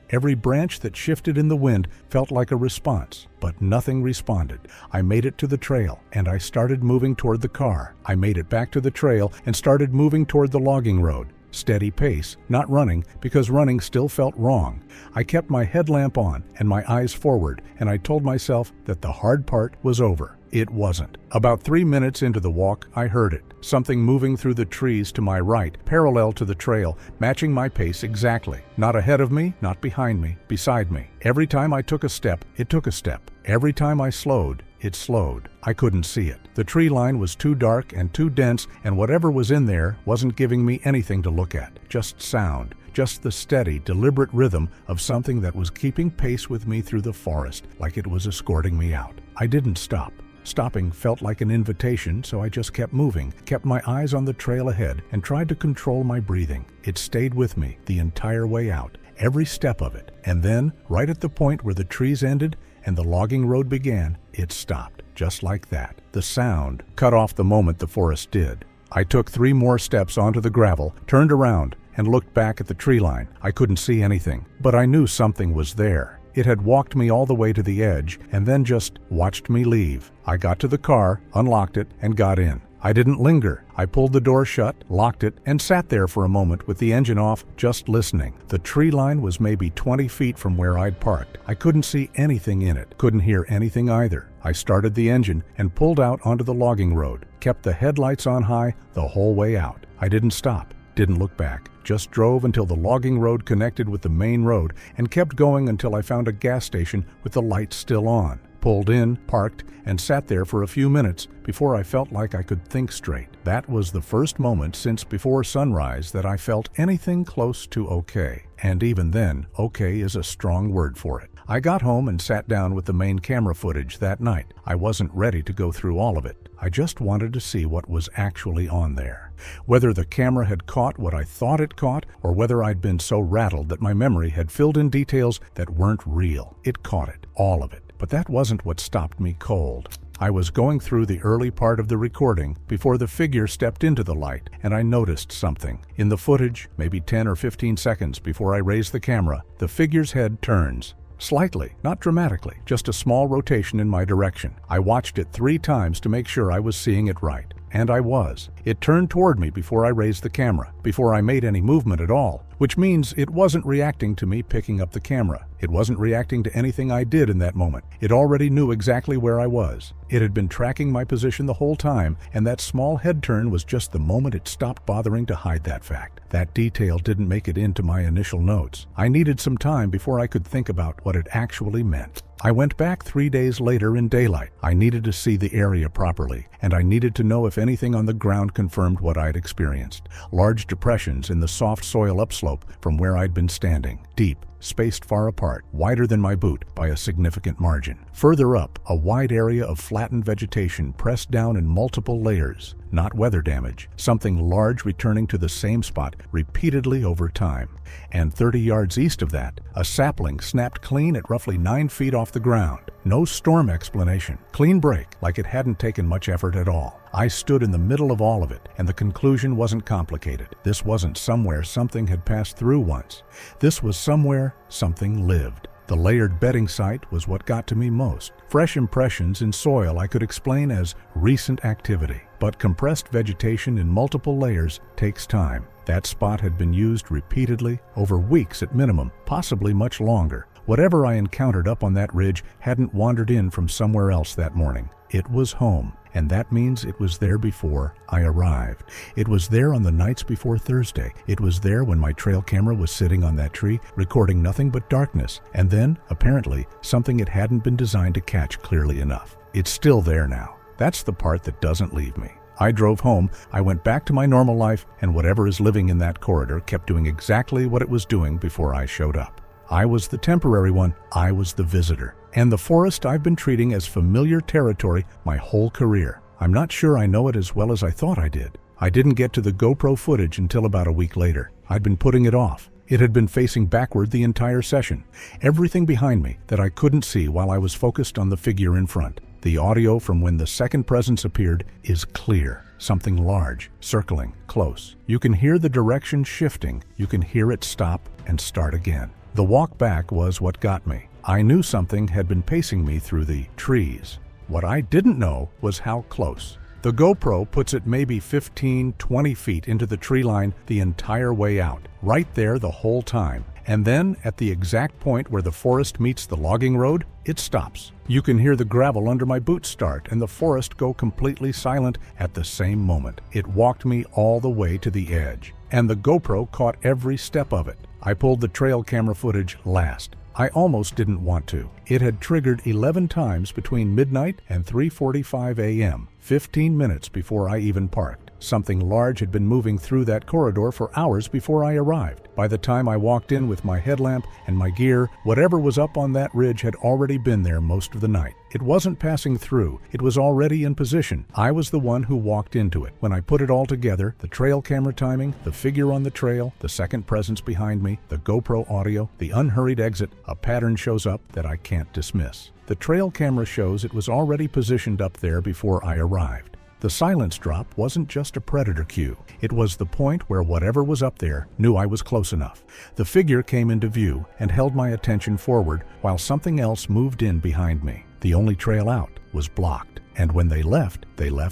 Every branch that shifted in the wind felt like a response, but nothing responded. I made it to the trail, and I started moving toward the car. I made it back to the trail and started moving toward the logging road. Steady pace, not running, because running still felt wrong. I kept my headlamp on and my eyes forward, and I told myself that the hard part was over. It wasn't. About 3 minutes into the walk, I heard it. Something moving through the trees to my right, parallel to the trail, matching my pace exactly. Not ahead of me, not behind me, beside me. Every time I took a step, it took a step. Every time I slowed, it slowed. I couldn't see it. The tree line was too dark and too dense, and whatever was in there wasn't giving me anything to look at. Just sound. Just the steady, deliberate rhythm of something that was keeping pace with me through the forest, like it was escorting me out. I didn't stop. Stopping felt like an invitation, so I just kept moving, kept my eyes on the trail ahead, and tried to control my breathing. It stayed with me the entire way out. every step of it. And then, right at the point where the trees ended and the logging road began, it stopped, just like that. The sound cut off the moment the forest did. I took 3 more steps onto the gravel, turned around, and looked back at the tree line. I couldn't see anything, but I knew something was there. It had walked me all the way to the edge and then just watched me leave. I got to the car, unlocked it, and got in. I didn't linger. I pulled the door shut, locked it, and sat there for a moment with the engine off, just listening. The tree line was maybe 20 feet from where I'd parked. I couldn't see anything in it, couldn't hear anything either. I started the engine and pulled out onto the logging road, kept the headlights on high the whole way out. I didn't stop, didn't look back, just drove until the logging road connected with the main road and kept going until I found a gas station with the lights still on. Pulled in, parked, and sat there for a few minutes before I felt like I could think straight. That was the first moment since before sunrise that I felt anything close to okay. And even then, okay is a strong word for it. I got home and sat down with the main camera footage that night. I wasn't ready to go through all of it. I just wanted to see what was actually on there. Whether the camera had caught what I thought it caught, or whether I'd been so rattled that my memory had filled in details that weren't real. It caught it, all of it. But that wasn't what stopped me cold. I was going through the early part of the recording before the figure stepped into the light, and I noticed something. In the footage, maybe 10 or 15 seconds before I raised the camera, the figure's head turns. Slightly, not dramatically, just a small rotation in my direction. I watched it 3 times to make sure I was seeing it right. And I was. It turned toward me before I raised the camera, before I made any movement at all, which means it wasn't reacting to me picking up the camera. It wasn't reacting to anything I did in that moment. It already knew exactly where I was. It had been tracking my position the whole time, and that small head turn was just the moment it stopped bothering to hide that fact. That detail didn't make it into my initial notes. I needed some time before I could think about what it actually meant. I went back 3 days later in daylight. I needed to see the area properly, and I needed to know if anything on the ground confirmed what I'd experienced. Large depressions in the soft soil upslope from where I'd been standing. Deep, spaced far apart, wider than my boot by a significant margin. Further up, a wide area of flattened vegetation pressed down in multiple layers. Not weather damage, something large returning to the same spot repeatedly over time. And 30 yards east of that, a sapling snapped clean at roughly 9 feet off the ground. No storm explanation. Clean break, like it hadn't taken much effort at all. I stood in the middle of all of it, and the conclusion wasn't complicated. This wasn't somewhere something had passed through once. This was somewhere something lived. The layered bedding site was what got to me most. Fresh impressions in soil I could explain as recent activity, but compressed vegetation in multiple layers takes time. That spot had been used repeatedly, over weeks at minimum, possibly much longer. Whatever I encountered up on that ridge hadn't wandered in from somewhere else that morning. It was home, and that means it was there before I arrived. It was there on the nights before Thursday. It was there when my trail camera was sitting on that tree, recording nothing but darkness, and then, apparently, something it hadn't been designed to catch clearly enough. It's still there now. That's the part that doesn't leave me. I drove home, I went back to my normal life, and whatever is living in that corridor kept doing exactly what it was doing before I showed up. I was the temporary one, I was the visitor. And the forest I've been treating as familiar territory my whole career. I'm not sure I know it as well as I thought I did. I didn't get to the GoPro footage until about a week later. I'd been putting it off. It had been facing backward the entire session. Everything behind me that I couldn't see while I was focused on the figure in front. The audio from when the second presence appeared is clear. Something large, circling, close. You can hear the direction shifting. You can hear it stop and start again. The walk back was what got me. I knew something had been pacing me through the trees. What I didn't know was how close. The GoPro puts it maybe 15-20 feet into the tree line the entire way out, right there the whole time. And then, at the exact point where the forest meets the logging road, it stops. You can hear the gravel under my boots start and the forest go completely silent at the same moment. It walked me all the way to the edge, and the GoPro caught every step of it. I pulled the trail camera footage last. I almost didn't want to. It had triggered 11 times between midnight and 3:45 a.m., 15 minutes before I even parked. Something large had been moving through that corridor for hours before I arrived. By the time I walked in with my headlamp and my gear, whatever was up on that ridge had already been there most of the night. It wasn't passing through, it was already in position. I was the one who walked into it. When I put it all together, the trail camera timing, the figure on the trail, the second presence behind me, the GoPro audio, the unhurried exit, a pattern shows up that I can't dismiss. The trail camera shows it was already positioned up there before I arrived. The silence drop wasn't just a predator cue. It was the point where whatever was up there knew I was close enough. The figure came into view and held my attention forward while something else moved in behind me. The only trail out was blocked. And when they left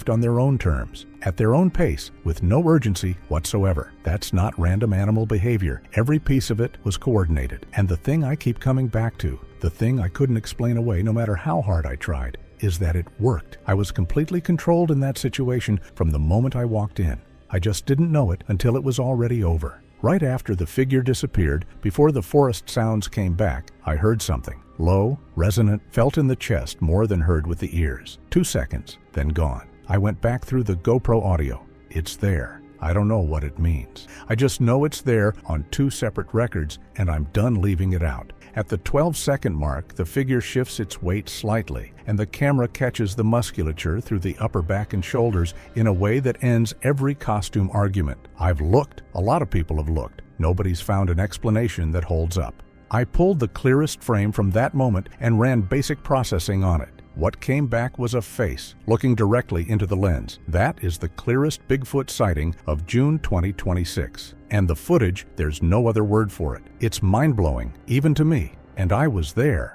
on their own terms, at their own pace, with no urgency whatsoever. That's not random animal behavior. Every piece of it was coordinated. And the thing I keep coming back to, the thing I couldn't explain away no matter how hard I tried, is that it worked. I was completely controlled in that situation from the moment I walked in. I just didn't know it until it was already over. Right after the figure disappeared, before the forest sounds came back, I heard something. Low, resonant, felt in the chest more than heard with the ears. 2 seconds, then gone. I went back through the GoPro audio. It's there. I don't know what it means. I just know it's there on 2 separate records, and I'm done leaving it out. At the 12-second mark, the figure shifts its weight slightly, and the camera catches the musculature through the upper back and shoulders in a way that ends every costume argument. I've looked. A lot of people have looked. Nobody's found an explanation that holds up. I pulled the clearest frame from that moment and ran basic processing on it. What came back was a face, looking directly into the lens. That is the clearest Bigfoot sighting of June 2026. And the footage, there's no other word for it. It's mind-blowing, even to me. And I was there.